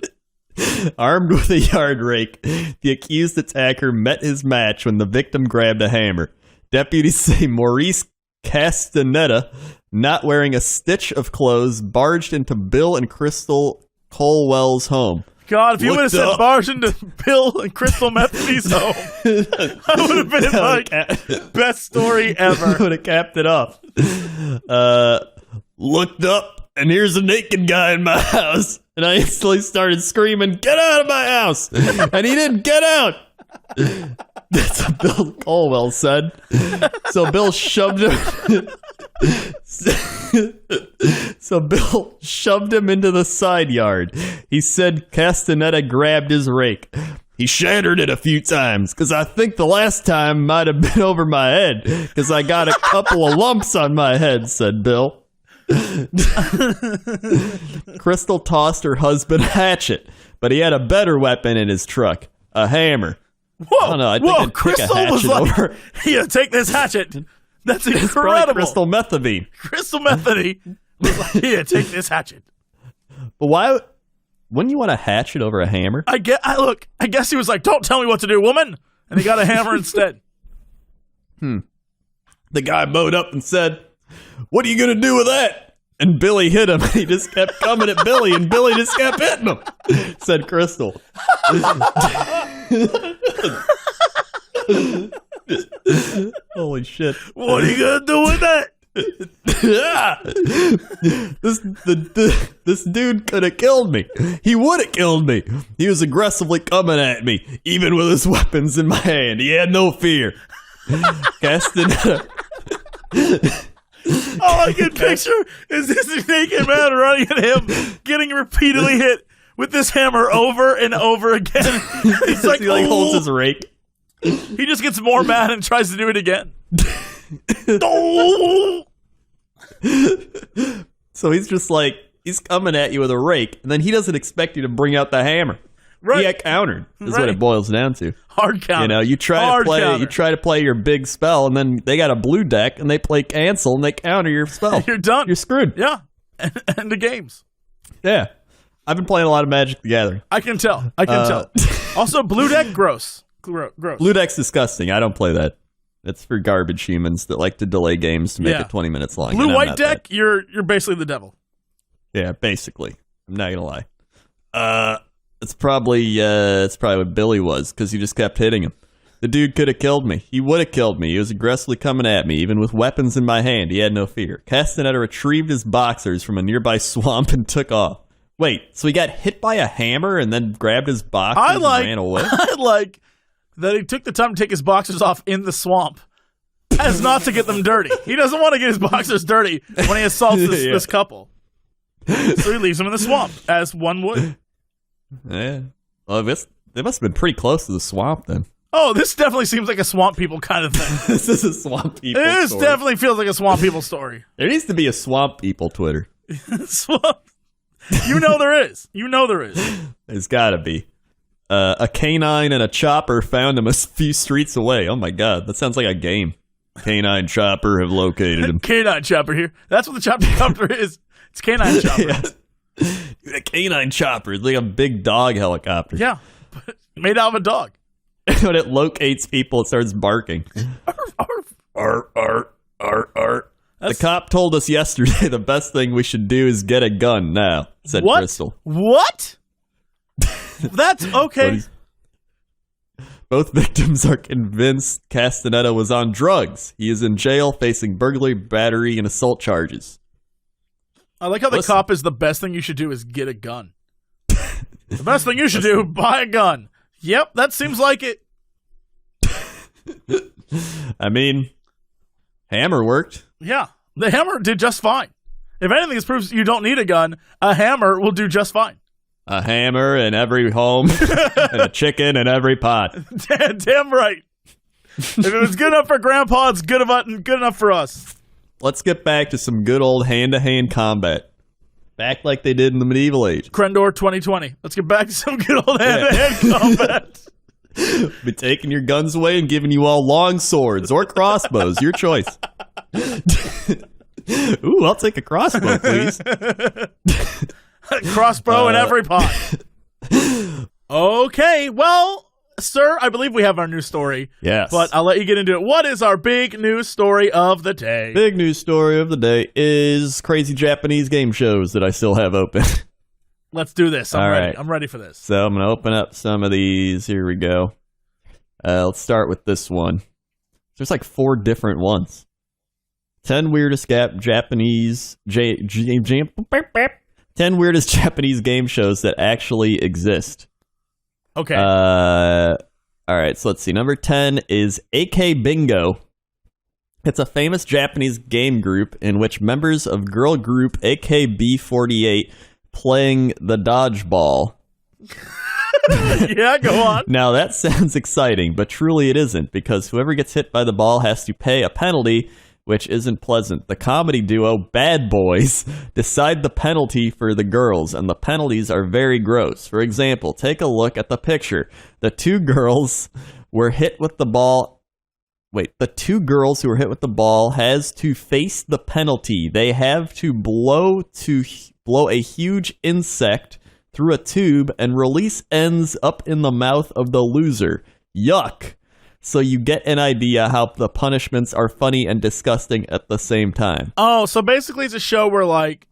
Armed with a yard rake, the accused attacker met his match when the victim grabbed a hammer. Deputies say Maurice Castaneda, not wearing a stitch of clothes, barged into Bill and Crystal Colwell's home. God, if you would have Looked said up. barge into Bill and Crystal Methany's home, I would have been like, best story ever. Would have capped it off. Looked up, and here's a naked guy in my house. And I instantly started screaming, "Get out of my house!" And he didn't get out. That's what Bill Colwell said. So Bill shoved him. So Bill shoved him into the side yard. He said Castaneda grabbed his rake. He shattered it a few times, because I think the last time might have been over my head, because I got a couple of lumps on my head, said Bill. Crystal tossed her husband a hatchet, but he had a better weapon in his truck, a hammer. Whoa, I don't know, I think I'd pick a Crystal was hatchet like, over. "Here, take this hatchet." That's It's probably incredible. crystal methazine. Crystal Methany was like, "Here, take this hatchet." But why wouldn't you want a hatchet over a hammer? I guess he was like, "Don't tell me what to do, woman," and he got a hammer instead. The guy bowed up and said, "What are you going to do with that?" And Billy hit him. He just kept coming at Billy, and Billy just kept hitting him, said Crystal. Holy shit. What are you gonna do with that? This dude could have killed me. He would have killed me. He was aggressively coming at me, even with his weapons in my hand. He had no fear. Castaneda. All I can picture is this naked man running at him, getting repeatedly hit with this hammer over and over again. He's like, He holds "Oh." his rake. He just gets more mad and tries to do it again. Oh. So he's just like, he's coming at you with a rake, and then he doesn't expect you to bring out the hammer. Right. He got countered, is what Right. it boils down to. Hard counter. You know, you try to play your big spell, and then they got a blue deck, and they play cancel, and they counter your spell. You're done. You're screwed. Yeah. And the games. Yeah. I've been playing a lot of Magic the Gathering. I can tell. tell. Also, blue deck, gross. Gross. Blue deck's disgusting. I don't play that. That's for garbage humans that like to delay games to make Yeah. it 20 minutes long. Blue and I'm white not deck, that. you're basically the devil. Yeah, basically. I'm not gonna lie. It's probably what Billy was, because he just kept hitting him. The dude could have killed me. He would have killed me. He was aggressively coming at me, even with weapons in my hand. He had no fear. Castaneda retrieved his boxers from a nearby swamp and took off. Wait, so he got hit by a hammer and then grabbed his boxers and ran away? I like that he took the time to take his boxers off in the swamp as not to get them dirty. He doesn't want to get his boxers dirty when he assaults this couple. So he leaves them in the swamp, as one would. Yeah. Well, they must have been pretty close to the swamp then. Oh, this definitely seems like a swamp people kind of thing. This is a swamp people This story. definitely feels like a swamp people story. There needs to be a swamp people Twitter. Swamp. You know there is. You know there is. There's gotta be. A canine and a chopper found him a few streets away. Oh my god, that sounds like a game. Canine chopper have located him. Canine chopper here. That's what the chopper is. It's canine chopper. Yeah. Dude, a canine chopper is like a big dog helicopter. Yeah. But made out of a dog. When it locates people, it starts barking. Arf, arf. Arr, arr, arr, arr. The cop told us yesterday the best thing we should do is get a gun now, said What? Crystal. What? That's okay. Both victims are convinced Castaneda was on drugs. He is in jail facing burglary, battery, and assault charges. I like how the Listen. cop is the best thing you should do is get a gun. The best thing you should do, buy a gun. Yep, that seems like it. I mean, hammer worked. Yeah, the hammer did just fine. If anything, this proves you don't need a gun. A hammer will do just fine. A hammer in every home and a chicken in every pot. Damn right. If it was good enough for Grandpa, it's good enough for us. Let's get back to some good old hand-to-hand combat. Back like they did in the medieval age. Crendor 2020. Let's get back to some good old hand-to-hand combat. Be taking your guns away and giving you all long swords or crossbows. Your choice. Ooh, I'll take a crossbow, please. Crossbow in every pot. Okay, well, sir, I believe we have our news story. Yes. But I'll let you get into it. What is our big news story of the day? Big news story of the day is crazy Japanese game shows that I still have open. Let's do this. I'm All ready. right. I'm ready for this. So I'm going to open up some of these. Here we go. Let's start with this one. There's like 4 different ones. 10 weirdest Japanese 10 weirdest Japanese game shows that actually exist. Okay. All right, so let's see. Number 10 is AK Bingo. It's a famous Japanese game group in which members of girl group AKB48 playing the dodgeball. Yeah, go on. Now, that sounds exciting, but truly it isn't, because whoever gets hit by the ball has to pay a penalty, which isn't pleasant. The comedy duo Bad Boys decide the penalty for the girls, and the penalties are very gross. For example, take a look at the picture. The 2 girls were hit with the ball. Wait, the 2 girls who were hit with the ball has to face the penalty. They have to blow a huge insect through a tube and release ends up in the mouth of the loser. Yuck. So you get an idea how the punishments are funny and disgusting at the same time. Oh, so basically it's a show where, like,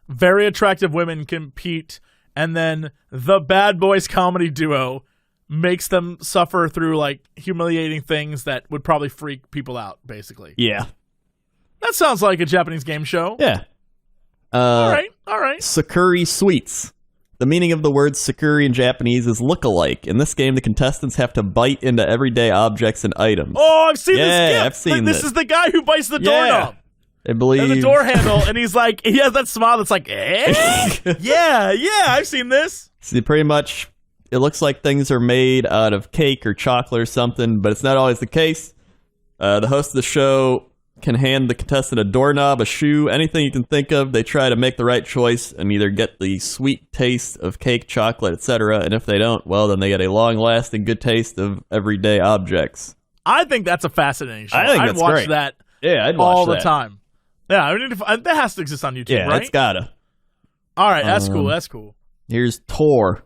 very attractive women compete, and then the Bad Boys comedy duo makes them suffer through, like, humiliating things that would probably freak people out, basically. Yeah. That sounds like a Japanese game show. Yeah. All right. Sakuri Sweets. The meaning of the word Sakuri in Japanese is look-alike. In this game, the contestants have to bite into everyday objects and items. Oh, I've seen this. Yeah, I've seen this. This is the guy who bites the doorknob. I believe. And the door handle, and he's like, he has that smile that's like, eh? yeah, I've seen this. See, pretty much, it looks like things are made out of cake or chocolate or something, but it's not always the case. The host of the show can hand the contestant a doorknob, a shoe, anything you can think of. They try to make the right choice and either get the sweet taste of cake, chocolate, etc. And if they don't, well, then they get a long-lasting good taste of everyday objects. I think that's a fascinating show. I think I'd that's watch great. that Yeah, I'd watch all that. the time. Yeah, I mean, that has to exist on YouTube, Yeah, right? it's gotta. All right, that's cool. That's cool. Here's Tor.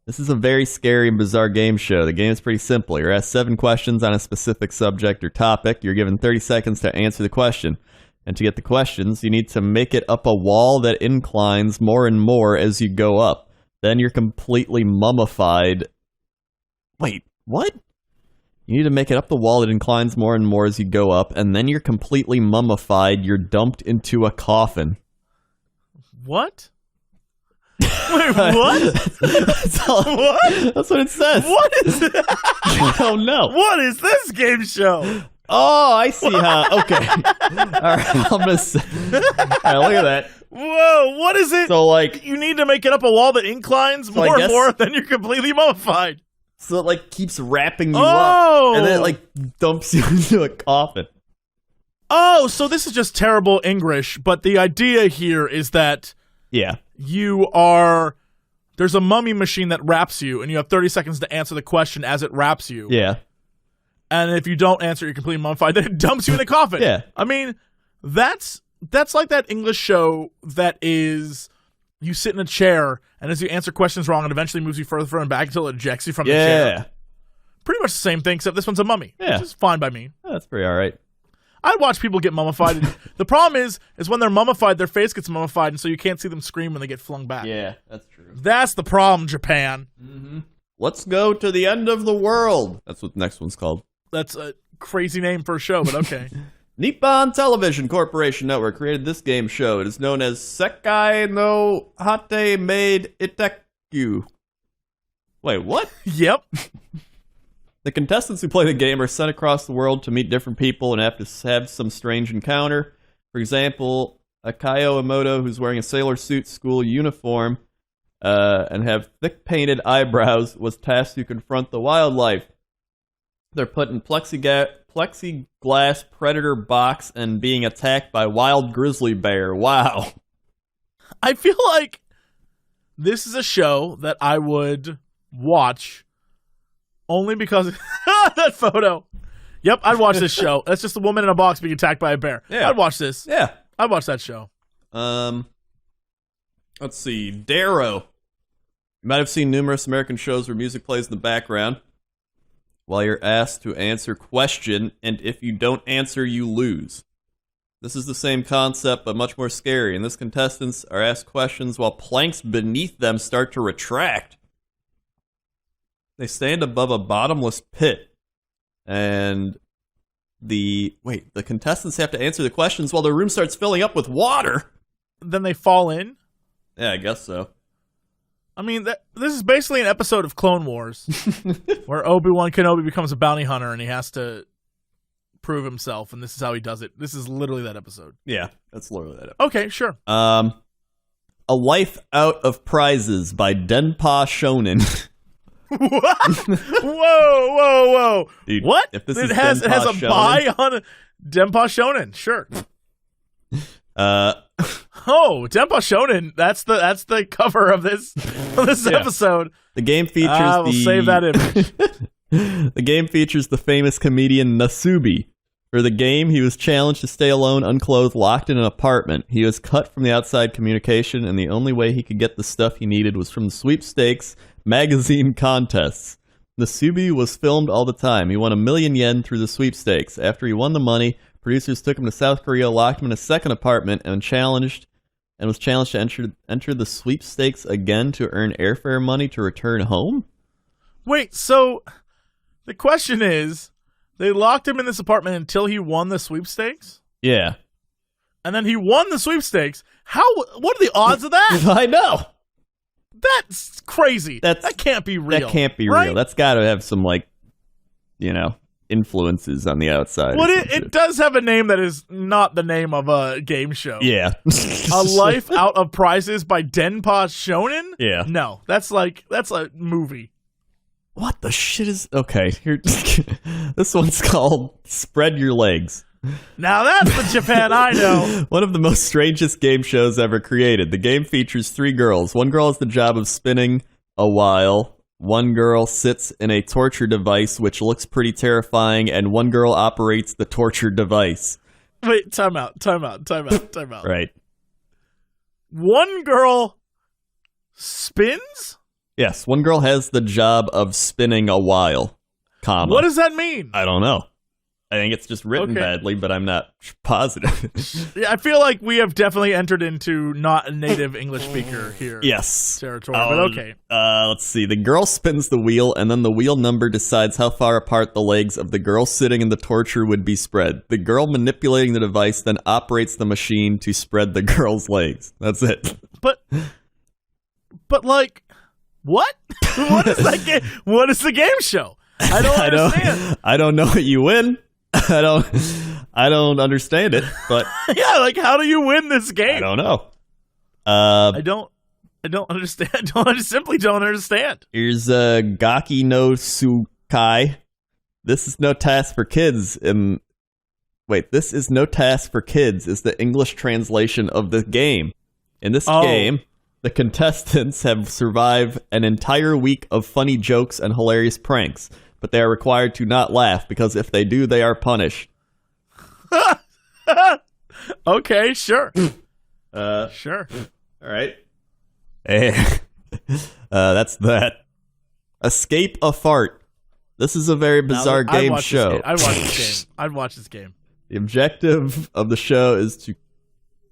This is a very scary and bizarre game show. The game is pretty simple. You're asked 7 questions on a specific subject or topic. You're given 30 seconds to answer the question. And to get the questions, you need to make it up a wall that inclines more and more as you go up. Then you're completely mummified. Wait, what? You need to make it up the wall that inclines more and more as you go up, and then you're completely mummified. You're dumped into a coffin. What? Wait, what? That's what it says. What is that? I don't know. What is this game show? Oh, I see how. Okay. All right. All right, look at that. Whoa, what is it? So, like, You need to make it up a wall that inclines So I more guess- and more, then you're completely mummified. so it, like, keeps wrapping you Oh! up. And then it, like, dumps you into a coffin. Oh, so this is just terrible English, but the idea here is that Yeah. there's a mummy machine that wraps you, and you have 30 seconds to answer the question as it wraps you. Yeah. And if you don't answer, you're completely mummified. Then it dumps you in a coffin. Yeah. I mean, that's like that English show that is you sit in a chair, and as you answer questions wrong, it eventually moves you further and back until it ejects you from the chair. Yeah. Pretty much the same thing, except this one's a mummy. Yeah. Which is fine by me. That's pretty all right. I'd watch people get mummified. The problem is when they're mummified, their face gets mummified, and so you can't see them scream when they get flung back. Yeah, that's true. That's the problem, Japan. Let's go to the end of the world. That's what the next one's called. That's a crazy name for a show, but okay. Nippon Television Corporation Network created this game show. It is known as Sekai no Hate Maid Iteku. Wait, what? Yep. The contestants who play the game are sent across the world to meet different people and have to have some strange encounter. For example, Akayo Emoto, who's wearing a sailor suit school uniform and have thick painted eyebrows, was tasked to confront the wildlife. They're put in plexiglass predator box and being attacked by wild grizzly bear. Wow. I feel like this is a show that I would watch only because that photo. Yep, I'd watch this show. That's just a woman in a box being attacked by a bear. Yeah. I'd watch this. Yeah. I'd watch that show. Let's see. Darrow. You might have seen numerous American shows where music plays in the background while you're asked to answer question, and if you don't answer, you lose. This is the same concept, but much more scary. In this, contestants are asked questions while planks beneath them start to retract. They stand above a bottomless pit, and the contestants have to answer the questions while the room starts filling up with water. Then they fall in. Yeah, I guess so. I mean, this is basically an episode of Clone Wars where Obi-Wan Kenobi becomes a bounty hunter and he has to prove himself, and this is how he does it. This is literally that episode. Yeah, that's literally that episode. Okay, sure. A Life Out of Prizes by Denpa Shonen. What? Whoa. Dude, what? If this it is has a Denpa buy on Denpa Shonen. Sure. Oh, Denpa Shonen. That's the cover of this Yeah. episode. The game features we'll save that image. The game features the famous comedian Nasubi. For the game, he was challenged to stay alone, unclothed, locked in an apartment. He was cut from the outside communication, and the only way he could get the stuff he needed was from the sweepstakes magazine contests. Nasubi was filmed all the time. He won 1 million yen through the sweepstakes. After he won the money, producers took him to South Korea, locked him in a second apartment, and was challenged to enter the sweepstakes again to earn airfare money to return home? Wait, so the question is, they locked him in this apartment until he won the sweepstakes? Yeah. And then he won the sweepstakes. What are the odds of that? I know. That's crazy. That can't be real. That can't be right? real. That's got to have some, influences on the outside. Well, it does have a name that is not the name of a game show. Yeah. A Life Out of Prizes by Denpa Shonen? Yeah. No, that's a movie. What the shit is... Okay, here. This one's called Spread Your Legs. Now that's the Japan I know. One of the most strangest game shows ever created. The game features 3 girls. One girl has the job of spinning a while. One girl sits in a torture device, which looks pretty terrifying, and one girl operates the torture device. Wait, time out. Right. One girl spins? Yes, one girl has the job of spinning a while, comma. What does that mean? I don't know. I think it's just written Okay. badly, but I'm not positive. Yeah, I feel like we have definitely entered into not a native English speaker here. Yes. Territory, but okay. Let's see. The girl spins the wheel, and then the wheel number decides how far apart the legs of the girl sitting in the torture would be spread. The girl manipulating the device then operates the machine to spread the girl's legs. That's it. But like, what? What is that game? What is the game show? I don't understand. I don't know what you win. I don't understand it, but Yeah, like how do you win this game? I don't know. I don't understand. I simply don't understand. Here's Gaki no Tsukai. This is no task for kids. This is no task for kids is the English translation of the game. In this game, the contestants have survived an entire week of funny jokes and hilarious pranks, but they are required to not laugh because if they do, they are punished. Okay, sure. Sure. All right. That's that. Escape a fart. This is a very bizarre game show. I'd watch this game. I'd watch this game. The objective of the show is to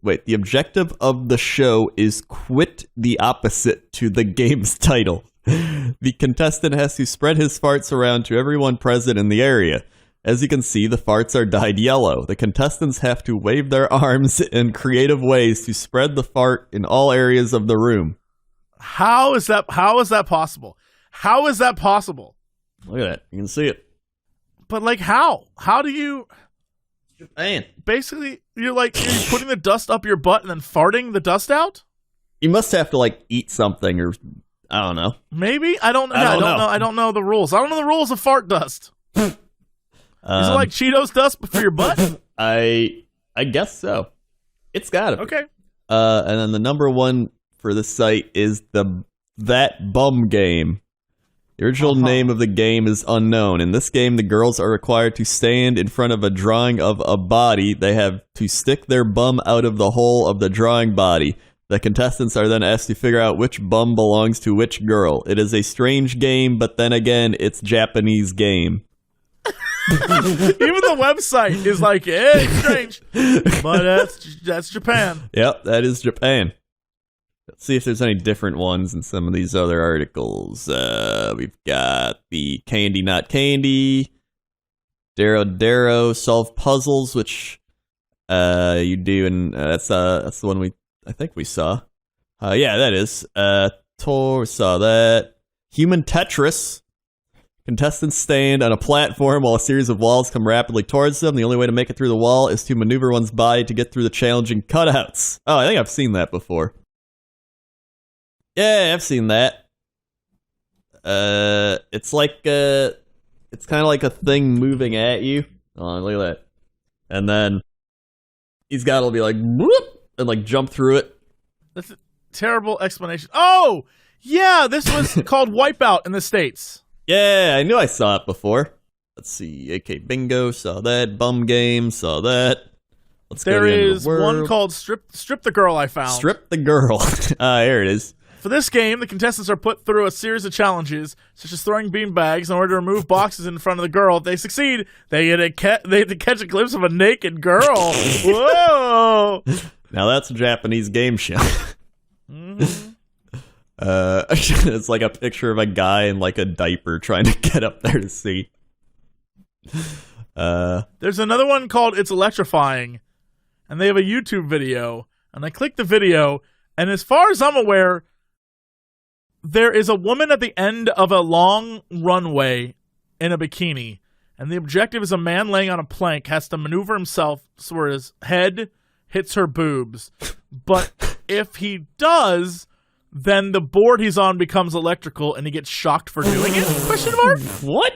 the objective of the show is quit the opposite to the game's title. The contestant has to spread his farts around to everyone present in the area. As you can see, the farts are dyed yellow. The contestants have to wave their arms in creative ways to spread the fart in all areas of the room. How is that possible? How is that possible? Look at that. You can see it. But like how? How do you Man. basically you're putting the dust up your butt and then farting the dust out? You must have to eat something or I don't know. Maybe? I don't know. I don't know the rules. I don't know the rules of fart dust. Is it like Cheetos dust for your butt? I guess so. It's gotta be. Okay. And then the number one for the site is That Bum Game. The original name of the game is unknown. In this game, the girls are required to stand in front of a drawing of a body. They have to stick their bum out of the hole of the drawing body. The contestants are then asked to figure out which bum belongs to which girl. It is a strange game, but then again, it's Japanese game. Even the website is like, it's strange, but that's Japan. Yep, that is Japan. Let's see if there's any different ones in some of these other articles. We've got the Candy Not Candy, Darrow Solve Puzzles, which you do, and that's the one I think we saw. Yeah, that is. Tor saw that. Human Tetris. Contestants stand on a platform while a series of walls come rapidly towards them. The only way to make it through the wall is to maneuver one's body to get through the challenging cutouts. Oh, I think I've seen that before. Yeah, I've seen that. It's like it's kind of like a thing moving at you. Oh, look at that. And then he's got to be like, whoop, and like jump through it. That's a terrible explanation. Oh, yeah, this was called Wipeout in the States. Yeah, I knew I saw it before. Let's see, AK Bingo, saw that. Bum Game, saw that. Let's there go to the end of is the world. one called Strip the Girl I found. Strip the Girl. Here it is. For this game, the contestants are put through a series of challenges, such as throwing beanbags in order to remove boxes in front of the girl. If they succeed, they have to catch a glimpse of a naked girl. Whoa! Now that's a Japanese game show. Mm-hmm. It's like a picture of a guy in like a diaper trying to get up there to see. There's another one called It's Electrifying, and they have a YouTube video, and I click the video, and as far as I'm aware, there is a woman at the end of a long runway in a bikini, and the objective is a man laying on a plank has to maneuver himself so where his head hits her boobs. But if he does, then the board he's on becomes electrical and he gets shocked for doing it? Question mark? What?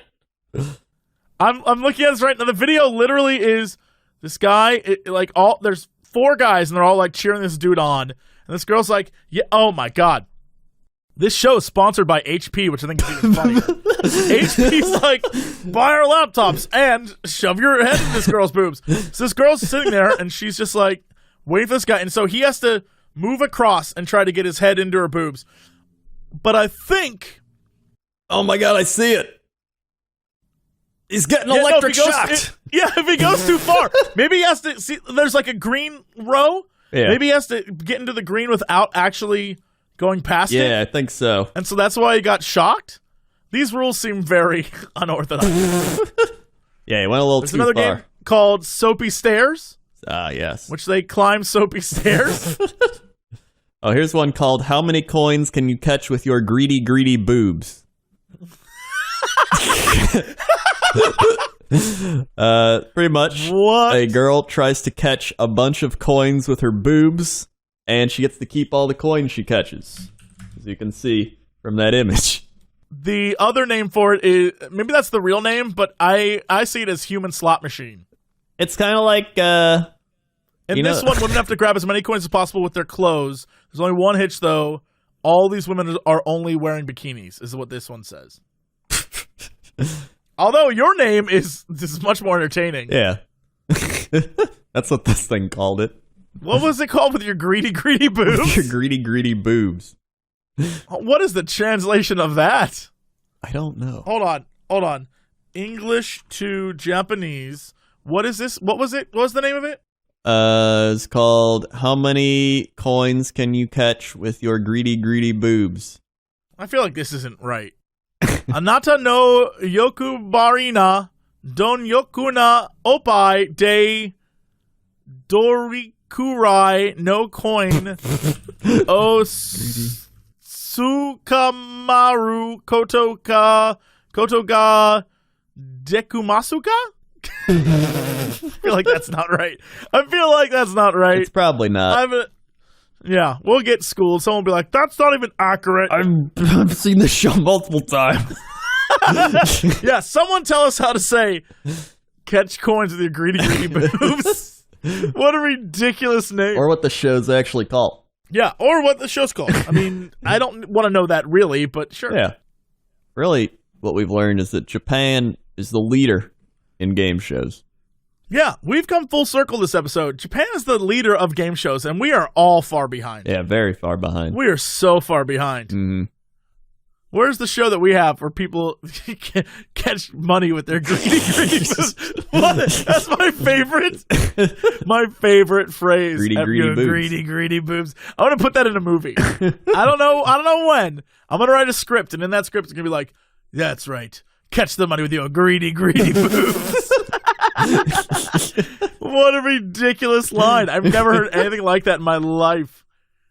I'm looking at this right now. The video literally is this guy, there's 4 guys and they're all like cheering this dude on. And this girl's like, yeah, oh my God. This show is sponsored by HP, which I think is even funnier. HP's like, buy our laptops and shove your head in this girl's boobs. So this girl's sitting there and she's just like waiting for this guy. And so he has to move across and try to get his head into her boobs. But I think... Oh my God, I see it. He's getting electric shocked. If he goes too far. Maybe he has to... See, there's like a green row. Yeah. Maybe he has to get into the green without actually going past it. Yeah, I think so. And so that's why he got shocked? These rules seem very unorthodox. Yeah, he went a little There's too another far. game called Soapy Stairs. Ah, yes. Which they climb soapy stairs. Oh, here's one called How Many Coins Can You Catch With Your Greedy, Greedy Boobs? Pretty much. What? A girl tries to catch a bunch of coins with her boobs, and she gets to keep all the coins she catches, as you can see from that image. The other name for it is, maybe that's the real name, but I see it as human slot machine. It's kind of like, In this one, women have to grab as many coins as possible with their clothes. There's only one hitch, though. All these women are only wearing bikinis, is what this one says. Although your name is much more entertaining. Yeah. That's what this thing called it. What was it called with your greedy, greedy boobs? Your greedy, greedy boobs. What is the translation of that? I don't know. Hold on. English to Japanese. What is this? What was it? What was the name of it? It's called How Many Coins Can You Catch With Your Greedy, Greedy Boobs? I feel like this isn't right. Anata no yokubarina don yokuna opai de dorikurai no coin o sukamaru kotoga dekumasuka? I feel like that's not right. It's probably not. Yeah, we'll get schooled. Someone will be like, that's not even accurate. I've seen this show multiple times. Yeah, someone tell us how to say Catch coins with your greedy boobs. What a ridiculous name. Or what the show's actually called. Yeah, or what the show's called. I mean, I don't want to know that really, but sure. Yeah. Really, what we've learned is that Japan is the leader in game shows. Yeah, we've come full circle this episode. Japan is the leader of game shows, and we are all far behind. Yeah, very far behind. We are so far behind. Mm-hmm. Where's the show that we have where people catch money with their greedy boobs? What? That's my favorite. My favorite phrase. Greedy boobs. Greedy boobs. I want to put that in a movie. I don't know when. I'm gonna write a script, and in that script, it's gonna be like, "That's right. Catch the money with your greedy boobs." What a ridiculous line. I've never heard anything like that in my life.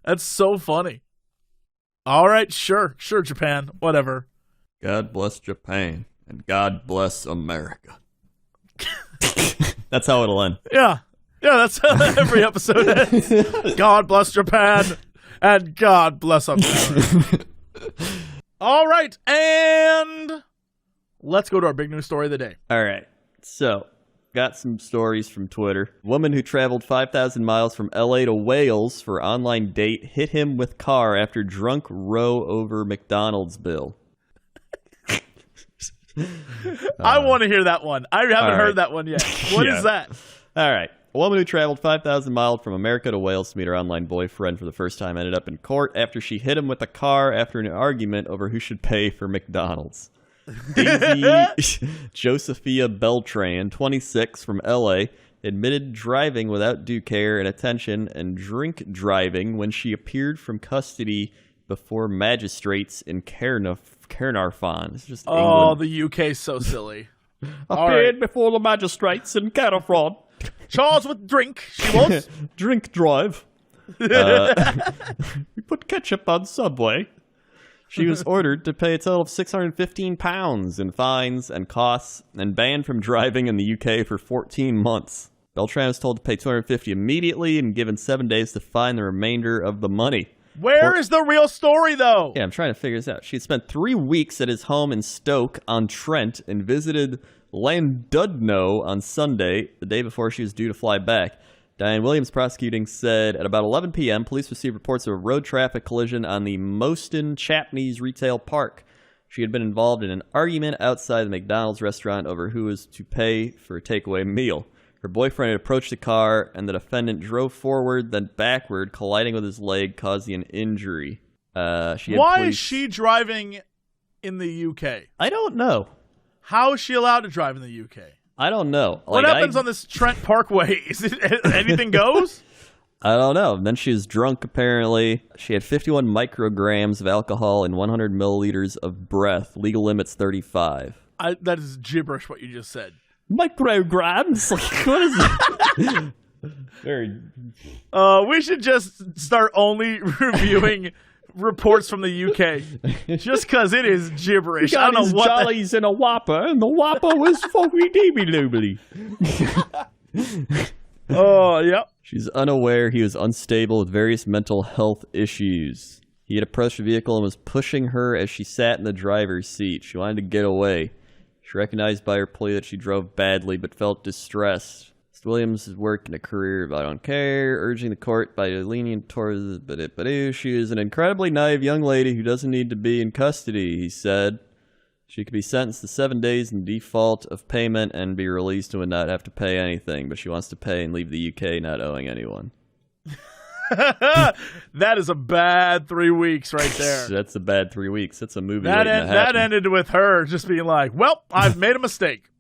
That's so funny. All right, sure, Japan, whatever. God bless Japan, and God bless America. That's how it'll end. Yeah, that's how every episode ends. God bless Japan, and God bless America. All right, and let's go to our big news story of the day. All right, so got some stories from Twitter. Woman who traveled 5,000 miles from LA to Wales for online date hit him with car after drunk row over McDonald's bill. I want to hear that one. I haven't heard that one yet. What is that? All right. A woman who traveled 5,000 miles from America to Wales to meet her online boyfriend for the first time ended up in court after she hit him with a car after an argument over who should pay for McDonald's. Daisy Josephia Beltran, 26, from LA, admitted driving without due care and attention and drink driving when she appeared from custody before magistrates in Caernarfon. It's just England. The UK's so silly. Appeared before the magistrates in Caernarfon. Charged with drink, she was. Drink drive. We put ketchup on Subway. She was ordered to pay a total of £615 in fines and costs and banned from driving in the UK for 14 months. Beltran was told to pay $250 immediately and given 7 days to find the remainder of the money. Where is the real story, though? Yeah, I'm trying to figure this out. She had spent 3 weeks at his home in Stoke-on-Trent and visited Llandudno on Sunday, the day before she was due to fly back. Diane Williams prosecuting said at about 11 p.m., police received reports of a road traffic collision on the Moston Chapneys Retail Park. She had been involved in an argument outside the McDonald's restaurant over who was to pay for a takeaway meal. Her boyfriend had approached the car, and the defendant drove forward, then backward, colliding with his leg, causing an injury. Why is she driving in the UK? I don't know. How is she allowed to drive in the UK? I don't know. What happens on this Trent Parkway? Is it anything goes? I don't know. Then she was drunk, apparently. She had 51 micrograms of alcohol and 100 milliliters of breath. Legal limit's 35. That is gibberish, what you just said. Micrograms? Like, what is that? Very. We should just start only reviewing reports from the UK, just because it is gibberish. I don't know what jollies in a Whopper, and the Whopper was foggy deeby doobly. Oh, yep. She's unaware he was unstable with various mental health issues. He had approached the vehicle and was pushing her as she sat in the driver's seat. She wanted to get away. She recognized by her plea that she drove badly, but felt distressed. Williams' work and a career of I don't care, urging the court by lenient towards the she is an incredibly naive young lady who doesn't need to be in custody, he said. She could be sentenced to 7 days in default of payment and be released and would not have to pay anything, but she wants to pay and leave the UK not owing anyone. That is a bad 3 weeks right there. That's a bad 3 weeks. That's a movie that ended with her just being like, well, I've made a mistake.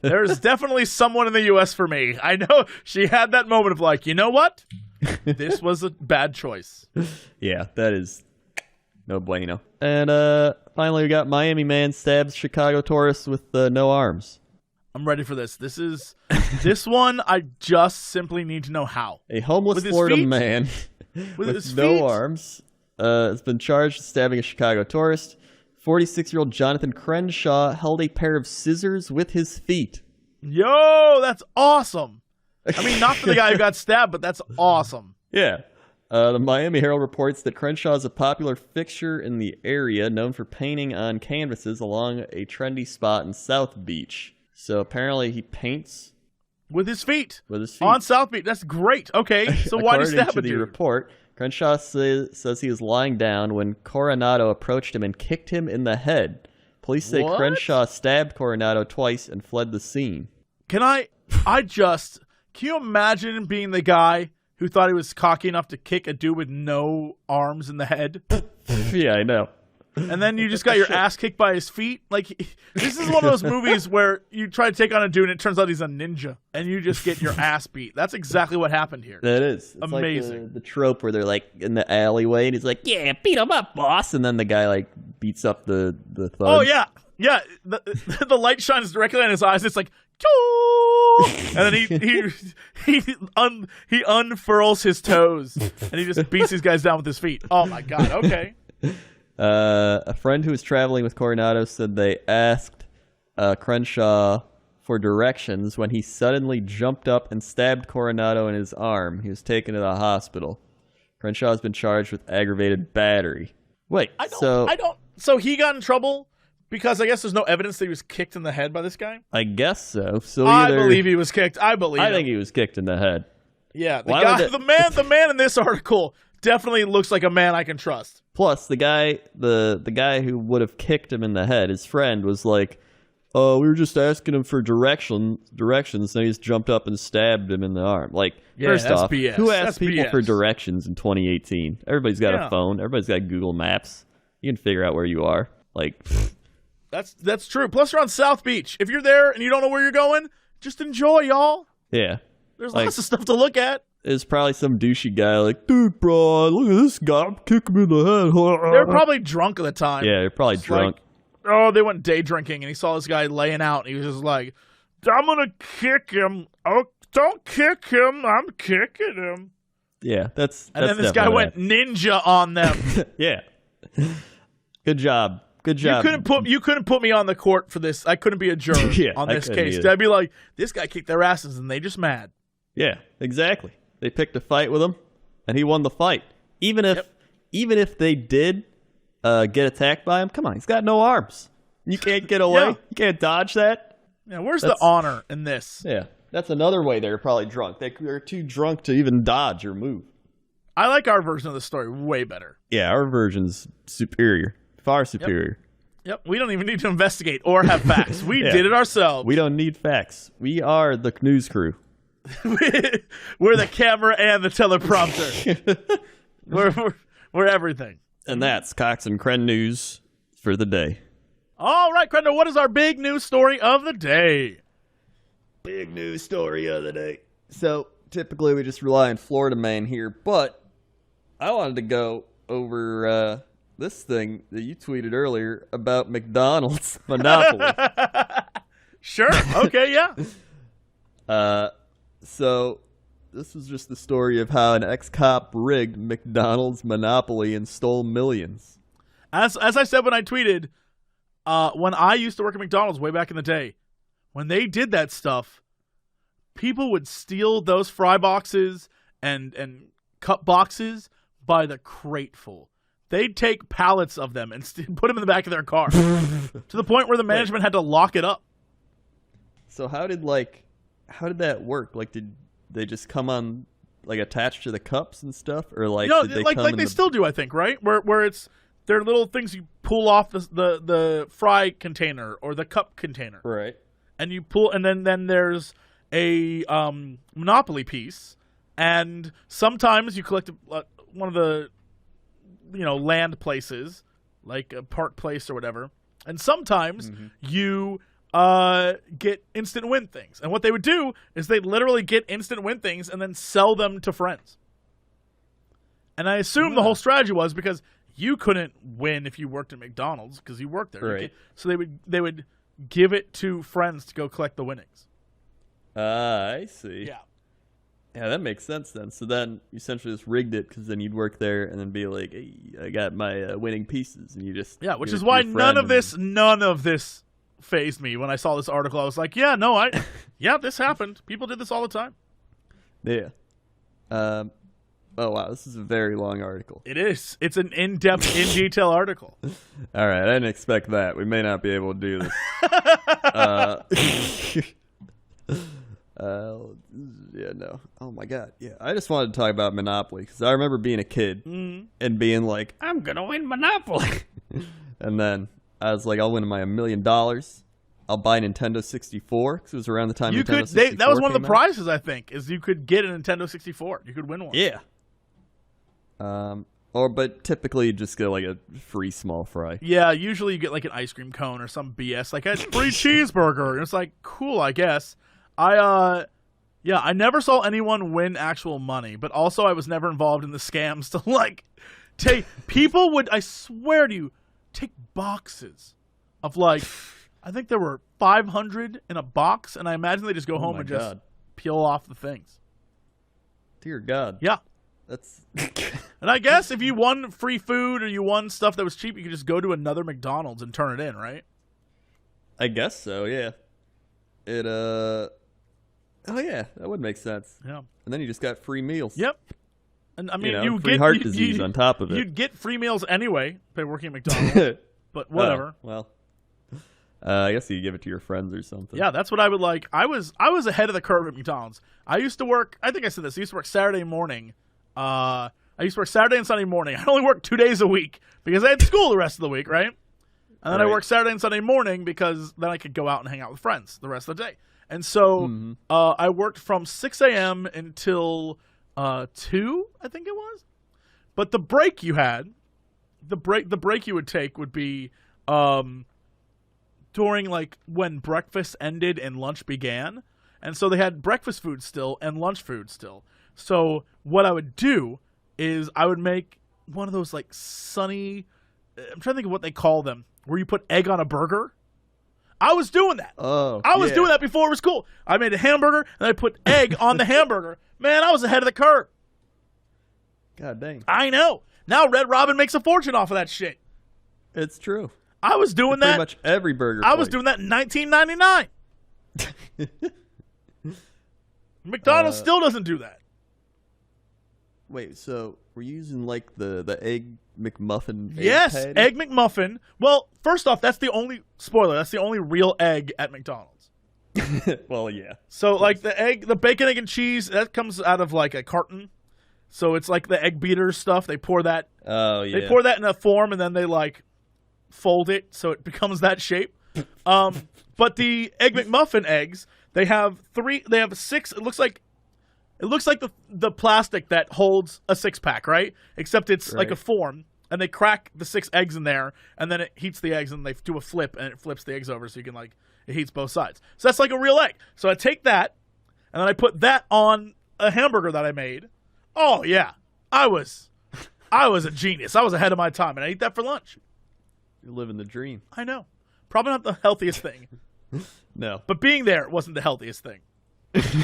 There's definitely someone in the U.S. for me. I know she had that moment of like, you know what? This was a bad choice. Yeah, that is no bueno. And finally, we got Miami man stabs Chicago tourist with no arms. I'm ready for this. This one, I just simply need to know how. A homeless Florida man with no arms has been charged with stabbing a Chicago tourist. 46-year-old Jonathan Crenshaw held a pair of scissors with his feet. Yo, that's awesome. I mean, not for the guy who got stabbed, but that's awesome. Yeah. The Miami Herald reports that Crenshaw is a popular fixture in the area, known for painting on canvases along a trendy spot in South Beach. So apparently he paints with his feet. with his feet. On South Beach. That's great. Okay, so why did he stab According to a the dude? report, Crenshaw says he was lying down when Coronado approached him and kicked him in the head. Police say What? Crenshaw stabbed Coronado twice and fled the scene. Can you imagine being the guy who thought he was cocky enough to kick a dude with no arms in the head? Yeah, I know. And then you just got your ass kicked by his feet? Like, this is one of those movies where you try to take on a dude and it turns out he's a ninja. And you just get your ass beat. That's exactly what happened here. That is. It's amazing. Like the trope where they're like in the alleyway and he's like, yeah, beat him up, boss. And then the guy like beats up the thug. Oh, yeah. Yeah. The light shines directly on his eyes. It's like, choo! And then he unfurls his toes. And he just beats these guys down with his feet. Oh, my God. Okay. A friend who was traveling with Coronado said they asked Crenshaw for directions when he suddenly jumped up and stabbed Coronado in his arm. He was taken to the hospital. Crenshaw has been charged with aggravated battery. Wait, So he got in trouble because I guess there's no evidence that he was kicked in the head by this guy? I guess so. So I either, believe he was kicked. I think he was kicked in the head. Yeah, Why would the man in this article definitely looks like a man I can trust. Plus, the guy who would have kicked him in the head, his friend, was like, "Oh, we were just asking him for directions, and he just jumped up and stabbed him in the arm." Like, Yeah, first that's off, BS. who asks That's people BS. for directions in 2018? Everybody's got Yeah. a phone. Everybody's got Google Maps. You can figure out where you are. Like, That's true. Plus, you're on South Beach. If you're there and you don't know where you're going, just enjoy, y'all. yeah. There's Like- lots of stuff to look at. There's probably some douchey guy like, "Dude, bro, look at this guy. I'm kicking him in the head." They're probably drunk at the time. Yeah, they're probably It's drunk. like, they went day drinking, and he saw this guy laying out, and he was just like, "I'm gonna kick him. Oh, don't kick him. I'm kicking him." Yeah, that's And then this guy definitely went ninja on them. Yeah. Good job. Good You job. couldn't put me on the court for this. I couldn't be a juror Yeah, on I this couldn't case. either. I'd be like, this guy kicked their asses, and they just mad. Yeah, exactly. They picked a fight with him, and he won the fight. Even if they did get attacked by him, come on, he's got no arms. You can't get away. Yeah. You can't dodge that. Yeah, where's That's- the honor in this? Yeah, that's another way they're probably drunk. They're too drunk to even dodge or move. I like our version of the story way better. Yeah, our version's superior, far superior. Yep, we don't even need to investigate or have facts. We Yeah. did it ourselves. We don't need facts. We are the news crew. We're the camera and the teleprompter. we're everything. And that's Cox and Kren News for the day. All right, Crendor, what is our big news story of the day? Big news story of the day. So typically we just rely on Florida Man here, but I wanted to go over this thing that you tweeted earlier about McDonald's monopoly. Sure. Okay, yeah. So this was just the story of how an ex-cop rigged McDonald's monopoly and stole millions. As I said when I tweeted, when I used to work at McDonald's way back in the day, when they did that stuff, people would steal those fry boxes and cup boxes by the crateful. They'd take pallets of them and put them in the back of their car to the point where the management had to lock it up. So how did that work? Like, did they just come on, like, attached to the cups and stuff, or like No, did they like come in they the... still do, I think, right? Where it's they're little things you pull off the fry container or the cup container, Right. and you pull, and then there's a Monopoly piece, and sometimes you collect one of the land places like a Park Place or whatever, and sometimes you get instant win things. And what they would do is they'd literally get instant win things and then sell them to friends. And I assume the whole strategy was because you couldn't win if you worked at McDonald's because you worked there. Right. So they would give it to friends to go collect the winnings. I see. Yeah. Yeah, that makes sense then. So then you essentially just rigged it because then you'd work there and then be like, "Hey, I got my winning pieces," and you just Which give is it to why your friend none of this fazed me when I saw this article. I was like, this happened. People did this all the time. Yeah. Oh wow, this is a very long article. It is. It's an in-depth, in-detail article. All right, I didn't expect that. We may not be able to do this. uh, yeah, no. Oh my god. Yeah, I just wanted to talk about Monopoly because I remember being a kid and being like, "I'm gonna win Monopoly," and then I was like, "I'll win my $1 million. I'll buy a Nintendo 64 because it was around the time You Nintendo could. 64 That was one of the came out. prizes, I think, is you could get a Nintendo 64. You could win one. Yeah. But typically you just get like a free small fry. Yeah, usually you get like an ice cream cone or some BS, like a free cheeseburger. And it's like, cool, I guess. I never saw anyone win actual money, but also I was never involved in the scams to like take. People would, I swear to you, take boxes of like, I think there were 500 in a box, and I imagine they just go home my and just God. peel off the things. Dear God. Yeah. That's And I guess if you won free food or you won stuff that was cheap, you could just go to another McDonald's and turn it in, right? I guess so, yeah. It oh yeah, that would make sense. Yeah. And then you just got free meals. Yep. And I mean, you free get heart disease on top of it. You'd get free meals anyway by working at McDonald's, but whatever. Oh, well, I guess you give it to your friends or something. Yeah, that's what I would like. I was ahead of the curve at McDonald's. I used to work. I think I said this. I used to work Saturday morning. I used to work Saturday and Sunday morning. I only worked 2 days a week because I had school the rest of the week, right? And then I Right. worked Saturday and Sunday morning because then I could go out and hang out with friends the rest of the day. And so I worked from 6 a.m. until 2, I think it was. But the break you had, the break you would take would be during like when breakfast ended and lunch began. And so they had breakfast food still and lunch food still. So what I would do is I would make one of those like sunny, I'm trying to think of what they call them, where you put egg on a burger. I was doing that. Oh, I was doing that before it was cool. I made a hamburger and I put egg on the hamburger. Man, I was ahead of the curve. God dang. I know. Now Red Robin makes a fortune off of that shit. It's true. I was doing Pretty that. much every burger I was place. doing that in 1999. McDonald's still doesn't do that. Wait, so we're using like the egg McMuffin? Yes, patty? Egg McMuffin. Well, first off, that's the only spoiler. That's the only real egg at McDonald's. Well, yeah. So, like the bacon, egg, and cheese, that comes out of like a carton. So it's like the egg beater stuff. They pour that. Oh, yeah. They pour that in a form, and then they like fold it so it becomes that shape. But the Egg McMuffin eggs, they have 3. They have 6. It looks like the plastic that holds a 6-pack, right? Except it's like a form, and they crack the 6 eggs in there, and then it heats the eggs, and they do a flip, and it flips the eggs over, so you can like it heats both sides. So that's like a real egg. So I take that, and then I put that on a hamburger that I made. Oh yeah, I was a genius. I was ahead of my time, and I ate that for lunch. You're living the dream. I know, probably not the healthiest thing, No. but being there wasn't the healthiest thing.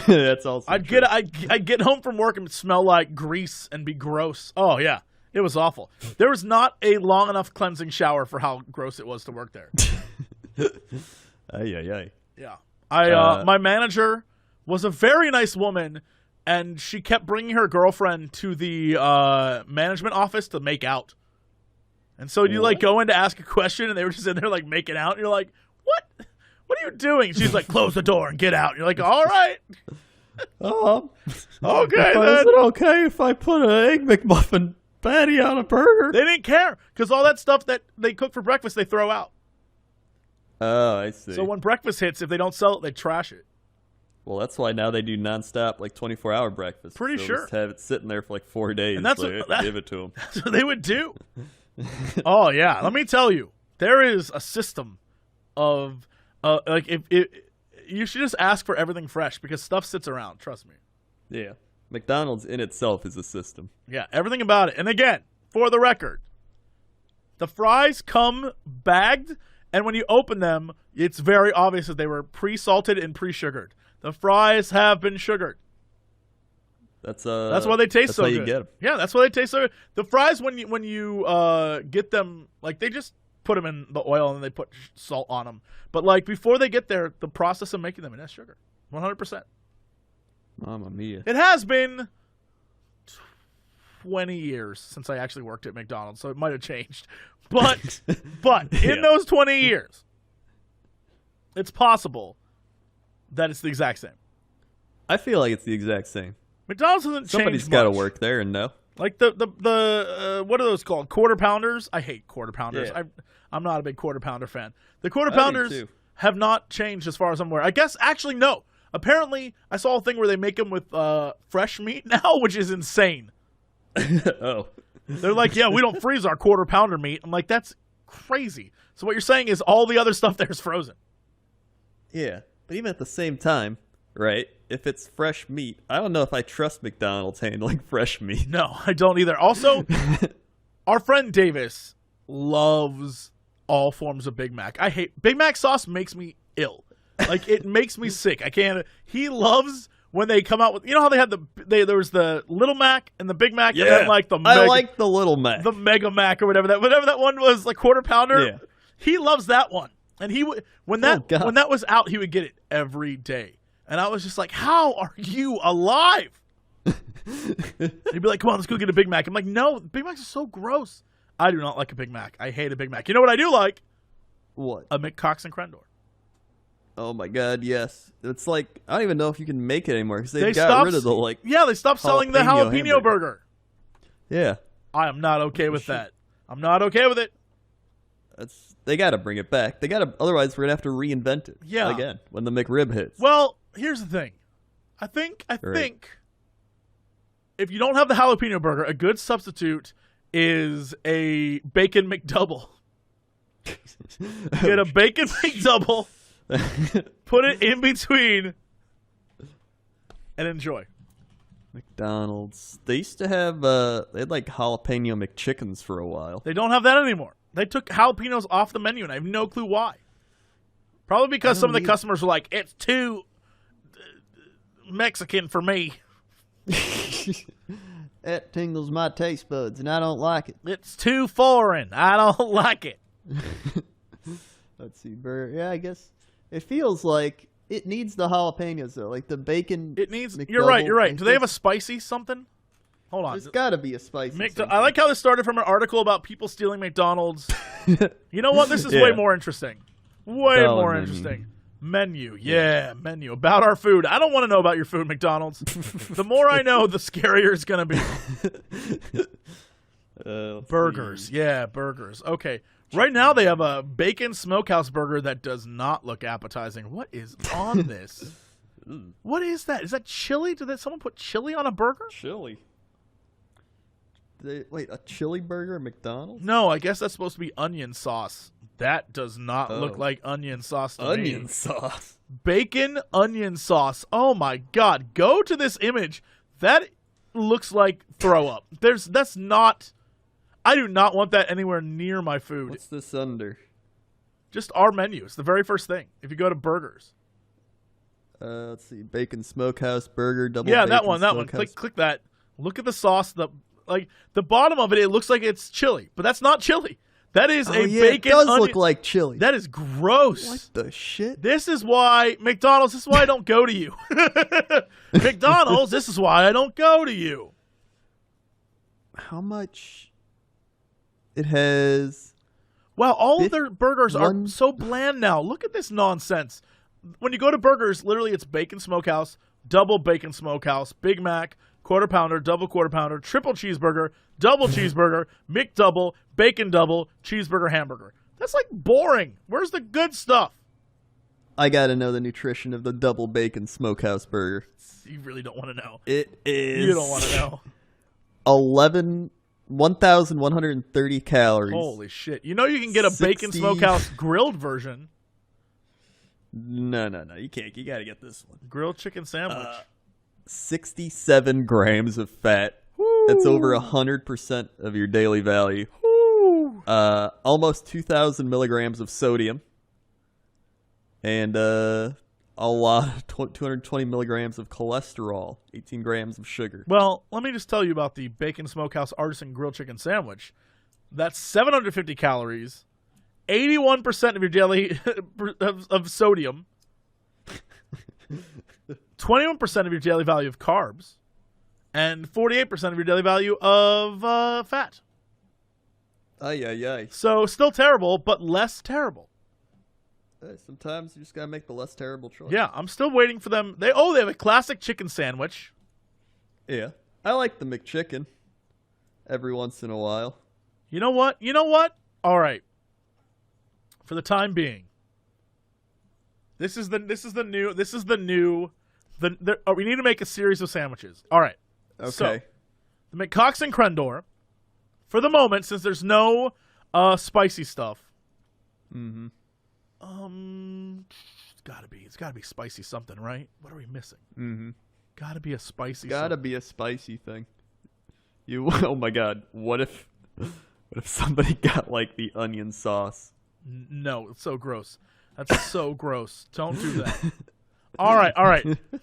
That's also I'd true. get home from work and smell like grease and be gross. Oh yeah, it was awful. There was not a long enough cleansing shower for how gross it was to work there. Ay, ay, ay. Yeah, my manager was a very nice woman, and she kept bringing her girlfriend to the management office to make out. And so you like go in to ask a question, and they were just in there like making out. And you're like, what? What are you doing? She's like, close the door and get out. And you're like, all right. Okay, Is then. it okay if I put an Egg McMuffin patty on a burger? They didn't care because all that stuff that they cook for breakfast, they throw out. Oh, I see. So when breakfast hits, if they don't sell it, they trash it. Well, that's why now they do nonstop, like 24-hour breakfast. Pretty They'll sure. just have it sitting there for like 4 days. And that's like, what- give it to them. That's what they would do. Oh, yeah. Let me tell you, there is a system of, like, if you should just ask for everything fresh because stuff sits around. Trust me. Yeah. McDonald's in itself is a system. Yeah, everything about it. And again, for the record, the fries come bagged, and when you open them, it's very obvious that they were pre-salted and pre-sugared. The fries have been sugared. That's why they taste that's so how good. you get them. Yeah, that's why they taste so good. The fries, when you get them, like they just put them in the oil and then they put salt on them. But like before they get there, the process of making them, it has sugar, 100%. Mamma mia. It has been 20 years since I actually worked at McDonald's, so it might have changed. But in Yeah. those 20 years, It's possible that it's the exact same. I feel like it's the exact same. McDonald's hasn't Somebody's changed got to much. work there and know. Like the what are those called? Quarter pounders? I hate quarter pounders. Yeah. I'm not a big quarter pounder fan. The quarter I do pounders too. have not changed as far as I'm aware. I guess actually no. Apparently, I saw a thing where they make them with fresh meat now, which is insane. Oh. They're like, yeah, we don't freeze our quarter pounder meat. I'm like, that's crazy. So what you're saying is all the other stuff there is frozen. Yeah. But even at the same time, right, if it's fresh meat, I don't know if I trust McDonald's handling fresh meat. No, I don't either. Also, our friend Davis loves all forms of Big Mac. I hate Big Mac sauce makes me ill. Like it makes me sick. I can't. He loves when they come out with. You know how they had there was the Little Mac and the Big Mac, and then like the I like the Little Mac. the Mega Mac or whatever that one was, like quarter pounder. Yeah. He loves that one, and he would when God. that was out, he would get it every day, and I was just like, how are you alive? He'd be like, come on, let's go get a Big Mac. I'm like, no, Big Macs are so gross. I do not like a Big Mac. I hate a Big Mac. You know what I do like? What? A McCox and Crendor. Oh my God, yes. It's like I don't even know if you can make it anymore because They they got stopped- rid of the like. Yeah, they stopped selling the jalapeno jalapeno hamburger. burger. Yeah, I am not okay with that. I'm not okay with it. they got to bring it back. They got to, otherwise we're gonna have to reinvent it. Yeah. Again when the McRib hits. Well, here's the thing. I think if you don't have the jalapeno burger, a good substitute is a bacon McDouble. Get a bacon McDouble, put it in between, and enjoy. McDonald's. They used to have they had like jalapeno McChickens for a while. They don't have that anymore. They took jalapenos off the menu, and I have no clue why. Probably because some of the customers were like, it's too Mexican for me. That tingles my taste buds, and I don't like it. It's too foreign. I don't like it. Let's see, burger. Yeah, I guess it feels like it needs the jalapenos though, like the bacon. It needs. McDouble. You're right. You're right. Like Do they have a spicy something? Hold on. There's got to be a spicy. I like how this started from an article about people stealing McDonald's. You know what? This is way Yeah. more interesting. Way Dollar more menu. interesting. Menu. Yeah, menu. About our food. I don't want to know about your food, McDonald's. The more I know, the scarier it's going to be. Burgers. Yeah, burgers. Okay. Right now they have a bacon smokehouse burger that does not look appetizing. What is on this? What is that? Is that chili? Did someone put chili on a burger? Chili. Wait, a chili burger at McDonald's? No, I guess that's supposed to be onion sauce. That does not look Oh. like onion sauce to Onion me. sauce. Bacon onion sauce. Oh my God. Go to this image. That looks like throw up. That's not. I do not want that anywhere near my food. What's this under? Just our menu. It's the very first thing. If you go to burgers. Let's see, bacon smokehouse burger, double. Yeah, bacon that one. smokehouse. Click that. Look at the sauce. The bottom of it. It looks like it's chili, but that's not chili. That is Oh, a yeah, bacon. it does onion. look like chili. That is gross. What the shit? This is why McDonald's. This is why I don't go to you. McDonald's. This is why I don't go to you. How much? It has. Wow, all of their burgers are one- so bland now. Look at this nonsense. When you go to burgers, literally it's bacon smokehouse, double bacon smokehouse, Big Mac, quarter pounder, double quarter pounder, triple cheeseburger, double cheeseburger, McDouble, bacon double, cheeseburger hamburger. That's like boring. Where's the good stuff? I gotta know the nutrition of the double bacon smokehouse burger. You really don't want to know. It is. You don't want to know. 1,130 calories. Holy shit. You know you can get a bacon 60 smokehouse grilled version. No. You can't. You gotta get this one. Grilled chicken sandwich. 67 grams of fat. That's over 100% of your daily value. Woo. Almost 2,000 milligrams of sodium. And a lot, 220 milligrams of cholesterol. 18 grams of sugar. Well, let me just tell you about the Bacon Smokehouse Artisan Grilled Chicken Sandwich. That's 750 calories, 81% of your daily of sodium, 21% of your daily value of carbs, and 48% of your daily value of fat. Ay. So still terrible, but less terrible. Sometimes you just gotta make the less terrible choice. Yeah, I'm still waiting for them. They have a classic chicken sandwich. Yeah. I like the McChicken every once in a while. You know what? All right. For the time being, we need to make a series of sandwiches. All right. Okay. So, the McCox and Crendor, for the moment, since there's no spicy stuff. Mm-hmm. It's gotta be spicy something, right? What are we missing? Mm-hmm. Gotta be a spicy. Gotta be a spicy thing. Oh my god! What if somebody got like the onion sauce? No, it's so gross. That's so gross. Don't do that. All right.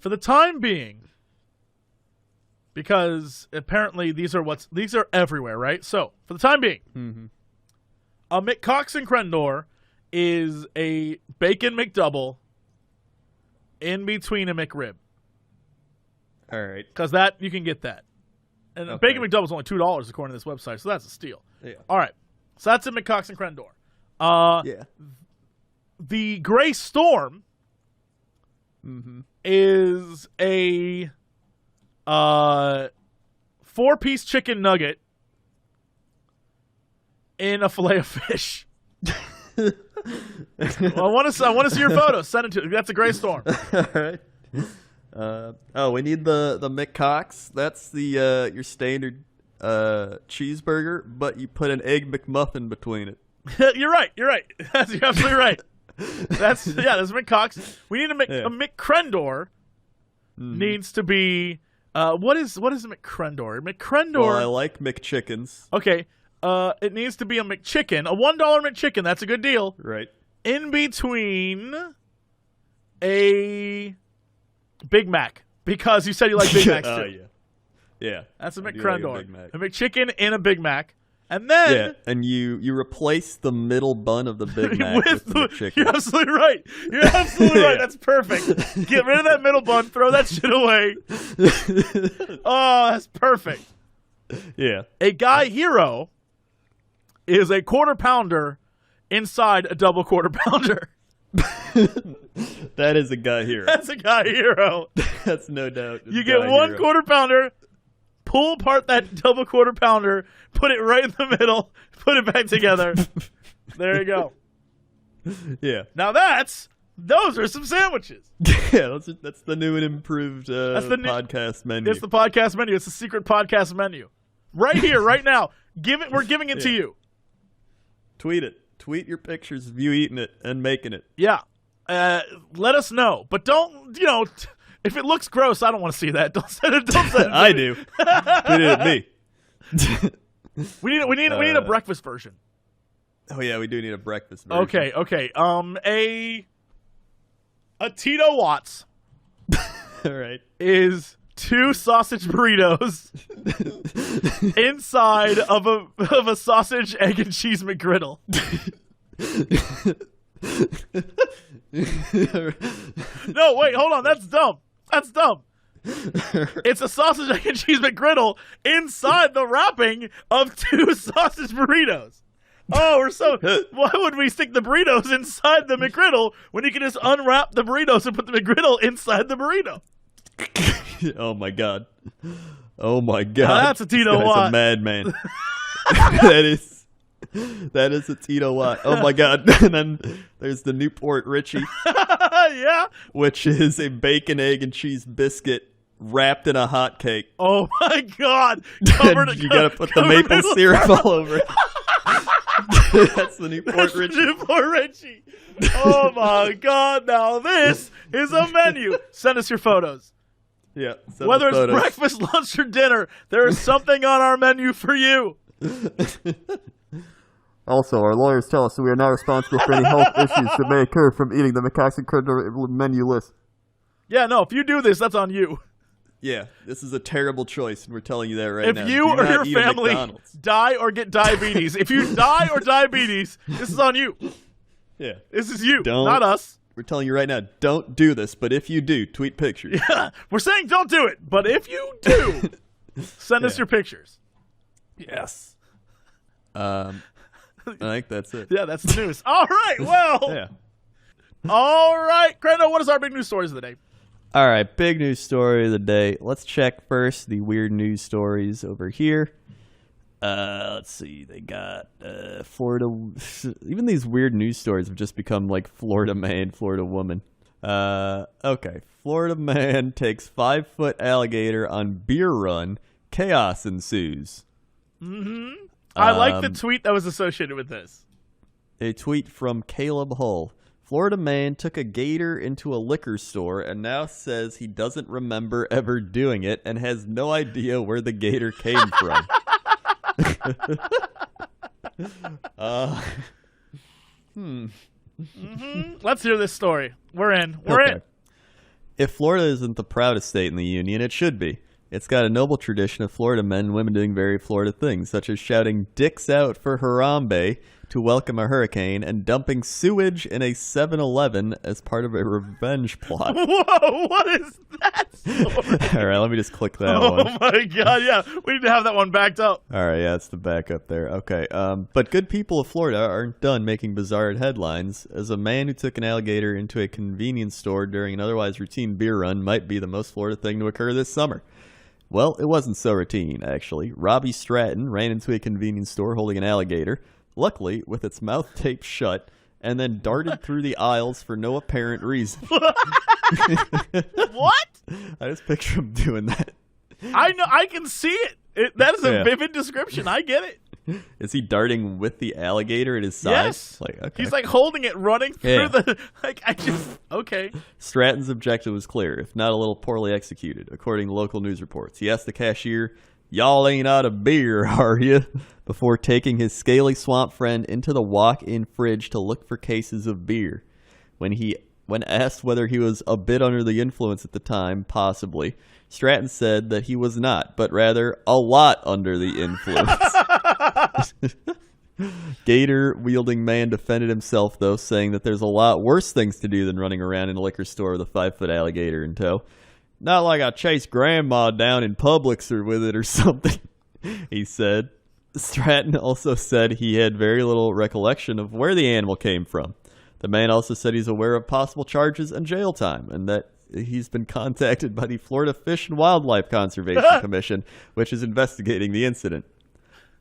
For the time being, because apparently these are everywhere, right? So for the time being, a McCox and Crendor is a bacon McDouble in between a McRib. All right. Because that you can get that, and a bacon McDouble is only $2 according to this website, so that's a steal. Yeah. All right, so that's a McCox and Crendor. Yeah. The Gray Storm is a 4-piece chicken nugget in a fillet of fish. Well, I want to see your photos. Send it to. That's a Gray Storm. All right. We need the McCox. That's the your standard cheeseburger, but you put an egg McMuffin between it. You're right. You're absolutely right. That's McCox. We need a McCrendor. Needs to be what is a McCrendor? McCrendor. Well, I like McChickens. Okay. It needs to be a McChicken, a $1 McChicken. That's a good deal. Right. In between a Big Mac, because you said you like Big Macs too. Oh yeah. That's a I do McCrendor. like a Big Mac. A McChicken in a Big Mac, and then and you replace the middle bun of the Big Mac with the McChicken. You're absolutely right. Right. That's perfect. Get rid of that middle bun. Throw that shit away. Oh, that's perfect. Yeah. A Guy Hero is a quarter pounder inside a double quarter pounder. That is a Guy Hero. That's a Guy Hero. That's no doubt. You get one Hero. quarter pounder, pull apart that double quarter pounder, put it right in the middle, put it back together. There you go. Yeah. Now those are some sandwiches. Yeah, that's the new and improved podcast menu. It's the podcast menu. It's the secret podcast menu. Right here, right now. We're giving it to you. Tweet it. Tweet your pictures of you eating it and making it. Yeah. Let us know. But don't, if it looks gross, I don't want to see that. Don't send it. I do. Tweet it at me. We need a breakfast version. Oh yeah, we do need a breakfast version. Okay. A Tito Watts. All right. Is 2 sausage burritos inside of a sausage, egg, and cheese McGriddle. No, wait, hold on. That's dumb. It's a sausage, egg, and cheese McGriddle inside the wrapping of 2 sausage burritos. Oh, why would we stick the burritos inside the McGriddle when you can just unwrap the burritos and put the McGriddle inside the burrito? Oh my god. Now that's a Tito Watt. That's a madman. That is a Tito Watt. Oh my god. And then there's the Newport Richie. Yeah. Which is a bacon, egg, and cheese biscuit wrapped in a hot cake. Oh my god. You gotta put the maple syrup all over it. That's the Newport Richie. Newport Richie. Oh my god. Now this is a menu. Send us your photos. Yeah. Whether it's breakfast, lunch, or dinner, there is something on our menu for you. Also, our lawyers tell us that we are not responsible for any health issues that may occur from eating the McCox and Crendor menu list. Yeah, no, if you do this, that's on you. Yeah, this is a terrible choice, and we're telling you that right now. If you or your family die or get diabetes, this is on you. Yeah. This is you, not us. We're telling you right now, don't do this, but if you do, tweet pictures. Yeah, we're saying don't do it, but if you do, send us your pictures. Yes. I think that's it. Yeah, that's the news. All right, well. Yeah. All right, Crendor, what is our big news stories of the day? All right, big news story of the day. Let's check first the weird news stories over here. Let's see. They got Florida. Even these weird news stories have just become like Florida man, Florida woman. Okay. Florida man takes 5-foot alligator on beer run. Chaos ensues. I like the tweet that was associated with this. A tweet from Caleb Hull. Florida man took a gator into a liquor store and now says he doesn't remember ever doing it and has no idea where the gator came from. Let's hear this story. We're in. We're in. If Florida isn't the proudest state in the union, it should be. It's got a noble tradition of Florida men and women doing very Florida things, such as shouting "dicks out for Harambe" to welcome a hurricane and dumping sewage in a 7-Eleven as part of a revenge plot. Whoa, what is that story? All right, let me just click that one. Oh my god, yeah. We need to have that one backed up. All right, yeah, it's the backup there. Okay, but good people of Florida aren't done making bizarre headlines, as a man who took an alligator into a convenience store during an otherwise routine beer run might be the most Florida thing to occur this summer. Well, it wasn't so routine, actually. Robbie Stratton ran into a convenience store holding an alligator, luckily with its mouth taped shut, and then darted through the aisles for no apparent reason. What? I just picture him doing that. I know. I can see it. That is a Yeah. vivid description. I get it. Is he darting with the alligator at his side? Yes. Like, okay. He's like holding it, running through Yeah. the. Like I just okay. Stratton's objective was clear, if not a little poorly executed, according to local news reports. He asked the cashier, "Y'all ain't out of beer, are you?" before taking his scaly swamp friend into the walk-in fridge to look for cases of beer. When asked whether he was a bit under the influence at the time, possibly, Stratton said that he was not, but rather a lot under the influence. Gator-wielding man defended himself, though, saying that there's a lot worse things to do than running around in a liquor store with a 5-foot alligator in tow. Not like I chased Grandma down in Publix or with it or something, he said. Stratton also said he had very little recollection of where the animal came from. The man also said he's aware of possible charges and jail time, and that he's been contacted by the Florida Fish and Wildlife Conservation Commission, which is investigating the incident.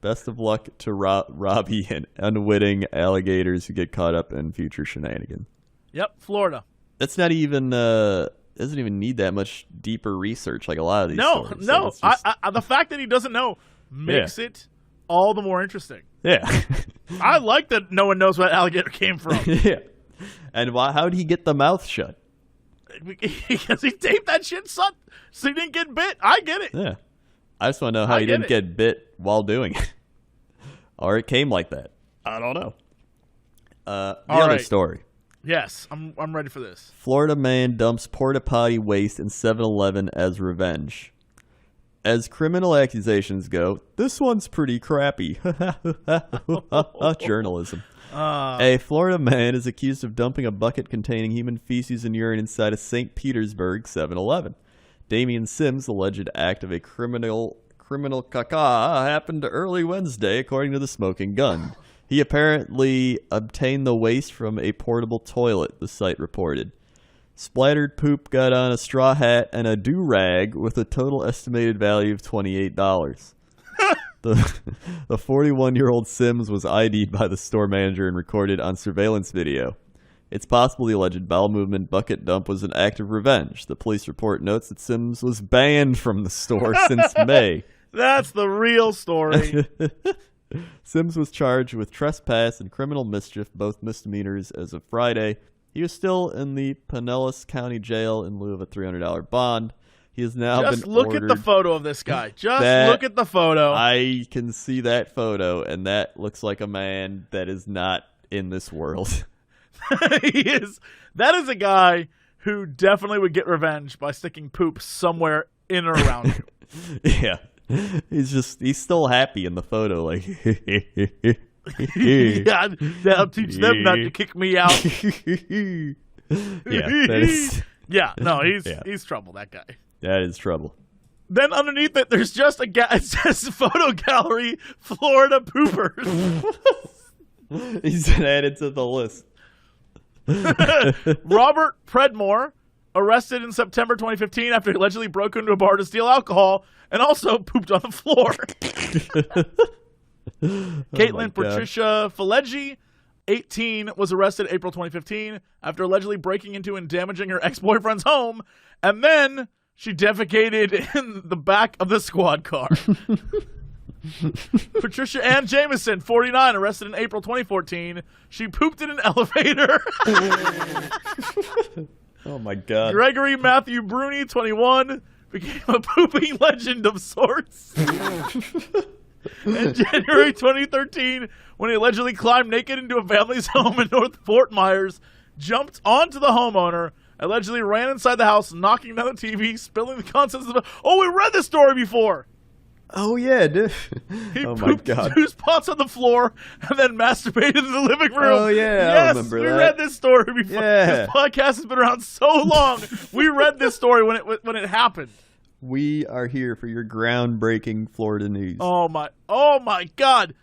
Best of luck to Robbie and unwitting alligators who get caught up in future shenanigans. Yep, Florida. That's not even doesn't even need that much deeper research like a lot of these stories. No. Like, it's just- The fact that he doesn't know makes it all the more interesting. yeah. I like that no one knows where that alligator came from. Yeah. And how did he get the mouth shut? Because he taped that shit, son, so he didn't get bit. I get it. Yeah. I just want to know how I he get didn't it. get bit while doing it. Or it came like that. I don't know. The All other right. story. Yes, I'm ready for this. Florida man dumps porta potty waste in 7-Eleven as revenge. As criminal accusations go, this one's pretty crappy. Journalism. A Florida man is accused of dumping a bucket containing human feces and urine inside a St. Petersburg 7-Eleven. Damian Sims' alleged act of a criminal caca happened early Wednesday, according to the Smoking Gun. He apparently obtained the waste from a portable toilet, the site reported. Splattered poop got on a straw hat and a do-rag with a total estimated value of $28. The 41-year-old Sims was ID'd by the store manager and recorded on surveillance video. It's possible the alleged bowel movement bucket dump was an act of revenge. The police report notes that Sims was banned from the store since May. That's the real story. Sims was charged with trespass and criminal mischief, both misdemeanors, as of Friday. He was still in the Pinellas County Jail in lieu of a $300 bond. He has now Just been look ordered. at the photo of this guy. Just That- look at the photo. I can see that photo, and that looks like a man that is not in this world. He is. That is a guy who definitely would get revenge by sticking poop somewhere in or around you. Yeah. He's still happy in the photo, like Yeah, that'll teach them not to kick me out. Yeah, that is Yeah, no, Yeah. he's trouble, that guy. that is trouble. Then underneath it, there's just it says photo gallery, Florida poopers. He's been added to the list. Robert Predmore, arrested in September 2015 after he allegedly broke into a bar to steal alcohol and also pooped on the floor. Caitlin Patricia Fileggi, 18, was arrested April 2015 after allegedly breaking into and damaging her ex-boyfriend's home, and then she defecated in the back of the squad car. Patricia Ann Jameson, 49, arrested in April 2014. She pooped in an elevator. Oh my God. Gregory Matthew Bruni, 21, became a pooping legend of sorts. In January 2013, when he allegedly climbed naked into a family's home in North Fort Myers, jumped onto the homeowner, allegedly ran inside the house, knocking down the TV, spilling the contents of the... Oh, we read this story before. Oh yeah, dude. He Oh my pooped God. 2 spots on the floor and then masturbated in the living room. Oh, yeah, I yes, remember we that. read this story before. Yeah. This podcast has been around so long. We read this story when it happened. We are here for your groundbreaking Florida news. Oh my God.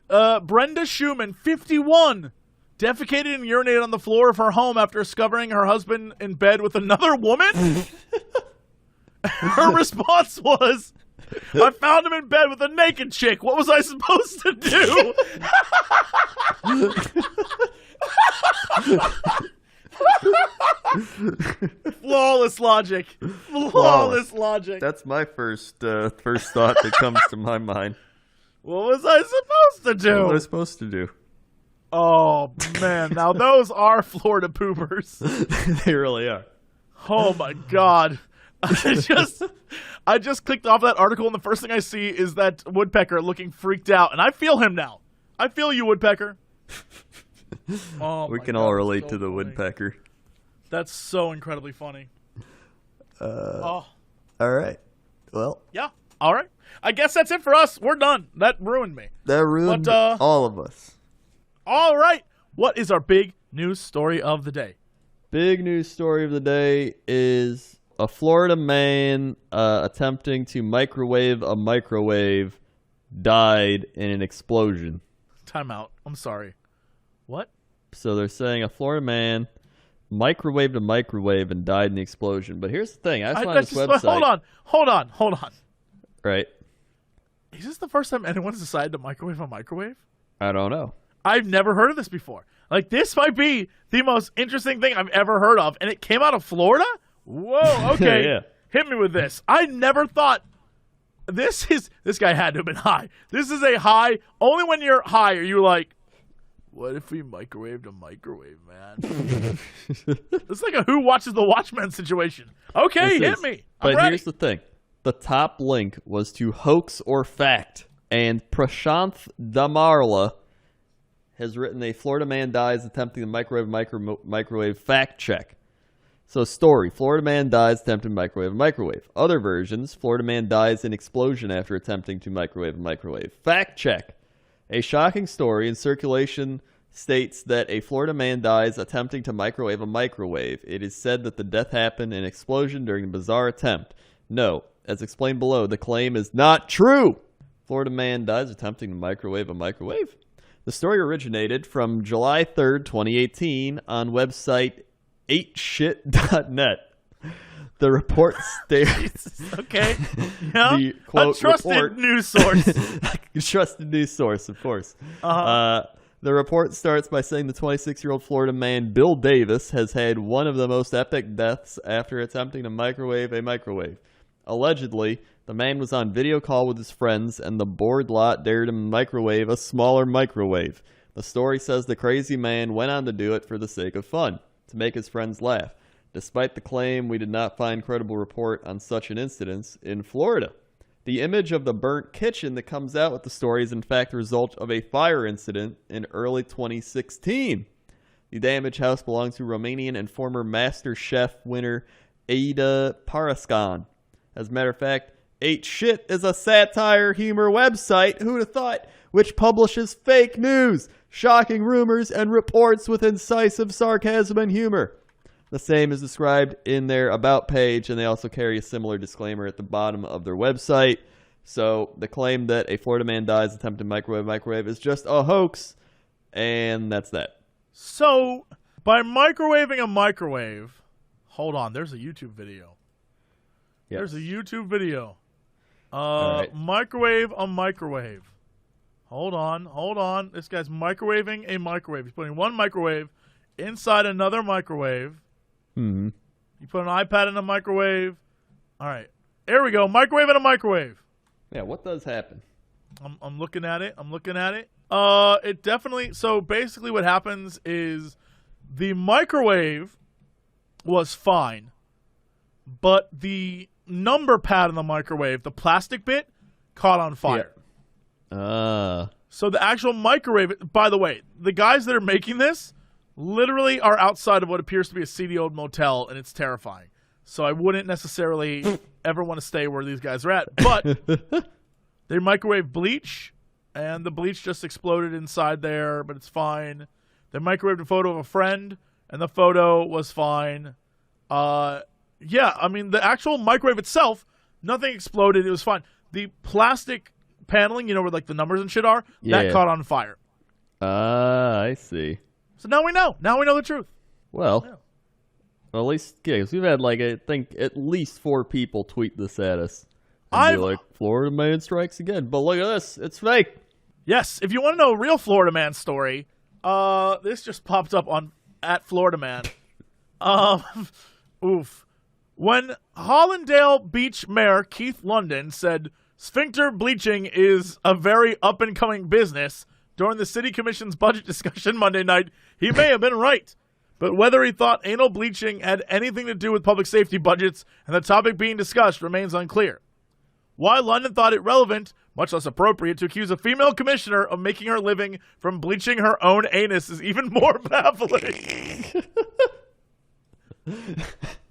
Brenda Schumann, 51, defecated and urinated on the floor of her home after discovering her husband in bed with another woman. Her response was, I found him in bed with a naked chick. What was I supposed to do? Flawless logic. Flawless logic. That's my first thought that comes to my mind. What was I supposed to do? What was I supposed to do? Oh, man. Now, those are Florida poopers. They really are. Oh, my God. I just clicked off that article, and the first thing I see is that woodpecker looking freaked out. And I feel him now. I feel you, woodpecker. Oh, We my can God, all that's relate so to the funny. woodpecker. That's so incredibly funny. Oh, All right. Well, yeah. All right. I guess that's it for us. We're done. That ruined me. that ruined But, all of us. All right. What is our big news story of the day? Big news story of the day is a Florida man attempting to microwave a microwave died in an explosion. Time out. I'm sorry. What? So they're saying a Florida man microwaved a microwave and died in the explosion. But here's the thing. I saw on this website. Hold on. Right. Is this the first time anyone's decided to microwave a microwave? I don't know. I've never heard of this before. Like, this might be the most interesting thing I've ever heard of, and it came out of Florida? Whoa, okay. Yeah. Hit me with this. I never thought this guy had to have been high. This is a high. Only when you're high are you like, what if we microwaved a microwave, man? It's like a Who Watches the Watchmen situation. Okay, This hit is- me. But I'm ready. here's the thing. The top link was to Hoax or Fact. And Prashanth Damarla has written a Florida man dies attempting to microwave fact check. So story, Florida man dies attempting to microwave a microwave. Other versions, Florida man dies in explosion after attempting to microwave a microwave. Fact check. A shocking story in circulation states that a Florida man dies attempting to microwave a microwave. It is said that the death happened in an explosion during a bizarre attempt. No, as explained below, the claim is not true. Florida man dies attempting to microwave a microwave. The story originated from July 3rd, 2018 on website 8shit.net. The report states... Okay. Yeah. The, quote, a trusted report- news source. Trusted news source, of course. The report starts by saying the 26-year-old Florida man, Bill Davis, has had one of the most epic deaths after attempting to microwave a microwave. Allegedly, the man was on video call with his friends, and the bored lot dared him to microwave a smaller microwave. The story says the crazy man went on to do it for the sake of fun, to make his friends laugh. Despite the claim, we did not find credible report on such an incident in Florida. The image of the burnt kitchen that comes out with the story is in fact the result of a fire incident in early 2016. The damaged house belongs to Romanian and former Master Chef winner Ada Parascan. As a matter of fact, 8shit is a satire humor website, who'd have thought, which publishes fake news, shocking rumors, and reports with incisive sarcasm and humor. The same is described in their About page, and they also carry a similar disclaimer at the bottom of their website. So the claim that a Florida man dies attempting to microwave is just a hoax, and that's that. So By microwaving a microwave, hold on, there's a YouTube video. Yes. There's a YouTube video. right. Microwave a microwave. Hold on. This guy's microwaving a microwave. He's putting one microwave inside another microwave. Mm-hmm. You put an iPad in a microwave. All right. There we go. Microwave in a microwave. Yeah, what does happen? I'm looking at it. It definitely. So basically, what happens is the microwave was fine, but the number pad in the microwave, the plastic bit, caught on fire. So the actual microwave. By the way, the guys that are making this literally are outside of what appears to be a seedy old motel, and it's terrifying. So I wouldn't necessarily ever want to stay where these guys are at. But they microwave bleach, and the bleach just exploded inside there, but it's fine. They microwaved a photo of a friend, and the photo was fine. Yeah, I mean, the actual microwave itself, nothing exploded. It was fine. The plastic paneling, you know, where like the numbers and shit are, that caught on fire. I see. So now we know. Now we know the truth. Well, Yeah. well, at least, yeah, 'cause we've had, like, I think at least 4 people tweet this at us. And be like, Florida man strikes again. But look at this. It's fake. Yes, if you want to know a real Florida man story, this just popped up on at Florida man. Oof. When Hollandale Beach Mayor Keith London said sphincter bleaching is a very up-and-coming business during the city commission's budget discussion Monday night, he may have been right. But whether he thought anal bleaching had anything to do with public safety budgets and the topic being discussed remains unclear. Why London thought it relevant, much less appropriate, to accuse a female commissioner of making her living from bleaching her own anus is even more baffling.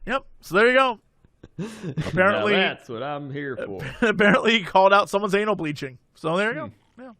Yep, so there you go. Apparently, Now that's what I'm here for. apparently he called out someone's anal bleaching. So there you go. Yeah.